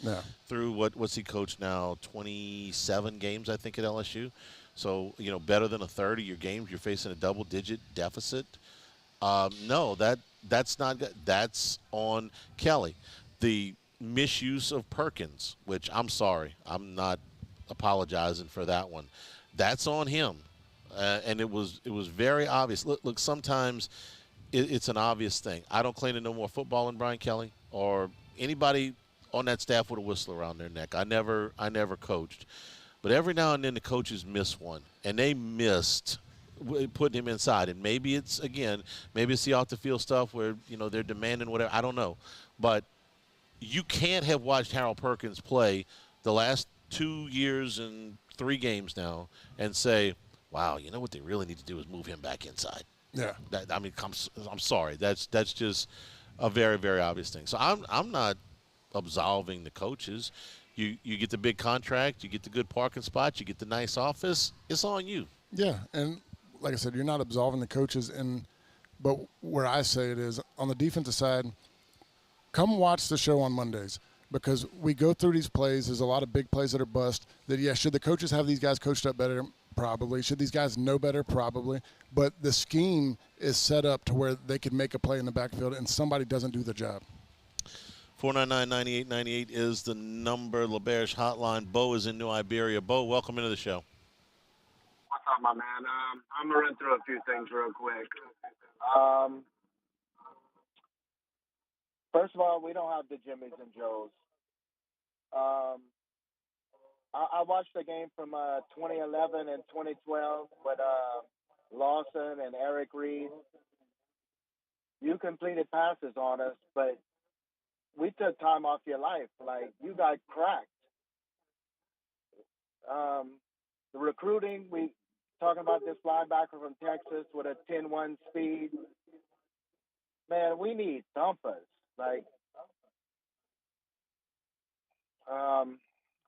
through what's he coached now? 27 games, I think, at LSU. So, better than a third of your games, you're facing a double-digit deficit. No, that's not good. That's on Kelly. The misuse of Perkins, which I'm sorry, I'm not apologizing for that one. That's on him. And it was very obvious. Look, sometimes it's an obvious thing. I don't claim to know more football than Brian Kelly or anybody on that staff with a whistle around their neck. I never coached. But every now and then the coaches miss one, and they missed putting him inside. And maybe it's the off-the-field stuff where, they're demanding whatever. I don't know. But you can't have watched Harold Perkins play the last 2 years and 3 games now and say, wow, you know what they really need to do is move him back inside. Yeah. I'm sorry. That's just a very, very obvious thing. So I'm not absolving the coaches. You get the big contract, you get the good parking spot, you get the nice office. It's on you. Yeah, and like I said, you're not absolving the coaches. But where I say it is, on the defensive side, come watch the show on Mondays because we go through these plays. There's a lot of big plays that are bust. Should the coaches have these guys coached up better? Probably. Should these guys know better? Probably. But the scheme is set up to where they can make a play in the backfield and somebody doesn't do the job. 499-9898 is the number. LaBerge Hotline. Bo is in New Iberia. Bo, welcome into the show. What's up, my man? I'm going to run through a few things real quick. First of all, we don't have the Jimmys and Joes. I watched the game from 2011 and 2012 with Lawson and Eric Reed. You completed passes on us, but we took time off your life. Like, you got cracked. The recruiting, we talking about this linebacker from Texas with a 10-1 speed. Man, we need thumpers. Like,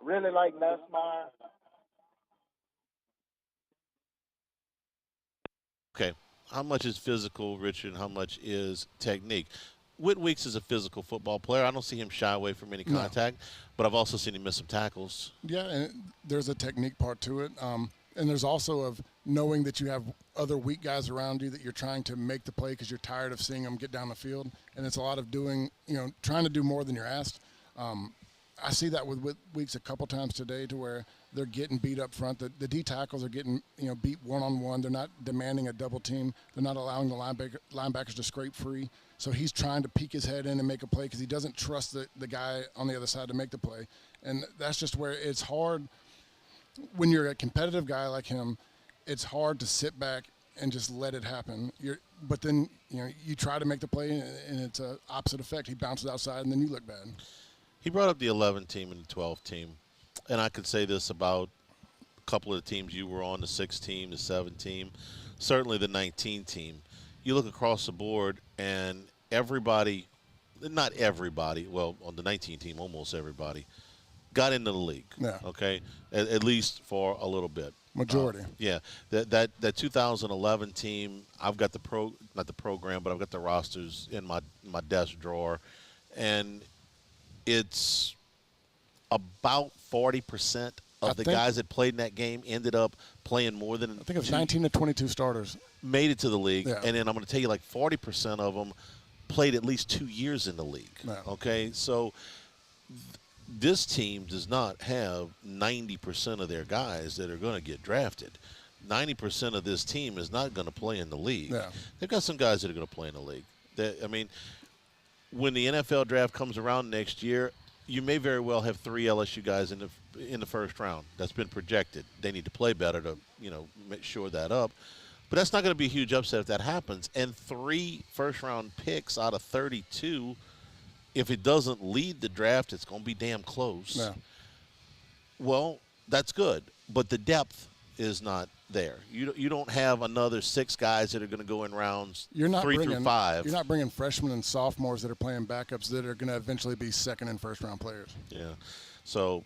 really like Nussmeier. Okay. How much is physical, Richard, and how much is technique? Whit Weeks is a physical football player. I don't see him shy away from any contact, but I've also seen him miss some tackles. Yeah, and there's a technique part to it. And there's also knowing that you have other weak guys around you that you're trying to make the play because you're tired of seeing them get down the field. And it's a lot of doing, trying to do more than you're asked. I see that with weeks a couple times today to where they're getting beat up front. The D tackles are getting, beat one-on-one. They're not demanding a double team. They're not allowing the linebackers to scrape free. So he's trying to peek his head in and make a play because he doesn't trust the guy on the other side to make the play. And that's just where it's hard. When you're a competitive guy like him, it's hard to sit back and just let it happen. But then, you try to make the play, and it's an opposite effect. He bounces outside, and then you look bad. He brought up the 11 team and the 12 team. And I could say this about a couple of the teams you were on, the 6 team, the 7 team, certainly the 19 team. You look across the board, and everybody, not everybody, well, on the 19 team, almost everybody, got into the league. Yeah. Okay? At least for a little bit. Majority. Yeah. That 2011 team, I've got not the program, but I've got the rosters in my desk drawer. And it's about 40% of the guys that played in that game ended up playing more than I think it was 19 to 22 starters. Made it to the league. Yeah. And then I'm going to tell you, like 40% of them played at least 2 years in the league. Yeah. Okay? So this team does not have 90% of their guys that are going to get drafted. 90% of this team is not going to play in the league. Yeah. They've got some guys that are going to play in the league. When the NFL draft comes around next year, you may very well have 3 LSU guys in the first round. That's been projected. They need to play better to, make sure that up. But that's not going to be a huge upset if that happens. And 3 first-round picks out of 32, if it doesn't lead the draft, it's going to be damn close. Yeah. Well, that's good. But the depth is not there. You don't have another 6 guys that are going to go in rounds 3 through 5. You're not bringing freshmen and sophomores that are playing backups that are going to eventually be second and first round players. Yeah. So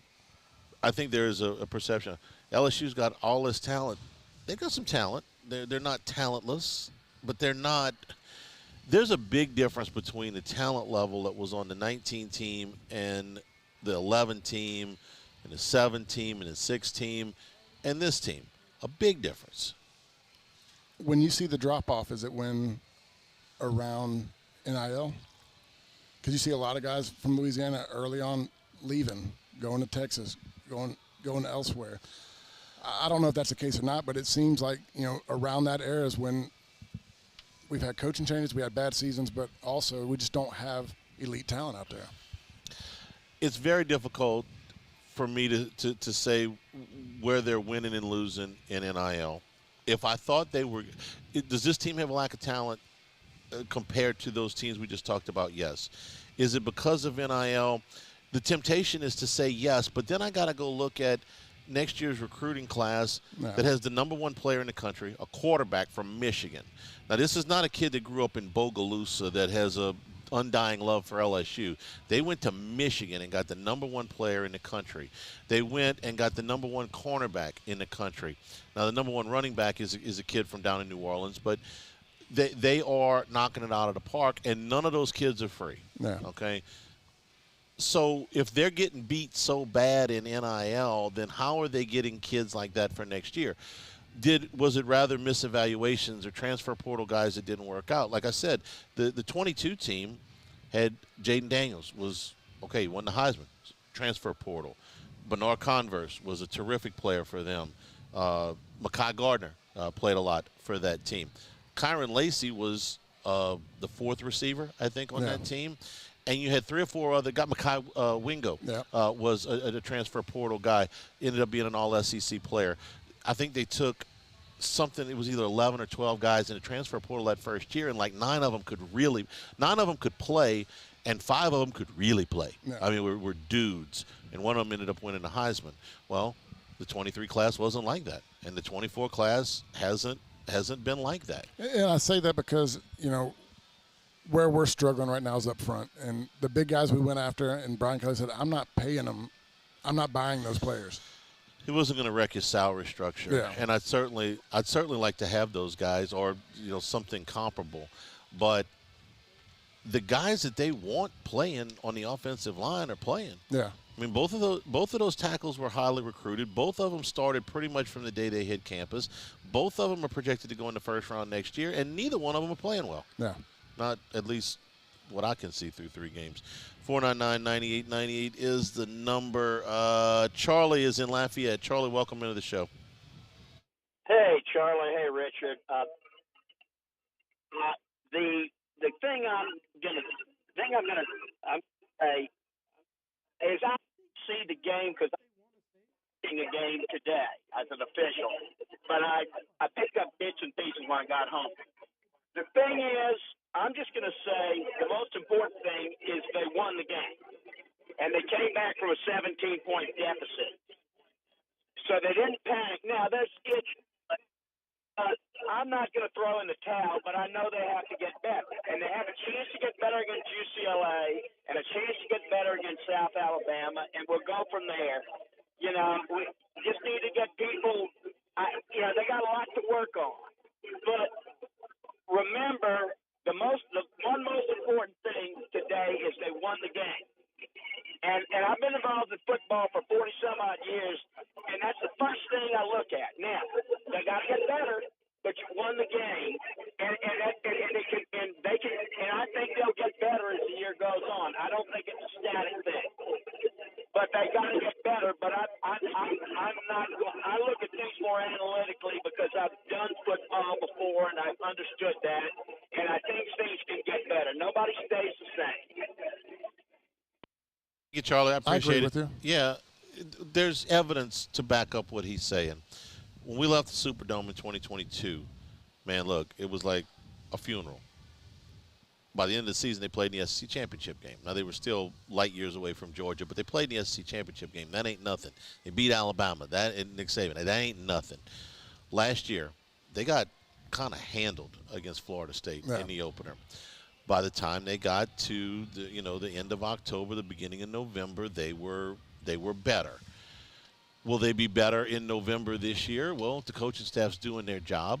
I think there's a perception. LSU's got all this talent. They've got some talent. They're not talentless, but they're not. There's a big difference between the talent level that was on the 19 team and the 11 team and the 7 team and the 6 team and this team. A big difference. When you see the drop-off, is it when around NIL? Because you see a lot of guys from Louisiana early on leaving, going to Texas, going elsewhere. I don't know if that's the case or not, but it seems like, around that era is when we've had coaching changes, we had bad seasons, but also we just don't have elite talent out there. It's very difficult for me to say where they're winning and losing in NIL. If I thought they were – does this team have a lack of talent compared to those teams we just talked about? Yes. Is it because of NIL? The temptation is to say yes, but then I got to go look at next year's recruiting class that has the number 1 player in the country, a quarterback from Michigan. Now, this is not a kid that grew up in Bogalusa that has a undying love for LSU. They went to Michigan and got the number 1 player in the country. They went and got the number 1 cornerback in the country. Now, the number 1 running back is a kid from down in New Orleans, but they are knocking it out of the park, and none of those kids are free. Yeah. Okay? So if they're getting beat so bad in NIL, then how are they getting kids like that for next year? Was it rather misevaluations or transfer portal guys that didn't work out? Like I said, the 22 team had Jaden Daniels he won the Heisman, transfer portal. Bernard Converse was a terrific player for them. Mekhi Gardner played a lot for that team. Kyron Lacey was the 4th receiver, I think, on that team. And you had 3 or 4 other guys. Mekhi Wingo was a transfer portal guy, ended up being an all-SEC player. I think they took something, it was either 11 or 12 guys in the transfer portal that first year, and like 9 of them could play, and 5 of them could really play. Yeah. I mean, we're dudes, and one of them ended up winning the Heisman. Well, the 23 class wasn't like that, and the 24 class hasn't been like that. And I say that because, where we're struggling right now is up front. And the big guys we went after, and Brian Kelly said, I'm not paying them. I'm not buying those players. He wasn't going to wreck his salary structure. Yeah. And I'd certainly like to have those guys or, something comparable. But the guys that they want playing on the offensive line are playing. Yeah. I mean, both of those tackles were highly recruited. Both of them started pretty much from the day they hit campus. Both of them are projected to go in the first round next year, and neither one of them are playing well. Yeah. Not at least what I can see through 3 games. 499-9898 is the number. Charlie is in Lafayette. Charlie, welcome into the show. Hey, Charlie. Hey, Richard. The thing I'm gonna say is I see the game because I'm watching a game today as an official, but I picked up bits and pieces when I got home. The thing is, I'm just gonna say the most important thing is they won the game, and they came back from a 17-point deficit, so they didn't panic. Now there's I'm not going to throw in the towel, but I know they have to get better. And they have a chance to get better against UCLA and a chance to get better against South Alabama, and we'll go from there. You know, we just need to get people, they got a lot to work on. But remember, the one most important thing today is they won the game. And I've been involved in football for 40-some-odd years, and that's the first thing I look at. Now, they got to get better, but you won the game, and they can, and I think they'll get better as the year goes on. I don't think it's a static thing, but they got to get better. But I'm not. I look at things more analytically because I've done football before and I've understood that, and I think things can get better. Nobody stays the same. Thank you, Charlie. I appreciate agree it. with you. Yeah, there's evidence to back up what he's saying. When we left the Superdome in 2022, man, look, it was like a funeral. By the end of the season, they played in the SEC championship game. Now, they were still light years away from Georgia, but they played in the SEC championship game. That ain't nothing. They beat Alabama. That and Nick Saban. That ain't nothing. Last year, they got kind of handled against Florida State in the opener. By the time they got to the end of October, the beginning of November, they were better. Will they be better in November this year? Well, the coaching staff's doing their job.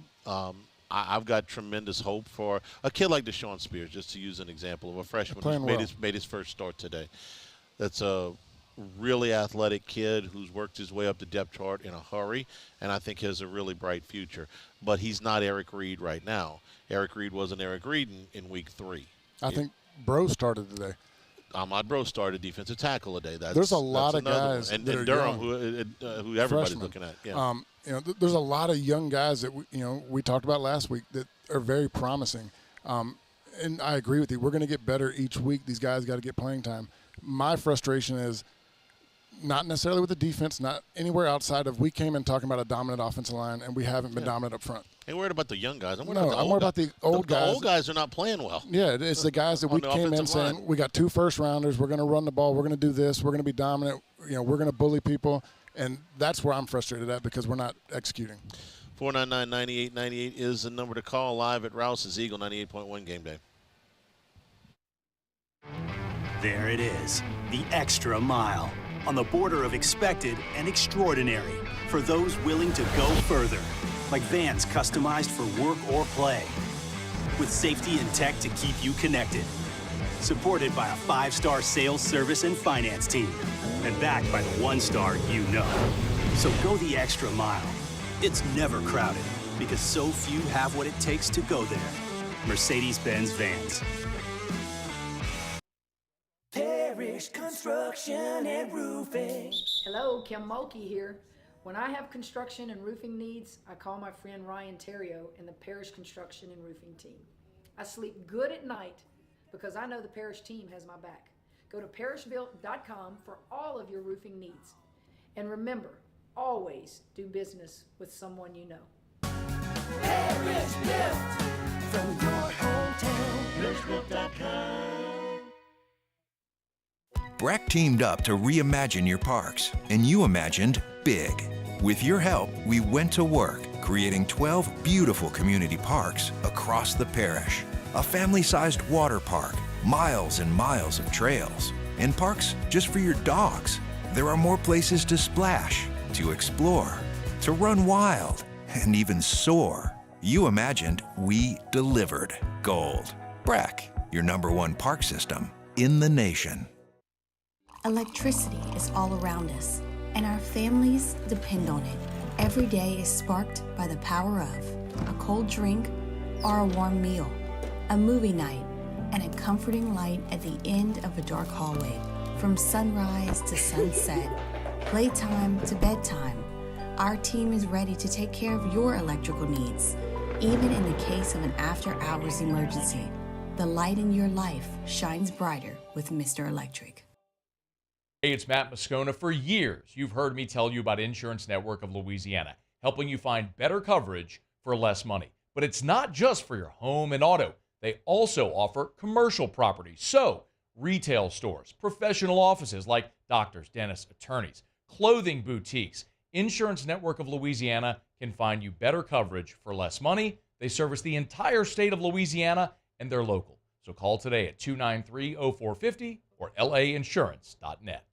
I've got tremendous hope for a kid like Deshaun Spears, just to use an example of a freshman who's made his first start today. That's a really athletic kid who's worked his way up the depth chart in a hurry, and I think has a really bright future. But he's not Eric Reed right now. Eric Reed wasn't Eric Reed in week 3. I think Bro started today. Ahmad Bro started defensive tackle today. There's a lot of guys and that are Durham, young. who everybody's Freshmen. looking at. Yeah. There's a lot of young guys that we talked about last week that are very promising. And I agree with you. We're going to get better each week. These guys got to get playing time. My frustration is not necessarily with the defense, not anywhere outside of we came in talking about a dominant offensive line, and we haven't been dominant up front. Ain't worried about the young guys. I'm worried about the old guys. The old guys are not playing well. Yeah, it's the guys that we came in saying, we got 2 first-rounders, we're going to run the ball, we're going to do this, we're going to be dominant, we're going to bully people, and that's where I'm frustrated at because we're not executing. 499-9898 is the number to call live at Rouse's Eagle 98.1 Game Day. There it is, the extra mile, on the border of expected and extraordinary for those willing to go further, like vans customized for work or play, with safety and tech to keep you connected, supported by a 5-star sales, service, and finance team, and backed by the 1-star you know. So go the extra mile. It's never crowded because so few have what it takes to go there. Mercedes-Benz Vans. Parish Construction and Roofing. Hello, Kim Mulkey here. When I have construction and roofing needs, I call my friend Ryan Terrio and the Parish Construction and Roofing team. I sleep good at night because I know the Parish team has my back. Go to parishbuilt.com for all of your roofing needs. And remember, always do business with someone you know. Parish Built from your hometown. Parishbuilt.com. Breck teamed up to reimagine your parks, and you imagined big. With your help, we went to work, creating 12 beautiful community parks across the parish. A family-sized water park, miles and miles of trails, and parks just for your dogs. There are more places to splash, to explore, to run wild, and even soar. You imagined, we delivered. Gold. Breck, your #1 park system in the nation. Electricity is all around us, and our families depend on it. Every day is sparked by the power of a cold drink or a warm meal, a movie night, and a comforting light at the end of a dark hallway. From sunrise to sunset, playtime to bedtime, our team is ready to take care of your electrical needs. Even in the case of an after-hours emergency, the light in your life shines brighter with Mr. Electric. Hey, it's Matt Moscona. For years, you've heard me tell you about Insurance Network of Louisiana, helping you find better coverage for less money. But it's not just for your home and auto. They also offer commercial property. So, retail stores, professional offices like doctors, dentists, attorneys, clothing boutiques. Insurance Network of Louisiana can find you better coverage for less money. They service the entire state of Louisiana, and they're local. So call today at 293-0450 or lainsurance.net.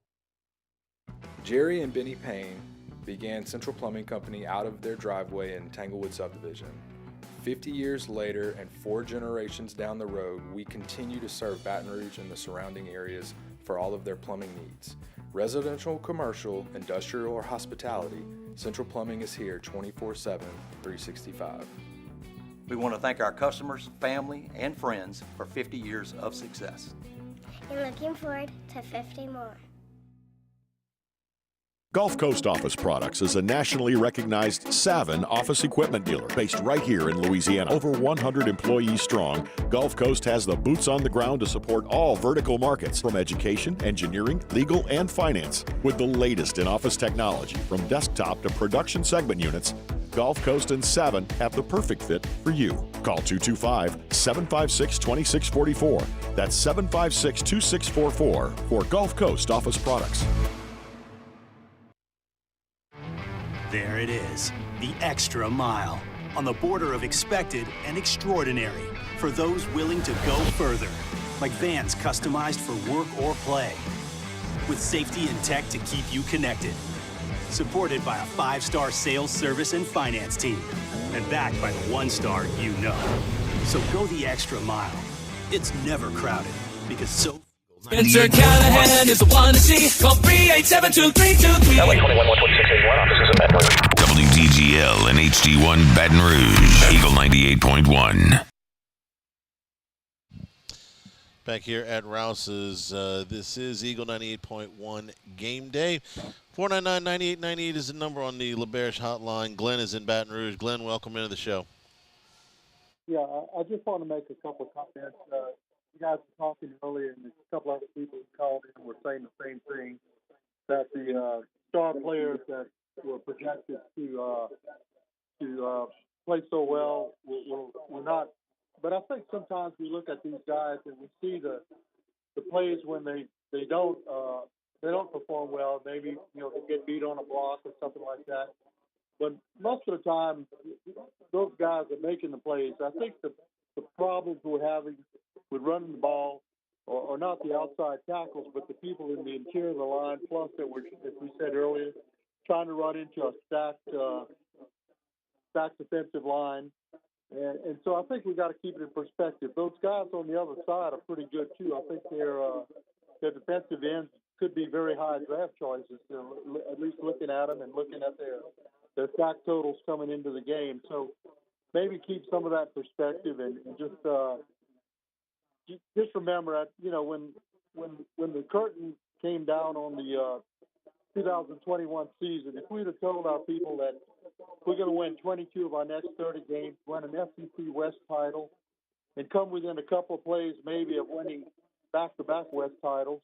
Jerry and Benny Payne began Central Plumbing Company out of their driveway in Tanglewood subdivision. 50 years later and 4 generations down the road, we continue to serve Baton Rouge and the surrounding areas for all of their plumbing needs. Residential, commercial, industrial, or hospitality, Central Plumbing is here 24/7, 365. We want to thank our customers, family, and friends for 50 years of success. And looking forward to 50 more. Gulf Coast Office Products is a nationally recognized Savin office equipment dealer based right here in Louisiana. Over 100 employees strong, Gulf Coast has the boots on the ground to support all vertical markets, from education, engineering, legal, and finance. With the latest in office technology, from desktop to production segment units, Gulf Coast and Savin have the perfect fit for you. Call 225-756-2644. That's 756-2644 for Gulf Coast Office Products. There it is, the extra mile, on the border of expected and extraordinary, for those willing to go further, like vans customized for work or play, with safety and tech to keep you connected, supported by a 5-star sales, service, and finance team, and backed by the 1-star you know. So go the extra mile. It's never crowded, because so Spencer Callahan is the one to see. Call 387-2323. LA 21-12681, offices in Baton Rouge. WDGL and HD1 Baton Rouge, Eagle 98.1. Back here at Rouse's, this is Eagle 98.1 Game Day. 499-9898 is the number on the LaBerge hotline. Glenn is in Baton Rouge. Glenn, welcome into the show. Yeah, I just want to make a couple of comments. You guys were talking earlier, and a couple other people who called in were saying the same thing, that the star players that were projected to play so well were not. But I think sometimes we look at these guys and we see the plays when they don't perform well. Maybe they get beat on a block or something like that. But most of the time, those guys are making the plays. I think the problems we're having with running the ball, or not the outside tackles, but the people in the interior of the line, plus that we're, as we said earlier, trying to run into a stacked defensive line. And so I think we've got to keep it in perspective. Those guys on the other side are pretty good, too. I think their defensive ends could be very high draft choices, at least looking at them and looking at their sack totals coming into the game. So maybe keep some of that perspective and just remember that, when the curtain came down on the 2021 season, if we'd have told our people that we're going to win 22 of our next 30 games, win an SEC West title, and come within a couple of plays maybe of winning back-to-back West titles,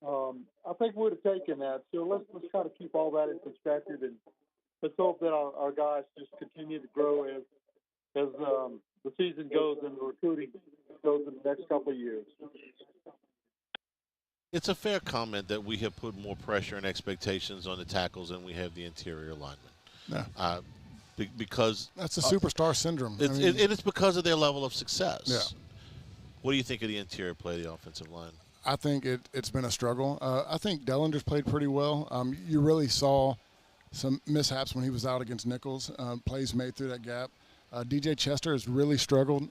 I think we would have taken that. So let's try to keep all that in perspective, and let's hope that our guys just continue to grow as the season goes and the recruiting goes in the next couple of years. It's a fair comment that we have put more pressure and expectations on the tackles than we have the interior linemen. Yeah. Because that's a superstar syndrome. It's because of their level of success. Yeah. What do you think of the interior play, the offensive line? I think it's been a struggle. I think Dellinger's played pretty well. You really saw some mishaps when he was out against Nichols, plays made through that gap. DJ Chester has really struggled.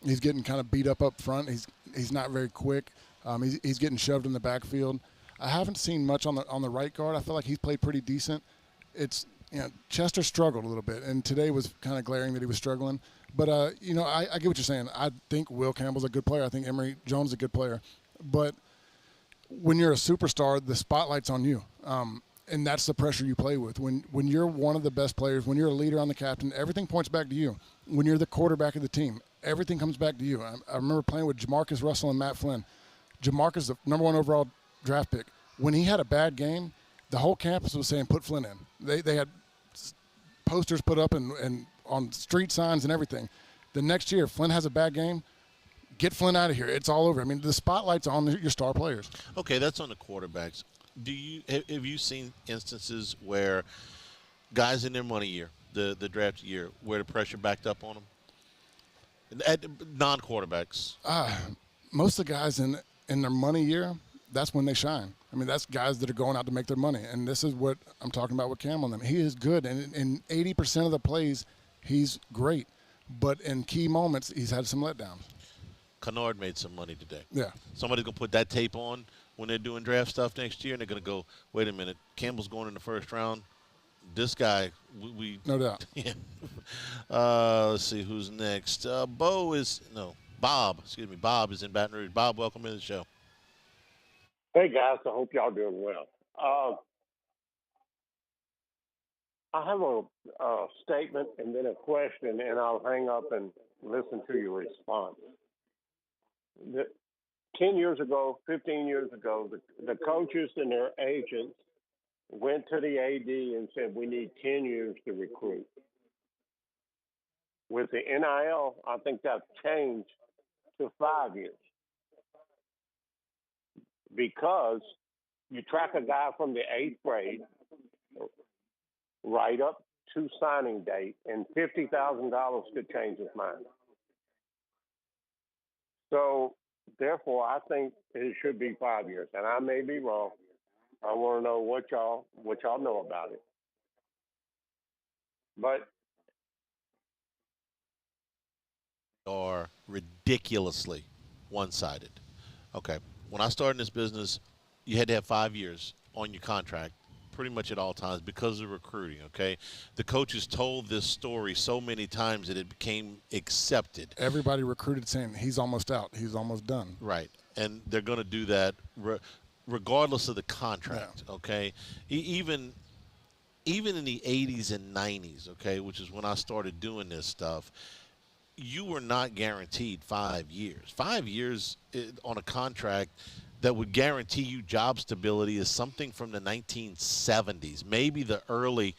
He's getting kind of beat up front. He's not very quick. He's getting shoved in the backfield. I haven't seen much on the right guard. I feel like he's played pretty decent. It's Chester struggled a little bit, and today was kind of glaring that he was struggling. But, I get what you're saying. I think Will Campbell's a good player. I think Emory Jones is a good player. But when you're a superstar, the spotlight's on you. And that's the pressure you play with. When you're one of the best players, when you're a leader on the captain, everything points back to you. When you're the quarterback of the team, everything comes back to you. I remember playing with Jamarcus Russell and Matt Flynn. Jamarcus, the number 1 overall draft pick. When he had a bad game, the whole campus was saying, put Flynn in. They had posters put up and on street signs and everything. The next year, Flynn has a bad game, get Flynn out of here. It's all over. I mean, the spotlight's on your star players. Okay, that's on the quarterbacks. Have you seen instances where guys in their money year, the draft year, where the pressure backed up on them? At non-quarterbacks. Most of the guys in their money year, that's when they shine. I mean, that's guys that are going out to make their money. And this is what I'm talking about with Campbell and them. He is good. And in 80% of the plays, he's great. But in key moments, he's had some letdowns. Kennard made some money today. Yeah. Somebody's going to put that tape on when they're doing draft stuff next year, and they're going to go, wait a minute, Campbell's going in the first round. This guy, we no doubt. Yeah. Let's see who's next. Bob is in Baton Rouge. Bob, welcome to the show. Hey, guys. I hope y'all doing well. I have a statement and then a question, and I'll hang up and listen to your response. 10 years ago, 15 years ago, the coaches and their agents went to the AD and said, we need 10 years to recruit. With the NIL, I think that's changed to 5 years. Because you track a guy from the 8th grade right up to signing date, and $50,000 could change his mind. So, therefore, I think it should be 5 years, and I may be wrong. I want to know what y'all know about it. But are ridiculously one-sided. Okay, when I started in this business, you had to have 5 years on your contract pretty much at all times because of recruiting, okay? The coaches told this story so many times that it became accepted. Everybody recruited saying he's almost out, he's almost done. Right, and they're going to do that regardless of the contract, okay? Even in the 80s and 90s, okay, which is when I started doing this stuff, you were not guaranteed 5 years. 5 years on a contract that would guarantee you job stability is something from the 1970s, maybe the early,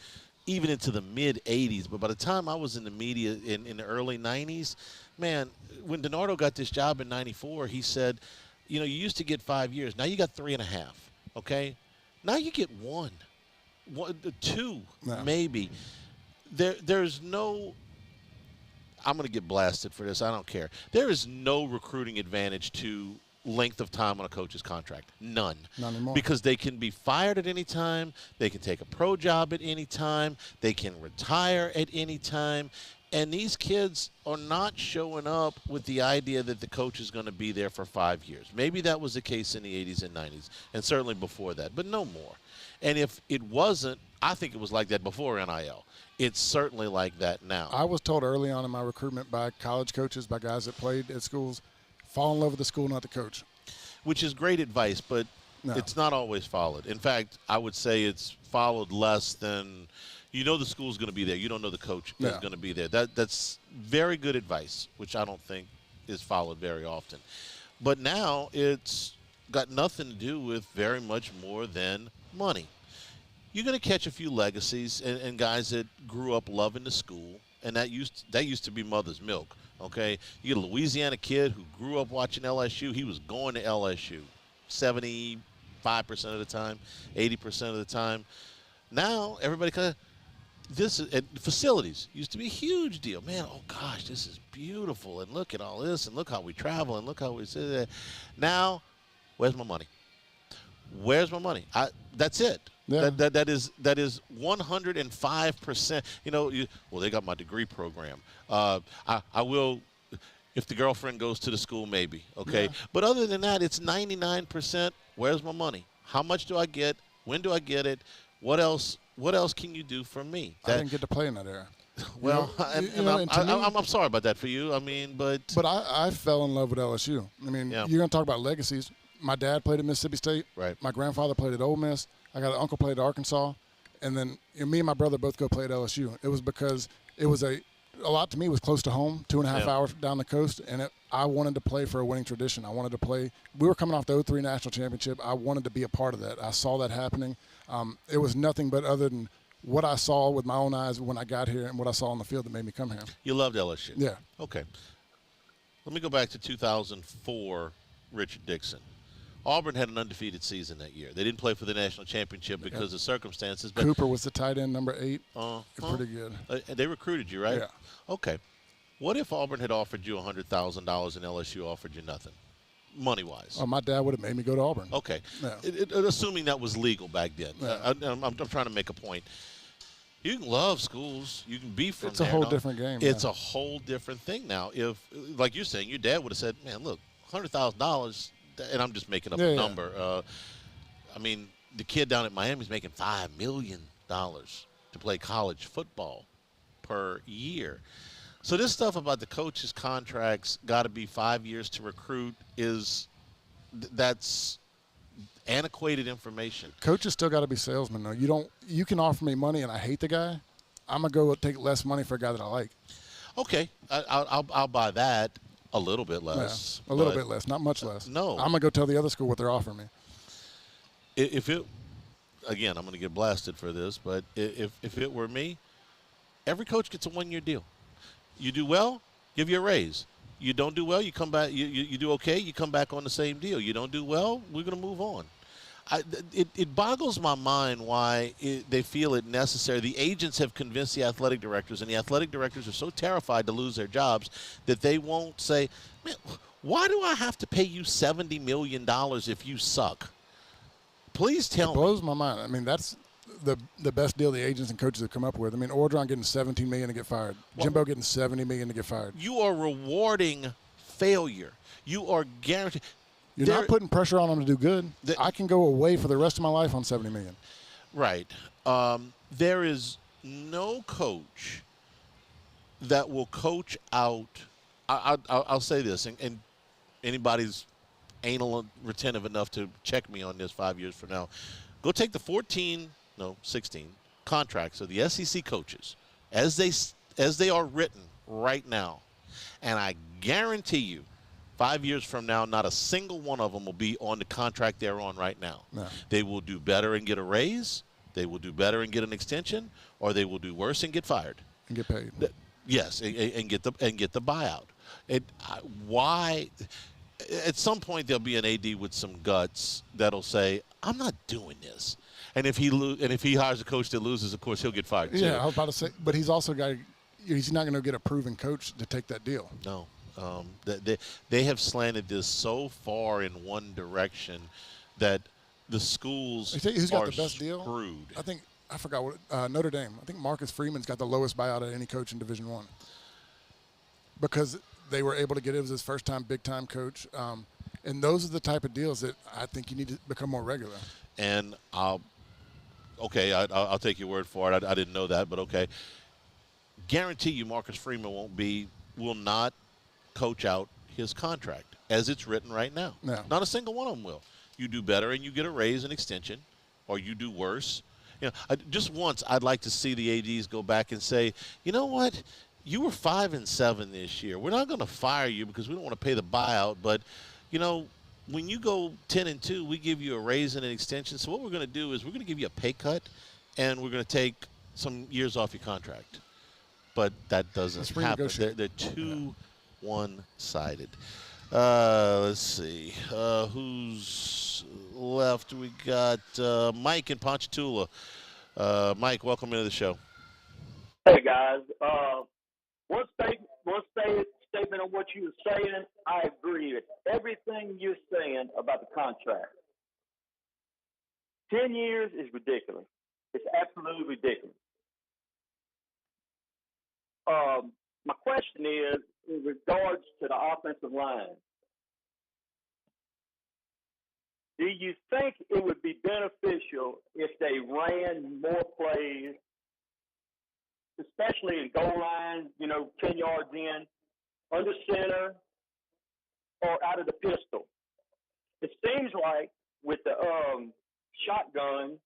even into the mid-'80s. But by the time I was in the media in the early 90s, man, when DiNardo got this job in 94, he said, you used to get 5 years. Now you got 3.5, okay? Now you get one, two, maybe. There's no – I'm going to get blasted for this. I don't care. There is no recruiting advantage to – length of time on a coach's contract. None. Not anymore. Because they can be fired at any time. They can take a pro job at any time. They can retire at any time. And these kids are not showing up with the idea that the coach is going to be there for 5 years. Maybe that was the case in the 80s and 90s, and certainly before that, but no more. And if it wasn't, I think it was like that before NIL. It's certainly like that now. I was told early on in my recruitment by college coaches, by guys that played at schools, fall in love with the school, not the coach. Which is great advice, but it's not always followed. In fact, I would say it's followed less than the school's going to be there. You don't know the coach is going to be there. That's very good advice, which I don't think is followed very often. But now it's got nothing to do with very much more than money. You're going to catch a few legacies and guys that grew up loving the school, and that used to be mother's milk. Okay, you get a Louisiana kid who grew up watching LSU. He was going to LSU 75% of the time, 80% of the time. Now everybody facilities used to be a huge deal. Man, oh gosh, this is beautiful, and look at all this, and look how we travel, and look how we say that. Now, where's my money? Where's my money? That's it. Yeah. That is 105%. They got my degree program. I will, if the girlfriend goes to the school, maybe. Okay, but other than that, it's 99%. Where's my money? How much do I get? When do I get it? What else what else can you do for me? I didn't get to play in that era. Well, I'm I'm sorry about that for you. I mean, but I fell in love with LSU. I mean, you're going to talk about legacies. My dad played at Mississippi State. Right. My grandfather played at Ole Miss. I got an uncle played at Arkansas, and then me and my brother both go play at LSU. It was because it was a lot to me. It was close to home, 2.5 hours down the coast, and I wanted to play for a winning tradition. I wanted to play. We were coming off the 2003 national championship. I wanted to be a part of that. I saw that happening. It was nothing but other than what I saw with my own eyes when I got here and what I saw on the field that made me come here. You loved LSU. Yeah. Okay. Let me go back to 2004, Richard Dixon. Auburn had an undefeated season that year. They didn't play for the national championship because of circumstances. But Cooper was the tight end, number 8. Pretty good. They recruited you, right? Yeah. Okay. What if Auburn had offered you $100,000 and LSU offered you nothing, money-wise? Oh, my dad would have made me go to Auburn. Okay. Yeah. Assuming that was legal back then. Yeah. I'm trying to make a point. You can love schools. You can be from It's a there. whole different game. It's a whole different thing now. If, like you're saying, your dad would have said, man, look, $100,000, and I'm just making up a number. I mean, the kid down at Miami is making $5 million to play college football per year. So this stuff about the coaches' contracts got to be 5 years to recruit that's antiquated information. Coaches still got to be salesmen, though. You can offer me money and I hate the guy. I'm going to go take less money for a guy that I like. Okay. I'll buy that a little bit less. Yeah, a little bit less, not much less. No. I'm going to go tell the other school what they're offering me. Again, I'm going to get blasted for this, but if it were me, every coach gets a one-year deal. You do well, give you a raise. You don't do well, you come back. You do okay, you come back on the same deal. You don't do well, we're going to move on. It boggles my mind why they feel it necessary. The agents have convinced the athletic directors, and the athletic directors are so terrified to lose their jobs that they won't say, man, why do I have to pay you $70 million if you suck? Please tell me. It blows my mind. I mean, that's the best deal the agents and coaches have come up with. I mean, Orgeron getting $17 million to get fired. Jimbo getting $70 million to get fired. You are rewarding failure. You are guaranteed. You're not putting pressure on them to do good. I can go away for the rest of my life on $70 million. Right. There is no coach that will coach out. I'll say this, and anybody's anal and retentive enough to check me on this 5 years from now. Go take the 16 contracts of the SEC coaches as they are written right now, and I guarantee you 5 years from now, not a single one of them will be on the contract they're on right now. No. They will do better and get a raise. They will do better and get an extension, or they will do worse and get fired. And get paid. Yes, and get the buyout. Why? At some point, there'll be an AD with some guts that'll say, "I'm not doing this." And if he hires a coach that loses, of course, he'll get fired too. Yeah, I was about to say, but he's also he's not going to get a proven coach to take that deal. No. They have slanted this so far in one direction that the schools who's got are the best screwed. Deal? I forgot what Notre Dame. I think Marcus Freeman's got the lowest buyout of any coach in Division I because they were able to get it. It was his first time big time coach, and those are the type of deals that I think you need to become more regular. And I'll take your word for it. I didn't know that, but okay. Guarantee you, Marcus Freeman will not coach out his contract as it's written right now. No. Not a single one of them will. You do better and you get a raise and extension, or you do worse. Just once I'd like to see the ADs go back and say, you know what, you were 5-7 this year. We're not going to fire you because we don't want to pay the buyout, but when you go 10-2, we give you a raise and an extension. So what we're going to do is we're going to give you a pay cut, and we're going to take some years off your contract. But that doesn't happen. They're too one-sided. Let's see. Who's left? We got Mike in Ponchatoula. Mike, welcome into the show. Hey, guys. One statement on what you were saying, I agree with everything you're saying about the contract. 10 years is ridiculous. It's absolutely ridiculous. My question is, in regards to the offensive line, Do you think it would be beneficial if they ran more plays, especially in goal line, 10 yards in, under center, or out of the pistol? It seems like with the shotgun,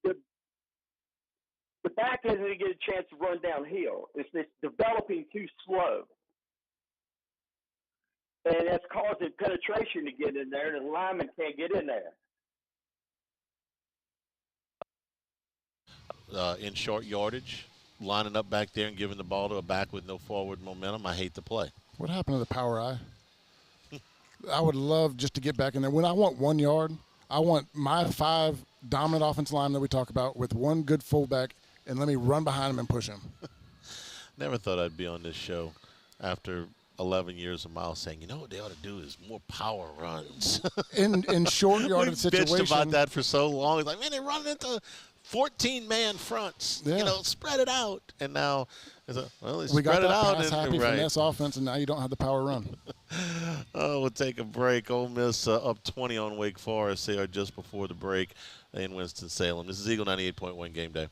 the back isn't going to get a chance to run downhill. It's developing too slow. And that's causing penetration to get in there, and the lineman can't get in there. In short yardage, lining up back there and giving the ball to a back with no forward momentum, I hate the play. What happened to the power eye? I would love just to get back in there. When I want 1 yard, I want my 5 dominant offensive linemen that we talk about with one good fullback, and let me run behind him and push him. Never thought I'd be on this show after 11 years of Miles saying, what they ought to do is more power runs. in short yardage situations. We've bitched about that for so long. It's like, man, they're running into 14-man fronts. Yeah. Spread it out. And now, we got spread it out. Pass-happy finesse offense, and now you don't have the power run. We'll take a break. Ole Miss up 20 on Wake Forest. They are just before the break in Winston-Salem. This is Eagle 98.1 Game Day.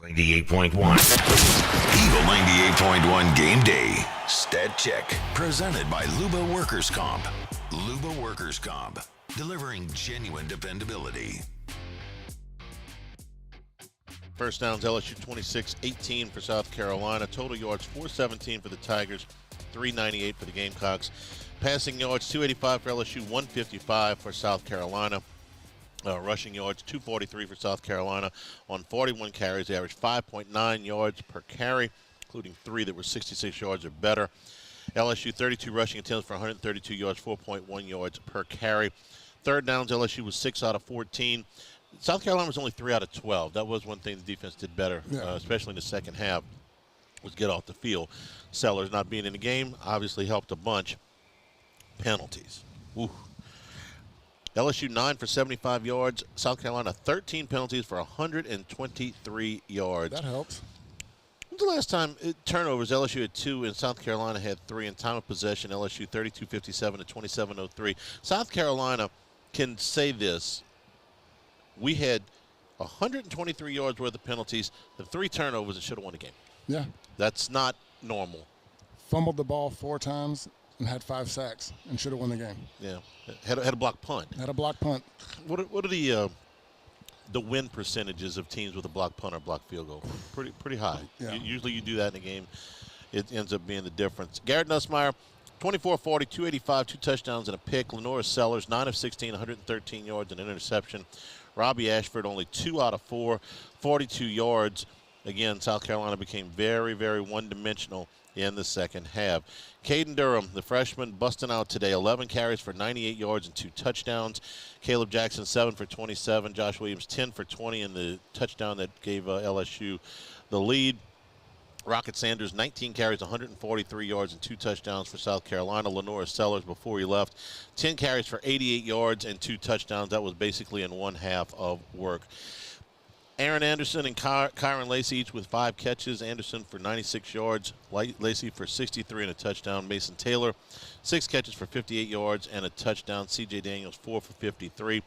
98.1. Eagle 98.1 Game Day. Stat Check. Presented by Luba Workers Comp. Luba Workers Comp. Delivering genuine dependability. First downs, LSU 26-18 for South Carolina. Total yards, 417 for the Tigers, 398 for the Gamecocks. Passing yards, 285 for LSU, 155 for South Carolina. Rushing yards, 243 for South Carolina on 41 carries. They averaged 5.9 yards per carry, including 3 that were 66 yards or better. LSU 32 rushing attempts for 132 yards, 4.1 yards per carry. Third downs, LSU was 6 out of 14. South Carolina was only 3 out of 12. That was one thing the defense did better, especially in the second half, was get off the field. Sellers not being in the game obviously helped a bunch. Penalties. Ooh. LSU 9 for 75 yards. South Carolina 13 penalties for 123 yards. That helps. When's the last time turnovers? LSU had 2 and South Carolina had 3. In time of possession, LSU 32-57 to 27-03. South Carolina can say this. We had 123 yards worth of penalties, the 3 turnovers that should have won the game. Yeah. That's not normal. Fumbled the ball 4 times and had 5 sacks and should have won the game. Yeah. Had a block punt. Had a block punt. What are the win percentages of teams with a block punt or block field goal? Pretty high. Yeah. Usually you do that in a game. It ends up being the difference. Garrett Nussmeier, 24-40, 285, 2 touchdowns and a pick. Lenora Sellers, 9 of 16, 113 yards and an interception. Robbie Ashford, only 2 out of 4, 42 yards. Again, South Carolina became very, very one-dimensional in the second half. Caden Durham, the freshman, busting out today, 11 carries for 98 yards and 2 touchdowns. Caleb Jackson, 7 for 27. Josh Williams, 10 for 20 in the touchdown that gave LSU the lead. Rocket Sanders, 19 carries, 143 yards and 2 touchdowns for South Carolina. Lenora Sellers, before he left, 10 carries for 88 yards and 2 touchdowns. That was basically in one half of work. Aaron Anderson and Kyron Lacey each with 5 catches. Anderson for 96 yards, Lacey for 63 and a touchdown. Mason Taylor, 6 catches for 58 yards and a touchdown. C.J. Daniels, 4 for 53.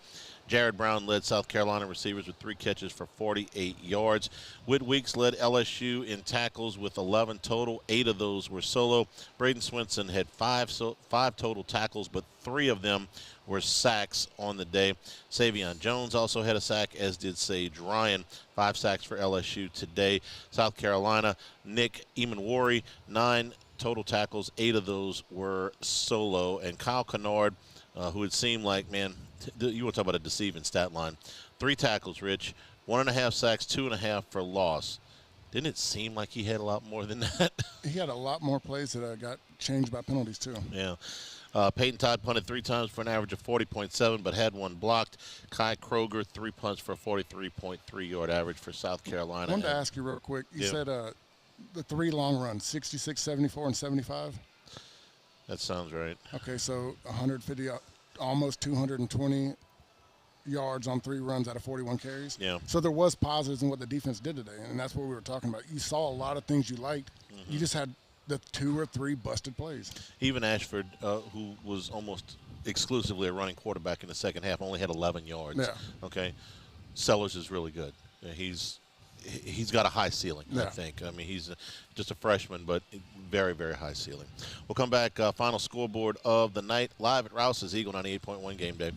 Jared Brown led South Carolina receivers with 3 catches for 48 yards. Whit Weeks led LSU in tackles with 11 total. 8 of those were solo. Braden Swinson had 5 total tackles, but 3 of them were sacks on the day. Savion Jones also had a sack, as did Sage Ryan. 5 sacks for LSU today. South Carolina, Nick Emanwari, 9 total tackles. 8 of those were solo. And Kyle Kennard, who it seemed like, man, you want to talk about a deceiving stat line. 3 tackles, Rich. 1.5 sacks, 2.5 for loss. Didn't it seem like he had a lot more than that? He had a lot more plays that got changed by penalties, too. Yeah. Peyton Todd punted 3 times for an average of 40.7, but had 1 blocked. Kai Kroger, 3 punts for a 43.3-yard average for South Carolina. I wanted to ask you real quick. You said the 3 long runs, 66, 74, and 75? That sounds right. Okay, so 150, almost 220 yards on 3 runs out of 41 carries. Yeah. So there was positives in what the defense did today, and that's what we were talking about. You saw a lot of things you liked. Mm-hmm. You just had the 2 or 3 busted plays. Even Ashford, who was almost exclusively a running quarterback in the second half, only had 11 yards. Yeah. Okay. Sellers is really good. He's got a high ceiling, I Yeah. think. I mean, he's just a freshman, but very, very high ceiling. We'll come back, final scoreboard of the night, live at Rouse's Eagle 98.1 Game Day.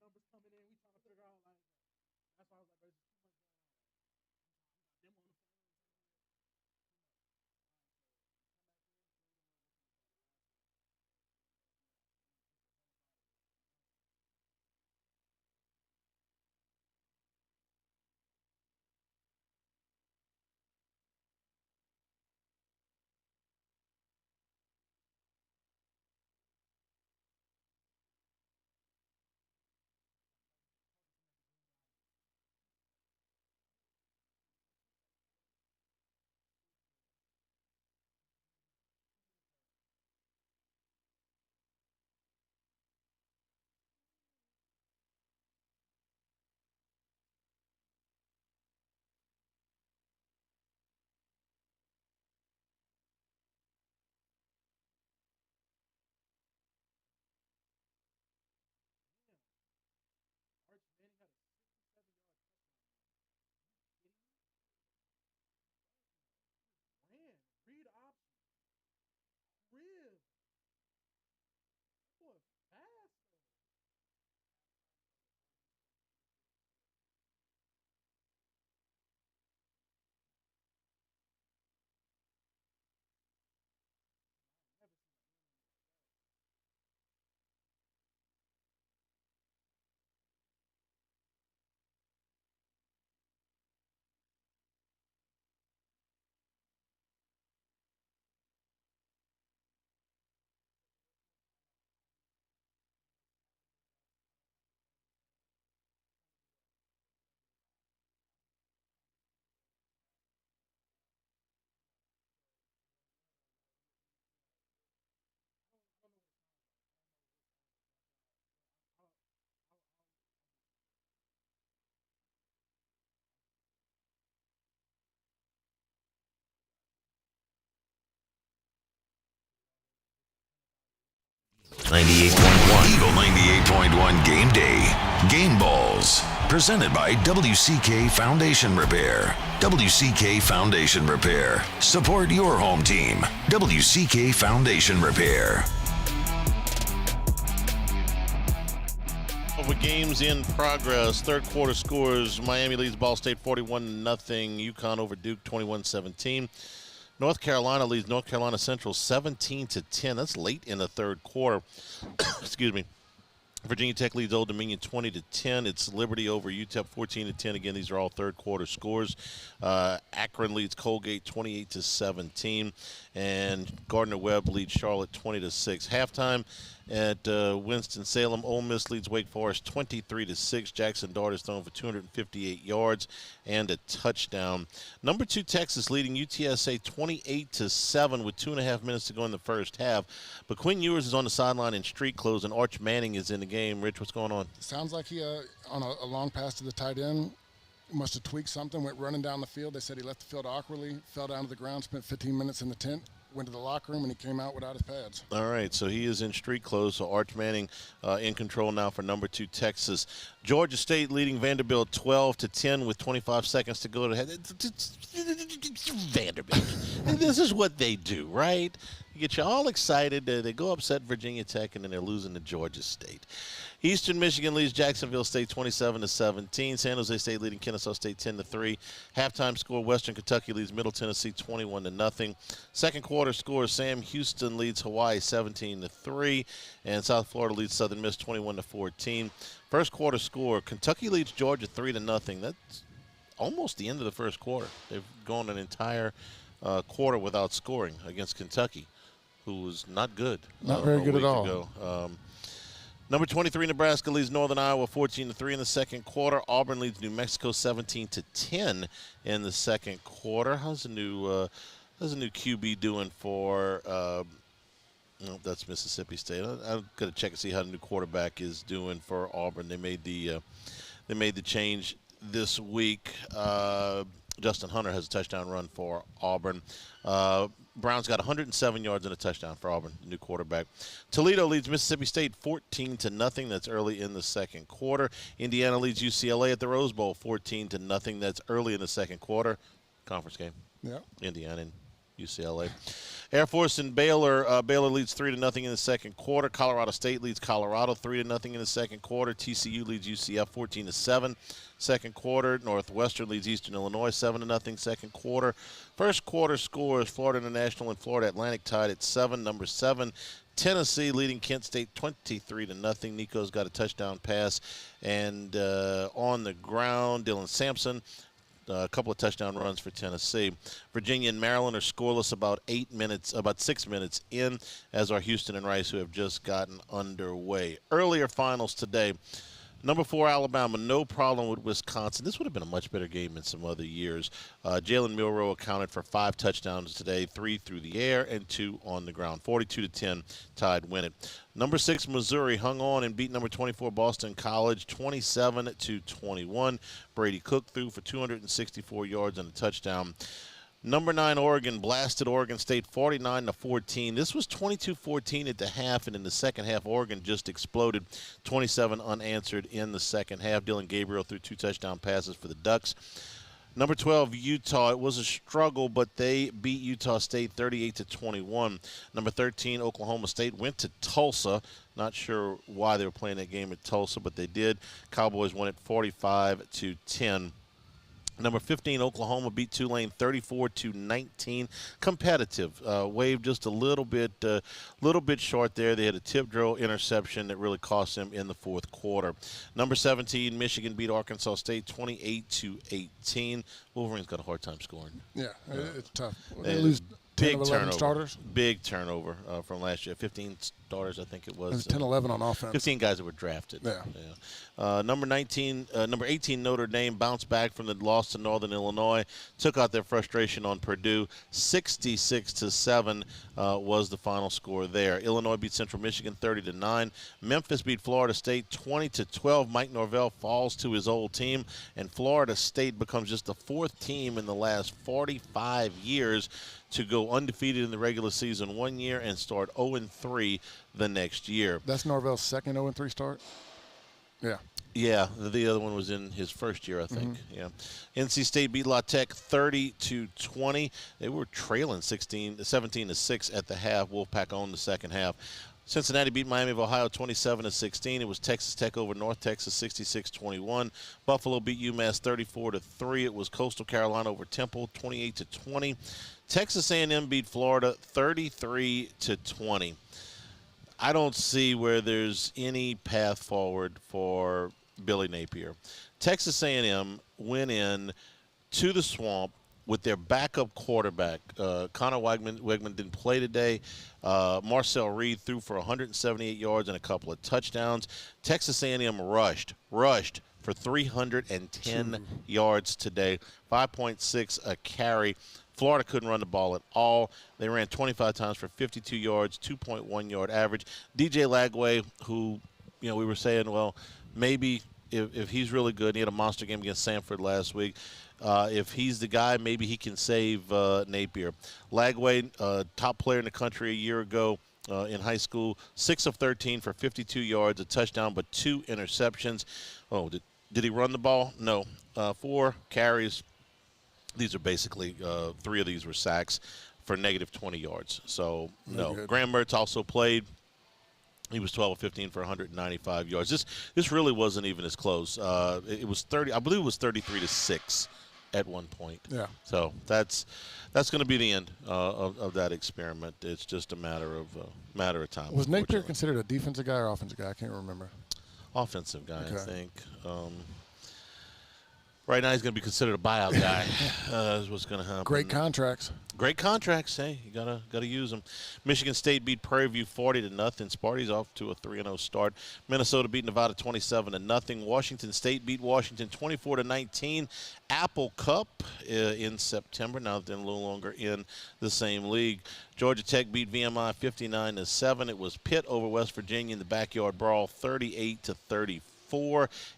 numbers coming in. We trying to figure out like that's why I was like, there's too much going on. Them on the phone. Arch Manning had a 67-yard touchdown run. Are you kidding me? He just ran. Read option. Crib. That boy fast, though. I never seen a animal like that. 98.1 Eagle 98.1 Game Day. Game Balls. Presented by WCK Foundation Repair. WCK Foundation Repair. Support your home team. WCK Foundation Repair. Over games in progress. Third quarter scores. Miami leads Ball State 41-0. UConn over Duke 21-17. North Carolina leads North Carolina Central 17-10. That's late in the third quarter. Excuse me. Virginia Tech leads Old Dominion 20-10. It's Liberty over UTEP 14-10. Again, these are all third quarter scores. Akron leads Colgate 28-17, and Gardner-Webb leads Charlotte 20-6. Halftime at Winston-Salem, Ole Miss leads Wake Forest 23-6. Jackson Dart is thrown for 258 yards and a touchdown. Number 2 Texas leading UTSA 28-7 with 2.5 minutes to go in the first half. But Quinn Ewers is on the sideline in street clothes, and Arch Manning is in the game. Rich, what's going on? Sounds like he, on a long pass to the tight end, must have tweaked something, went running down the field. They said he left the field awkwardly, fell down to the ground, spent 15 minutes in the tent, went to the locker room, and he came out without his pads. All right, so he is in street clothes. So Arch Manning in control now for number 2 Texas. Georgia State leading Vanderbilt 12-10 with 25 seconds to go. Vanderbilt. This is what they do, right? You get you all excited. They go upset Virginia Tech, and then they're losing to Georgia State. Eastern Michigan leads Jacksonville State 27-17. San Jose State leading Kennesaw State 10-3. Halftime score: Western Kentucky leads Middle Tennessee 21-0. Second quarter score: Sam Houston leads Hawaii 17-3, and South Florida leads Southern Miss 21-14. First quarter score: Kentucky leads Georgia 3-0. That's almost the end of the first quarter. They've gone an entire quarter without scoring against Kentucky, who was not good. Not very good at all. Number 23 Nebraska leads Northern Iowa 14-3 in the second quarter. Auburn leads New Mexico 17-10 in the second quarter. How's the new QB doing for? No, that's Mississippi State. I've got to check and see how the new quarterback is doing for Auburn. They made the change this week. Justin Hunter has a touchdown run for Auburn. Brown's got 107 yards and a touchdown for Auburn, new quarterback. Toledo leads Mississippi State 14-0. That's early in the second quarter. Indiana leads UCLA at the Rose Bowl 14-0. That's early in the second quarter. Conference game. Yeah. Indiana and UCLA. Air Force and Baylor. Baylor leads 3-0 in the second quarter. Colorado State leads Colorado 3-0 in the second quarter. TCU leads UCF 14-7. Second quarter. Northwestern leads Eastern Illinois 7-0 second quarter. First quarter scores: Florida International and Florida Atlantic tied at 7. Number 7, Tennessee leading Kent State 23-0. Nico's got a touchdown pass, and on the ground, Dylan Sampson. A couple of touchdown runs for Tennessee. Virginia and Maryland are scoreless about 6 minutes in, as are Houston and Rice, who have just gotten underway. Earlier finals today. Number 4, Alabama, no problem with Wisconsin. This would have been a much better game than some other years. Jalen Milroe accounted for 5 touchdowns today, 3 through the air and 2 on the ground. 42-10, Tide win it. Number 6, Missouri hung on and beat number 24, Boston College, 27-21. Brady Cook threw for 264 yards and a touchdown. Number 9, Oregon blasted Oregon State 49-14. This was 22-14 at the half, and in the second half, Oregon just exploded. 27 unanswered in the second half. Dylan Gabriel threw 2 touchdown passes for the Ducks. Number 12, Utah. It was a struggle, but they beat Utah State 38-21. Number 13, Oklahoma State went to Tulsa. Not sure why they were playing that game at Tulsa, but they did. Cowboys won it 45-10. Number 15, Oklahoma beat Tulane 34-19. Competitive. Waved just a little bit short there. They had a tip drill interception that really cost them in the fourth quarter. Number 17, Michigan beat Arkansas State 28-18. Wolverines got a hard time scoring. Yeah, it's tough. They lose 10 of 11 starters. Big turnover from last year. 15 starters, I think it was. 10-11 on offense. 15 guys that were drafted. Yeah. Number 18, Notre Dame bounced back from the loss to Northern Illinois. Took out their frustration on Purdue. 66-7 was the final score there. Illinois beat Central Michigan 30-9. Memphis beat Florida State 20-12. Mike Norvell falls to his old team, and Florida State becomes just the 4th team in the last 45 years to go undefeated in the regular season one year and start 0-3 the next year. That's Norvell's second 0-3 start? Yeah. Yeah, the other one was in his first year, I think. Yeah. NC State beat La Tech 30-20. They were trailing 17-6 at the half. Wolfpack owned the second half. Cincinnati beat Miami of Ohio 27-16. It was Texas Tech over North Texas 66-21. Buffalo beat UMass 34-3. It was Coastal Carolina over Temple 28-20. Texas A&M beat Florida 33-20. I don't see where there's any path forward for Billy Napier. Texas A&M went in to the Swamp with their backup quarterback. Connor Wegman didn't play today. Marcel Reed threw for 178 yards and a couple of touchdowns. Texas A&M rushed for 310 yards today, 5.6 a carry. Florida couldn't run the ball at all. They ran 25 times for 52 yards, 2.1 yard average. DJ Lagway, who, we were saying, well, maybe if he's really good, and he had a monster game against Samford last week, if he's the guy, maybe he can save Napier. Lagway, top player in the country a year ago in high school, 6 of 13 for 52 yards, a touchdown, but 2 interceptions. Oh, did he run the ball? No. 4 carries. These are basically 3 of these were sacks for negative 20 yards. So, no. Graham Mertz also played. He was 12 of 15 for 195 yards. This really wasn't even as close. It was 30. I believe it was 33-6 at one point. Yeah. So that's going to be the end of that experiment. It's just a matter of time. Was Napier considered a defensive guy or offensive guy? I can't remember. Offensive guy, okay. I think. Right now he's going to be considered a buyout guy. Is what's going to happen. Great contracts. Great contracts. Hey, you gotta use them. Michigan State beat Prairie View 40-0. Sparty's off to a 3-0 start. Minnesota beat Nevada 27-0. Washington State beat Washington 24-19. Apple Cup in September. Now that they're no longer in the same league. Georgia Tech beat VMI 59-7. It was Pitt over West Virginia in the backyard brawl, 38-34.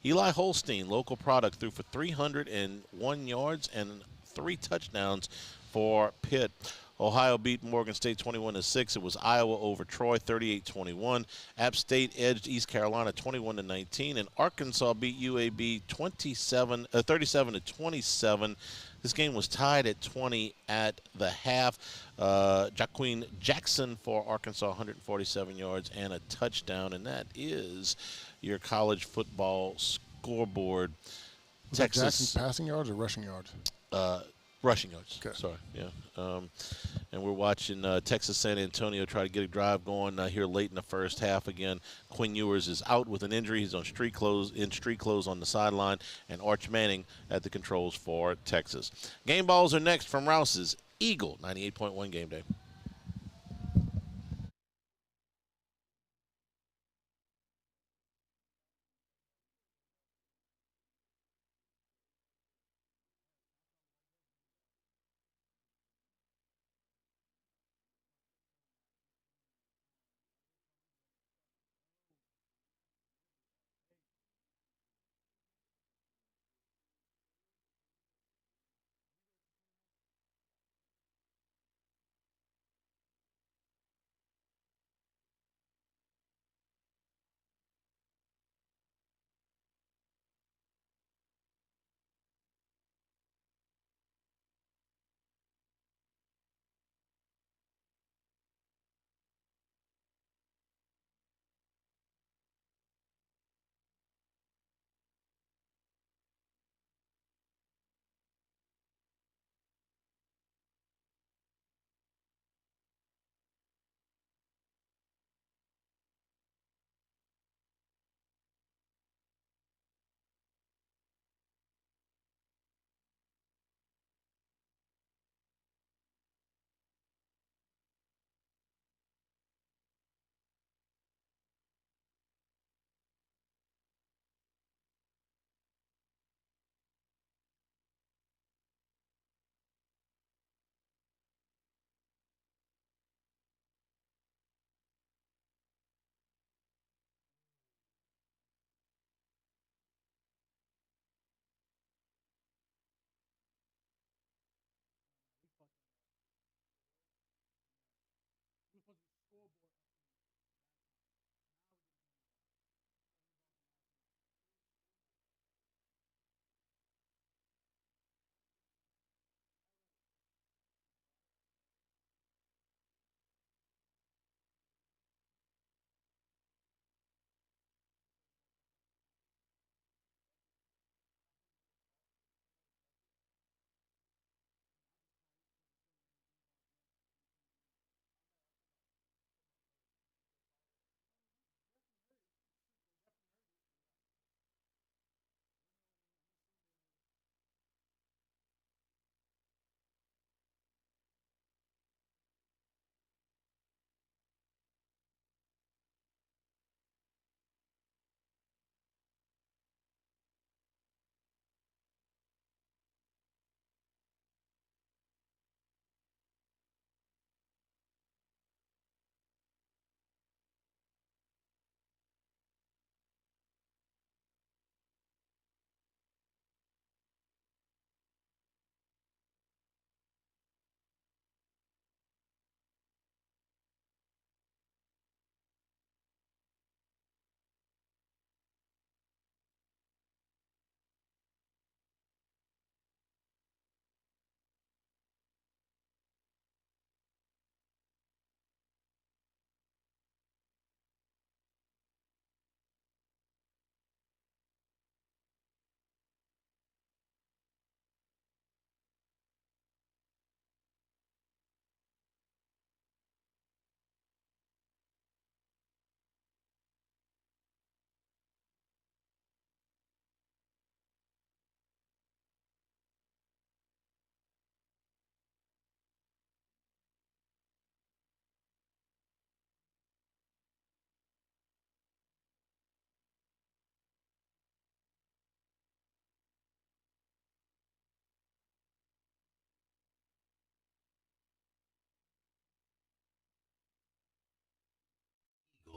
Eli Holstein, local product, threw for 301 yards and 3 touchdowns for Pitt. Ohio beat Morgan State 21-6. It was Iowa over Troy 38-21. App State edged East Carolina 21-19, and Arkansas beat UAB 37-27. This game was tied at 20 at the half. Jaqueen Jackson for Arkansas, 147 yards and a touchdown, and that is your college football scoreboard. Was Texas, that Jackson's passing yards or rushing yards? Rushing yards. Okay. Sorry, yeah. And we're watching Texas San Antonio try to get a drive going here late in the first half. Again, Quinn Ewers is out with an injury. He's on street clothes on the sideline, and Arch Manning at the controls for Texas. Game balls are next from Rouse's Eagle 98.1 Game Day.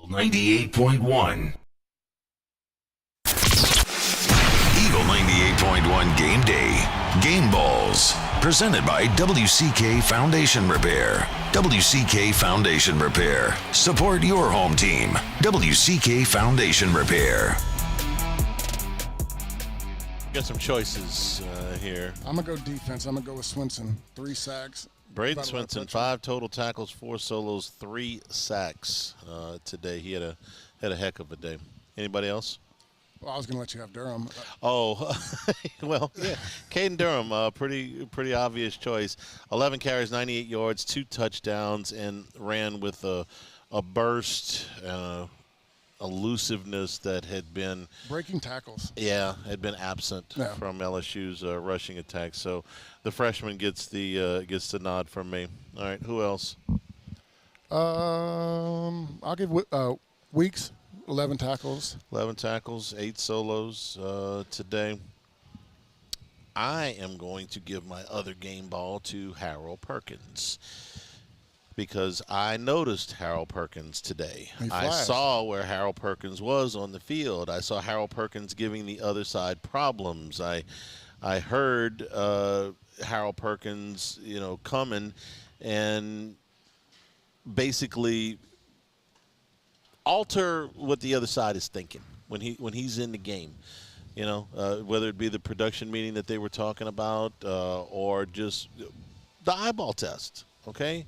Eagle 98.1. Eagle 98.1 Game Day. Game Balls. Presented by WCK Foundation Repair. WCK Foundation Repair. Support your home team. WCK Foundation Repair. Got some choices here here. I'm going to go defense. I'm going to go with Swinson. 3 sacks. Braden Swinson, 5 total tackles, 4 solos, 3 sacks today. He had a heck of a day. Anybody else? Well, I was going to let you have Durham. Oh, well, yeah. Caden Durham, pretty obvious choice. 11 carries, 98 yards, 2 touchdowns, and ran with a burst, elusiveness that had been breaking tackles. Yeah, had been absent from LSU's rushing attack. So the freshman gets the nod from me. All right, who else? I'll give Weeks 11 tackles. 11 tackles, 8 solos today. I am going to give my other game ball to Harold Perkins, because I noticed Harold Perkins today. I saw where Harold Perkins was on the field. I saw Harold Perkins giving the other side problems. I heard Harold Perkins, coming and basically alter what the other side is thinking when he's in the game. Whether it be the production meeting that they were talking about or just the eyeball test, okay?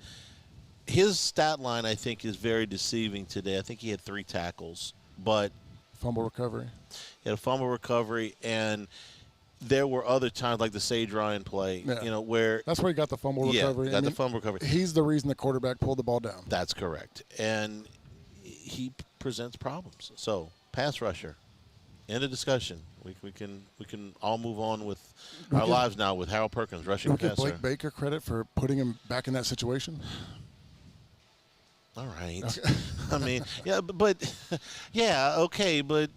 His stat line, I think, is very deceiving today. I think he had 3 tackles, but fumble recovery. He had a fumble recovery, and there were other times like the Sage Ryan play, where that's where he got the fumble recovery. Got the fumble recovery. He's the reason the quarterback pulled the ball down. That's correct, and he presents problems. So, pass rusher. End of discussion. We can all move on with our lives now with Harold Perkins rushing passer. Give Blake Baker credit for putting him back in that situation. All right. Okay. I mean, okay, but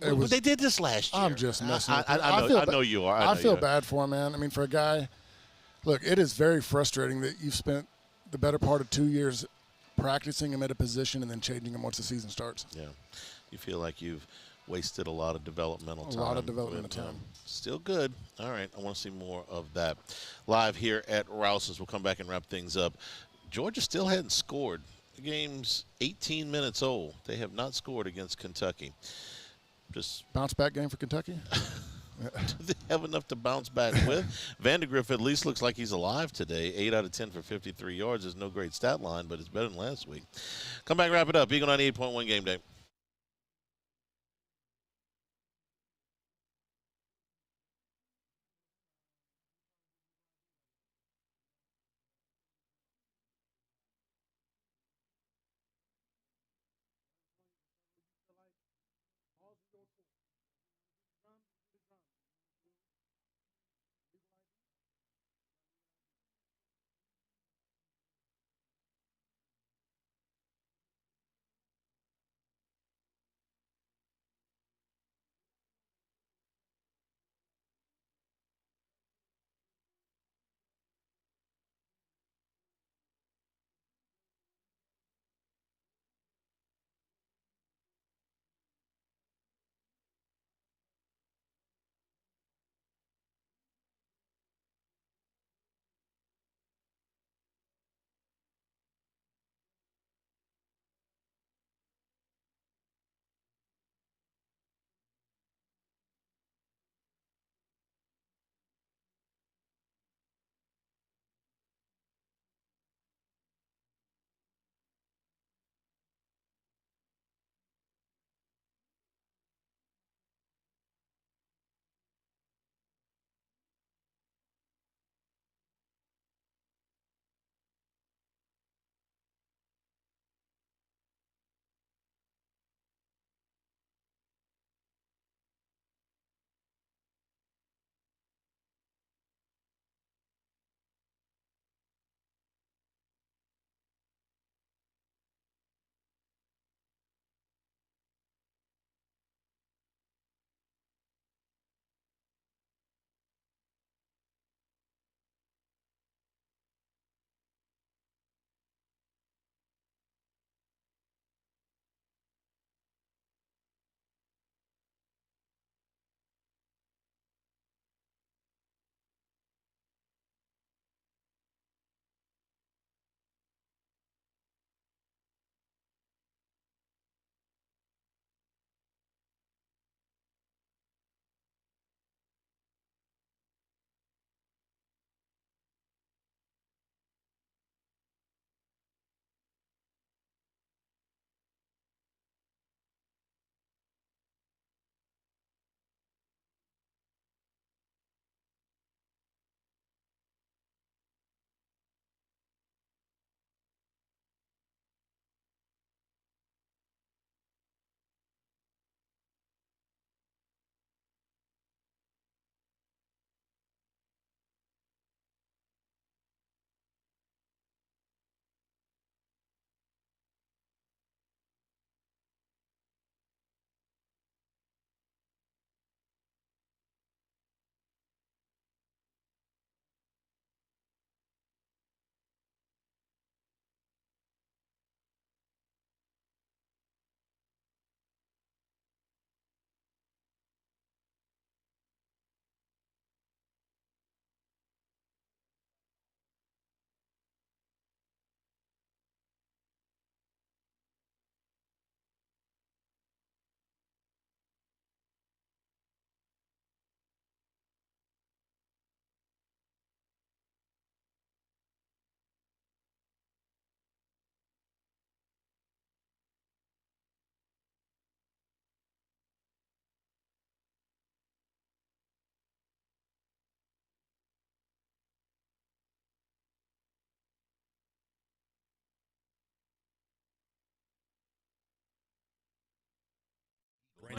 they did this last year. I'm just messing with you. I know you are. I feel bad for him, man. I mean, for a guy, look, it is very frustrating that you've spent the better part of 2 years practicing him at a position and then changing him once the season starts. Yeah. You feel like you've wasted a lot of developmental time. A lot of developmental time. Still good. All right. I want to see more of that. Live here at Rouse's. We'll come back and wrap things up. Georgia still hadn't scored. The game's 18 minutes old. They have not scored against Kentucky. Just bounce back game for Kentucky? Do they have enough to bounce back with? Vandegrift at least looks like he's alive today. 8 out of 10 for 53 yards. There's no great stat line, but it's better than last week. Come back, wrap it up. Eagle 98.1 Game Day.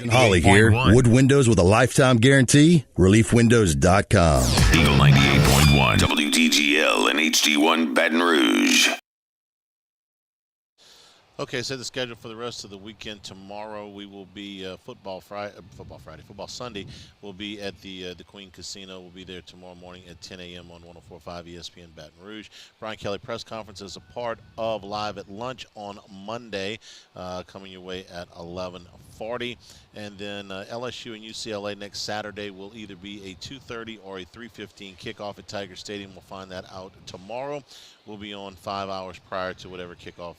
Holly here. Wood windows with a lifetime guarantee? ReliefWindows.com. Eagle 98.1, WTGL and HD1 Baton Rouge. Okay, so the schedule for the rest of the weekend. Tomorrow we will be Football Sunday. We'll be at the Queen Casino. We'll be there tomorrow morning at 10 a.m. on 104.5 ESPN Baton Rouge. Brian Kelly press conference is a part of Live at Lunch on Monday, coming your way at 11:40. And then LSU and UCLA next Saturday will either be a 2:30 or a 3:15 kickoff at Tiger Stadium. We'll find that out tomorrow. We'll be on 5 hours prior to whatever kickoff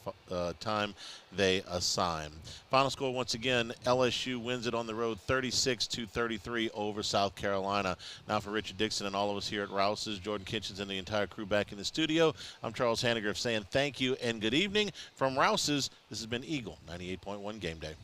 time they assign. Final score once again, LSU wins it on the road 36-33 over South Carolina. Now for Richard Dixon and all of us here at Rouse's, Jordan Kitchens and the entire crew back in the studio, I'm Charles Hanniger saying thank you and good evening. From Rouse's, this has been Eagle 98.1 Game Day.